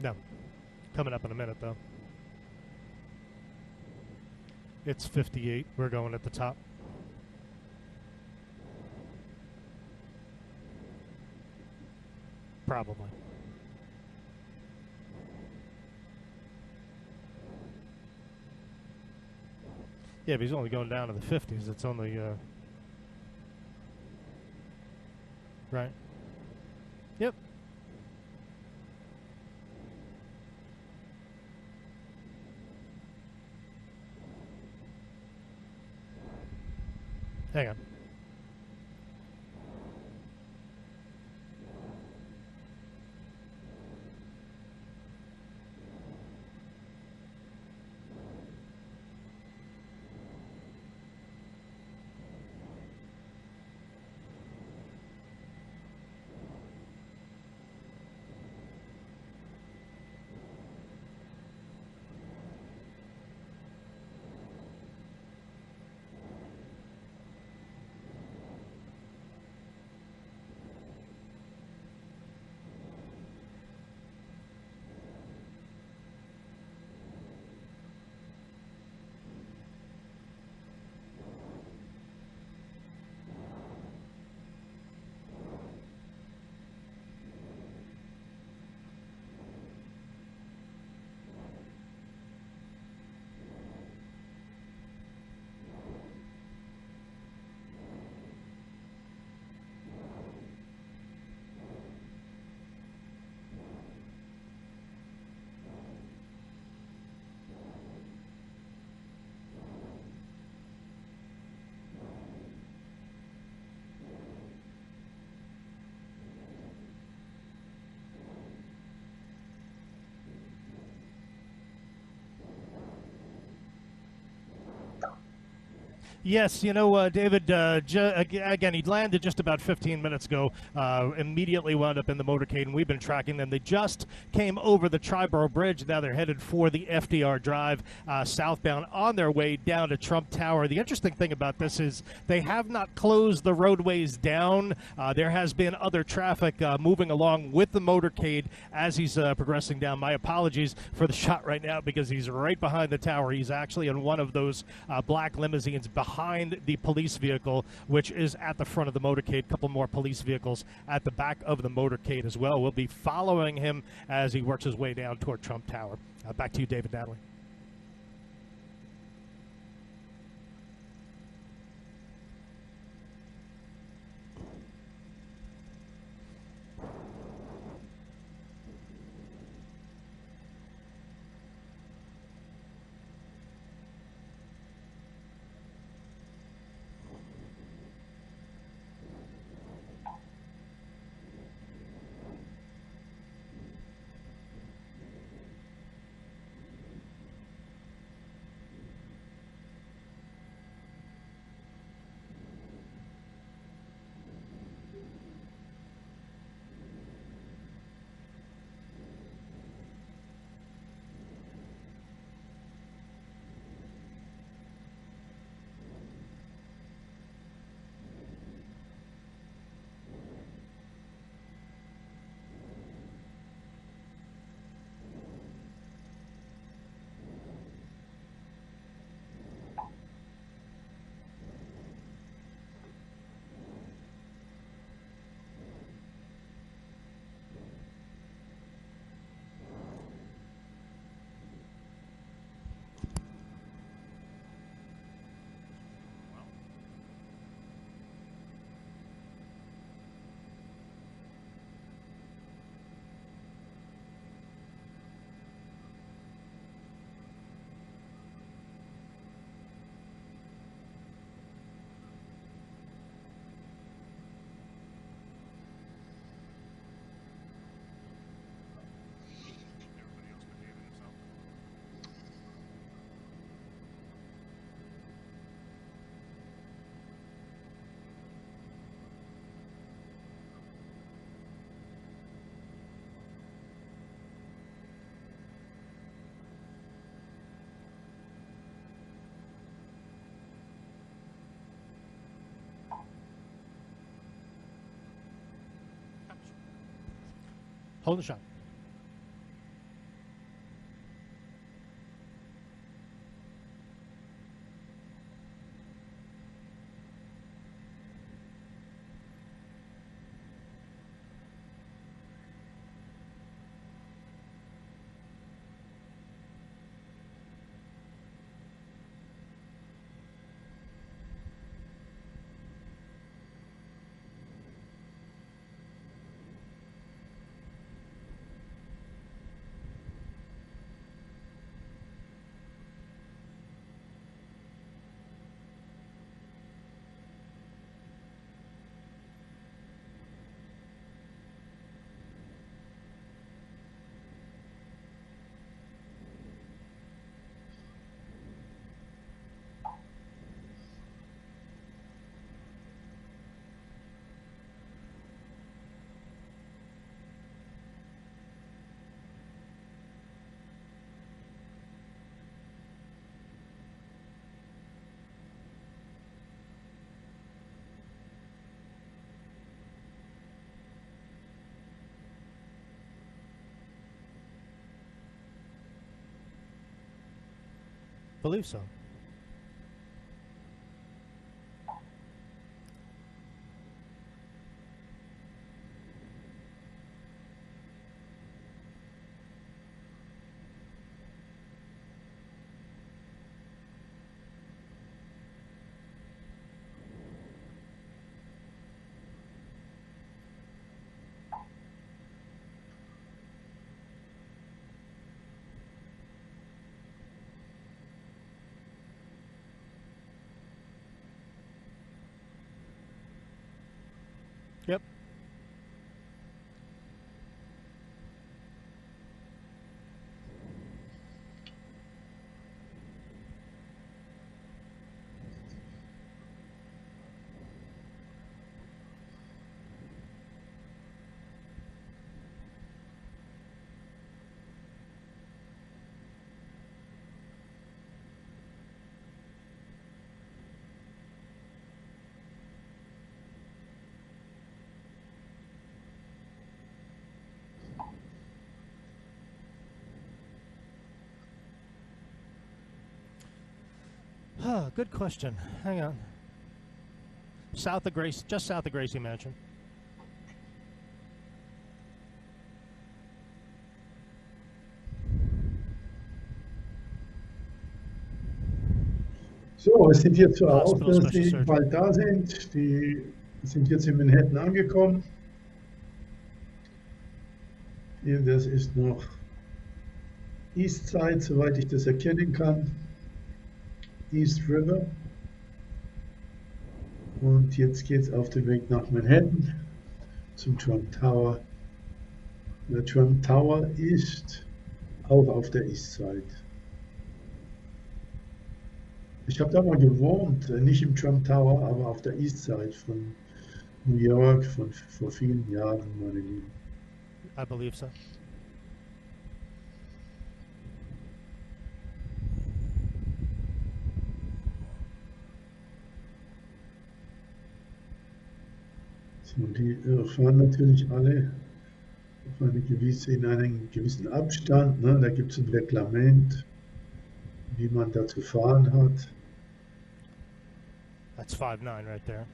No. Coming up in a minute, though. It's 58. We're going at the top. Probably. Yeah, but he's only going down to the 50s. It's only, right? Yep. Hang on. Yes, David, again, he landed just about 15 minutes ago, immediately wound up in the motorcade, and we've been tracking them. They just came over the Triborough Bridge. Now they're headed for the FDR Drive southbound on their way down to Trump Tower. The interesting thing about this is they have not closed the roadways down. There has been other traffic moving along with the motorcade as he's progressing down. My apologies for the shot right now because he's right behind the tower. He's actually in one of those black limousines behind the police vehicle, which is at the front of the motorcade. A couple more police vehicles at the back of the motorcade as well. We'll be following him as he works his way down toward Trump Tower. Back to you, David Natalie. Hold the shot. Believe so. Yep. Good question. Hang on. South of Gracie, just south of Gracie Mansion. So, es sieht jetzt so aus, Hospital dass Special die Surgery. bald da sind. Die sind jetzt in Manhattan angekommen. Hier, das ist noch East Side, soweit ich das erkennen kann. East River. Und jetzt geht es auf den Weg nach Manhattan zum Trump Tower. Der Trump Tower ist auch auf der East Side. Ich habe da mal gewohnt, nicht im Trump Tower, aber auf der East Side von New York vor vielen Jahren, meine Lieben. I believe so. So, die fahren natürlich alle auf in einen gewissen Abstand. Ne? Da gibt es ein Reglement, wie man da zu fahren hat. That's 5'9" right there.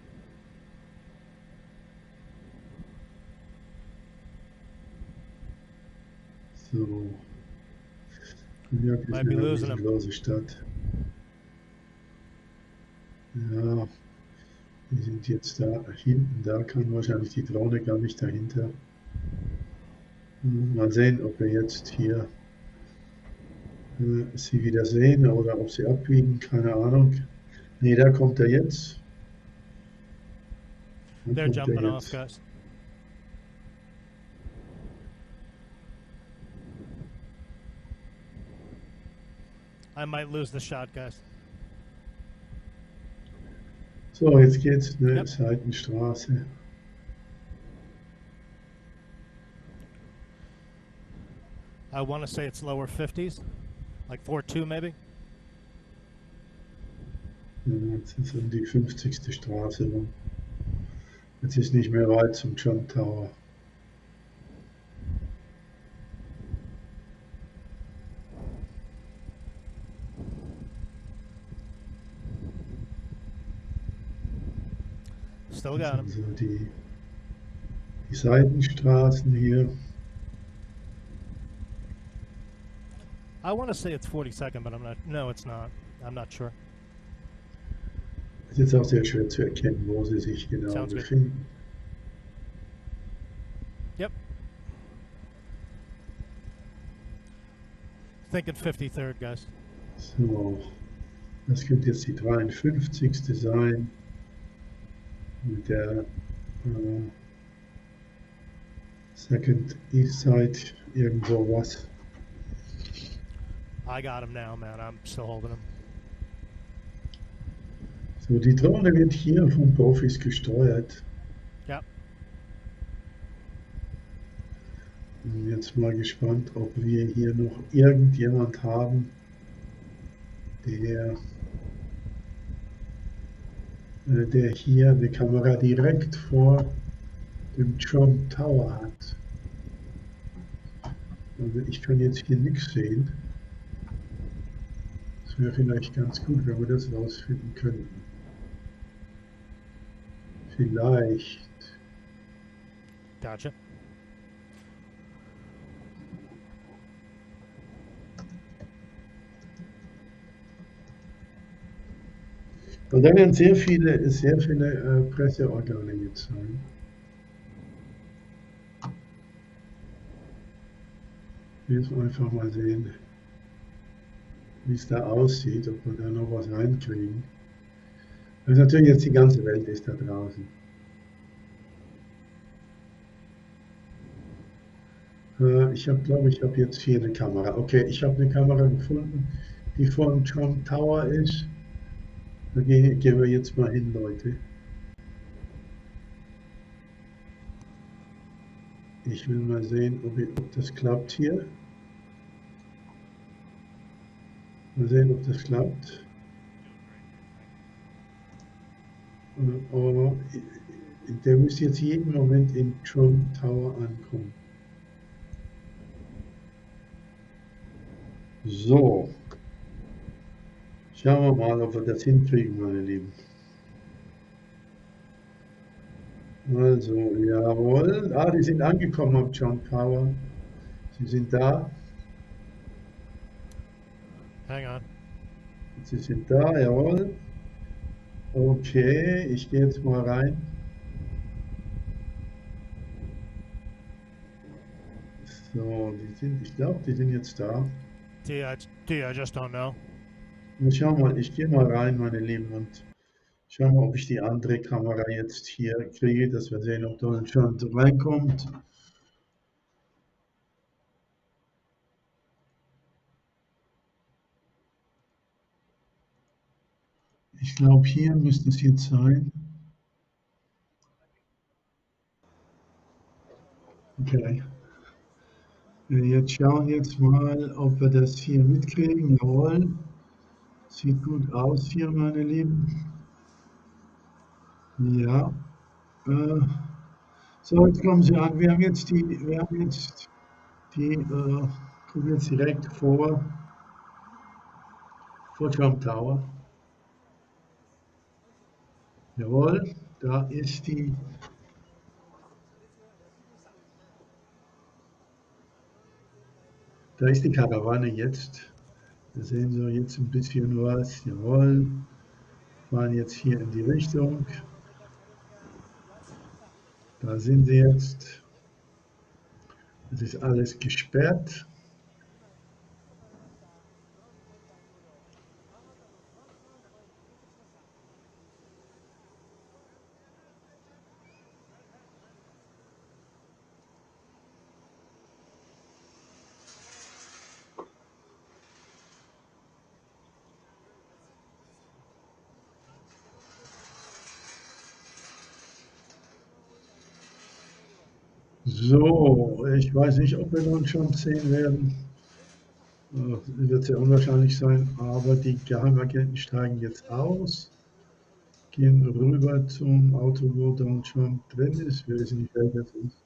So. New York ist Might be eine losing him. riesengroße Stadt. Ja, die sind jetzt da hinten, da kann wahrscheinlich die Drohne gar nicht dahinter. Mal sehen, ob wir jetzt hier sie wieder sehen oder ob sie abbiegen, keine Ahnung. Nee, da kommt er jetzt. Da They're kommt er jumping off, jetzt. guys. I might lose the shot, guys. So, jetzt geht's eine Seitenstraße. I want to say it's lower 50s, like 4.2 maybe. Ja, jetzt ist um die 50. Straße rum. Jetzt ist nicht mehr weit zum Trump Tower. Still got him. Also die Seitenstraßen hier. I want to say it's 42nd, but I'm not. No, it's not. I'm not sure. Ist jetzt auch sehr schwer zu erkennen, wo sie sich genau Sounds good. befinden. Yep. Thinking 53rd, guys. So, das könnte jetzt die 53. sein. Mit der Second East Side irgendwo was. I got him now, man. I'm still holding him. So, die Drohne wird hier von Profis gesteuert. Ja. Bin jetzt mal gespannt, ob wir hier noch irgendjemand haben, der hier eine Kamera direkt vor dem Trump Tower hat. Also ich kann jetzt hier nichts sehen. Es wäre vielleicht ganz gut, wenn wir das rausfinden könnten. Vielleicht. Gotcha. Und da werden sehr viele Presseorgane jetzt sein. Wir müssen einfach mal sehen, wie es da aussieht, ob wir da noch was reinkriegen. Also natürlich jetzt die ganze Welt ist da draußen. Ich glaube, ich habe jetzt hier eine Kamera. Okay, ich habe eine Kamera gefunden, die vor dem Trump Tower ist. Da gehen wir jetzt mal hin, Leute. Ich will mal sehen, ob das klappt hier. Mal sehen, ob das klappt. Aber der müsste jetzt jeden Moment im Trump Tower ankommen. So. Ich Schauen wir mal, ob wir das hinkriegen, meine Lieben. Also, jawohl. Ah, die sind angekommen am John Power. Sie sind da. Hang on. Sie sind da, jawohl. Okay, ich gehe jetzt mal rein. So, ich glaube, die sind jetzt da. I just don't know. Na, schau mal, ich gehe mal rein, meine Lieben, und schau mal, ob ich die andere Kamera jetzt hier kriege, dass wir sehen, ob Donald Trump reinkommt. Ich glaube, hier müsste es jetzt sein. Okay. Wir schauen jetzt mal, ob wir das hier mitkriegen. Jawohl. Sieht gut aus hier, meine Lieben. Ja. So, jetzt kommen Sie an. Wir haben jetzt die gucken jetzt direkt vor Trump Tower. Jawohl, da ist die. Da ist die Karawane jetzt. Da sehen Sie jetzt ein bisschen was. Jawohl. Fahren jetzt hier in die Richtung. Da sind sie jetzt. Es ist alles gesperrt. So, ich weiß nicht, ob wir Donald Trump sehen werden. Wird sehr unwahrscheinlich sein, aber die Geheimagenten steigen jetzt aus, gehen rüber zum Auto, wo Donald Trump drin ist. Wir wissen nicht, wer das ist.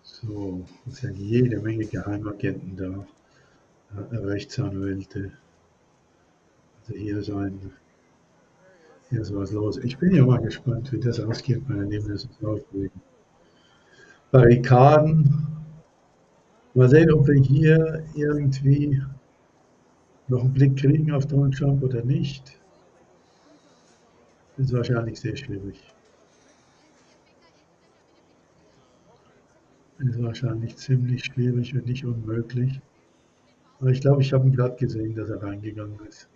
So, es sind jede Menge Geheimagenten da, Rechtsanwälte. Also hier ist was los. Ich bin ja mal gespannt, wie das ausgeht, meine Lieben. Das ist aufregend. Barrikaden. Mal sehen, ob wir hier irgendwie noch einen Blick kriegen auf Donald Trump oder nicht. Das ist wahrscheinlich sehr schwierig. Das ist wahrscheinlich ziemlich schwierig und nicht unmöglich. Aber ich glaube, ich habe ihn gerade gesehen, dass er reingegangen ist.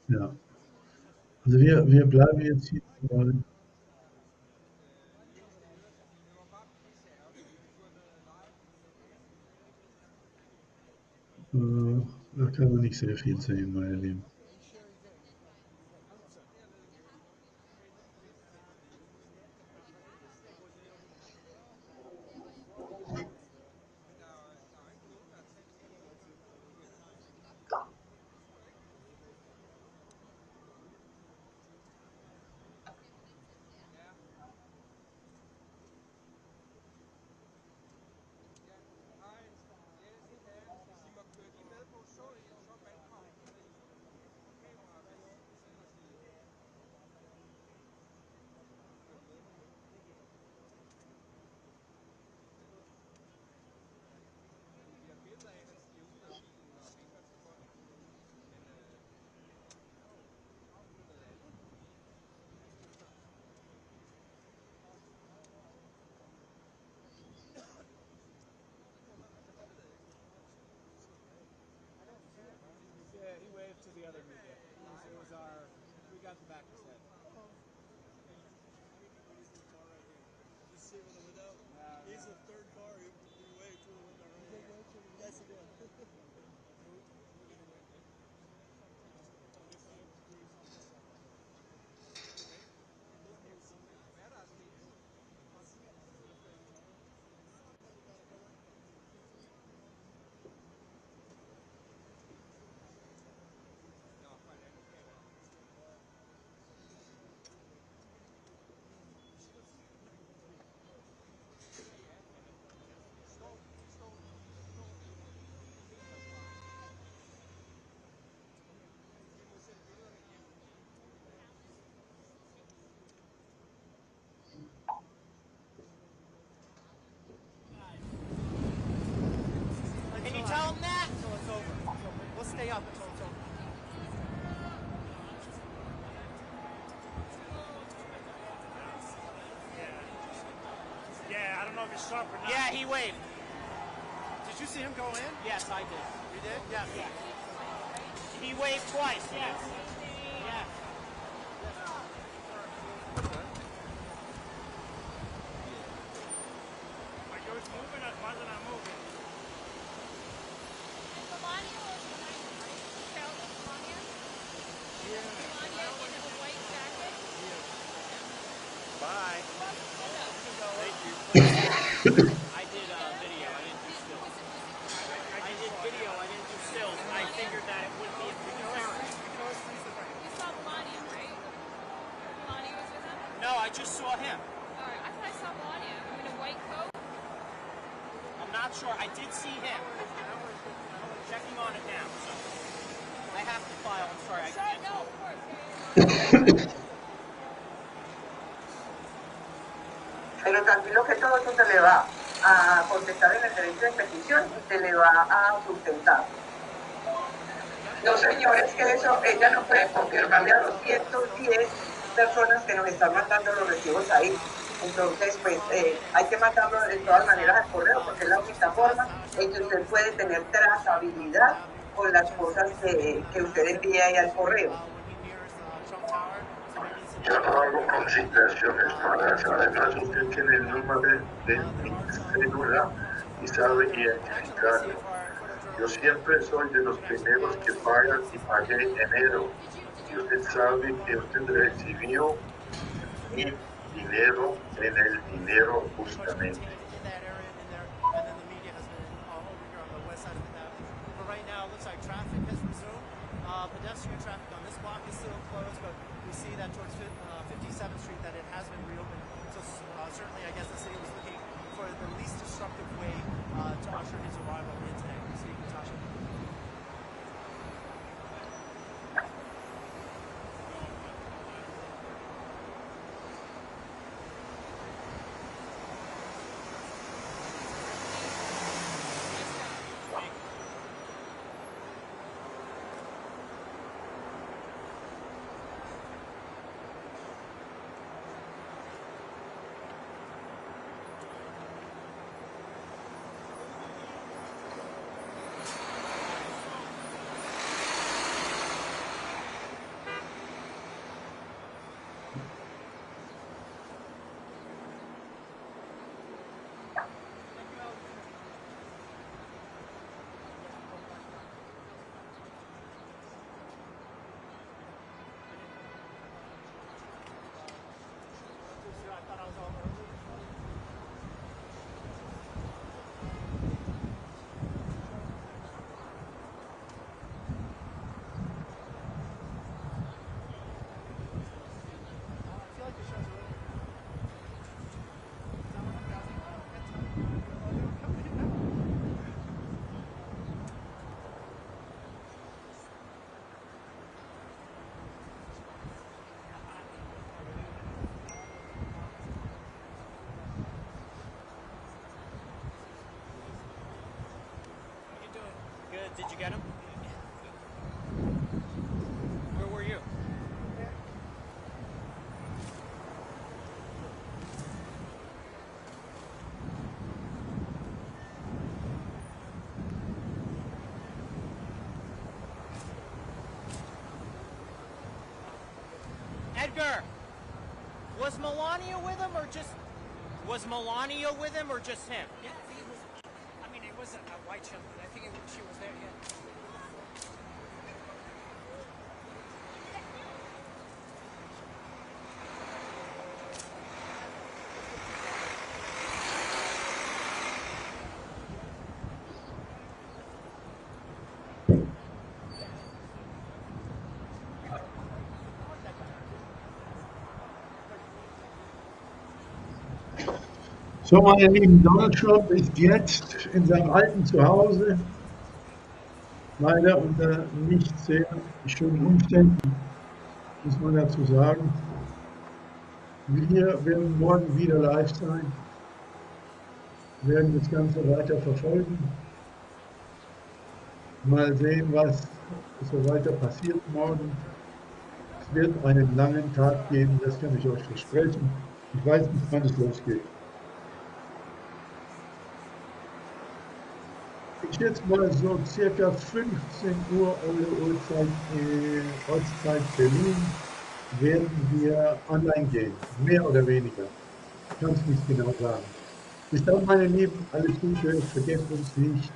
Ja. Also wir bleiben jetzt hier dran. Da kann man nicht sehr viel sehen, meine Lieben. tell him that? Until it's over. We'll stay up until it's over. Yeah, I don't know if it's sharp or not. Yeah, he waved. Did you see him go in? Yes, I did. You did? Yeah. He waved twice. Yes. Yes. Are yours moving or mine's not moving? Bye. Thank you. I did video. I didn't do stills. I did video. I didn't do stills. I figured that it would be a big error. You saw Melania, right? Melania was with him? No, I just saw him. Alright, I thought I saw Melania. In a white coat? I'm not sure. I did see him. Checking on it now. So I have to file. I'm sorry. I can't. No, of course. Pero tranquilo que todo eso se le va a contestar en el derecho de petición y se le va a sustentar. No, señores, que eso ella no puede confirmarle a los 110 personas que nos están mandando los recibos ahí. Entonces, pues hay que mandarlo de todas maneras al correo porque es la única forma en que usted puede tener trazabilidad con las cosas que usted envía ahí al correo. Yo no hago consignaciones para eso. Además, usted tiene el número de mi cédula y sabe identificarlo. Yo siempre soy de los primeros que pagan y pagué enero. Y usted sabe que usted recibió mi dinero en el dinero justamente. Pedestrian traffic on this block is still closed, but we see that towards 57th Street that it has been reopened. So certainly, I guess the city was looking for the least disruptive way to usher his arrival in today. See, Natasha. Good. Did you get him? Where were you? Edgar, was Melania with him or just him? Yeah, I think it was. I mean, it wasn't a white chip, but I think she was there. Yeah. So, meine Lieben, Donald Trump ist jetzt in seinem alten Zuhause, leider unter nicht sehr schönen Umständen, muss man dazu sagen. Wir werden morgen wieder live sein, werden das Ganze weiter verfolgen. Mal sehen, was so weiter passiert morgen. Es wird einen langen Tag geben, das kann ich euch versprechen. Ich weiß nicht, wann es losgeht. Ich schätze mal so circa 15 Uhr eure Uhrzeit, Ortszeit Berlin, werden wir online gehen. Mehr oder weniger. Ich kann es nicht genau sagen. Bis dann, meine Lieben, alles Gute, vergesst uns nicht.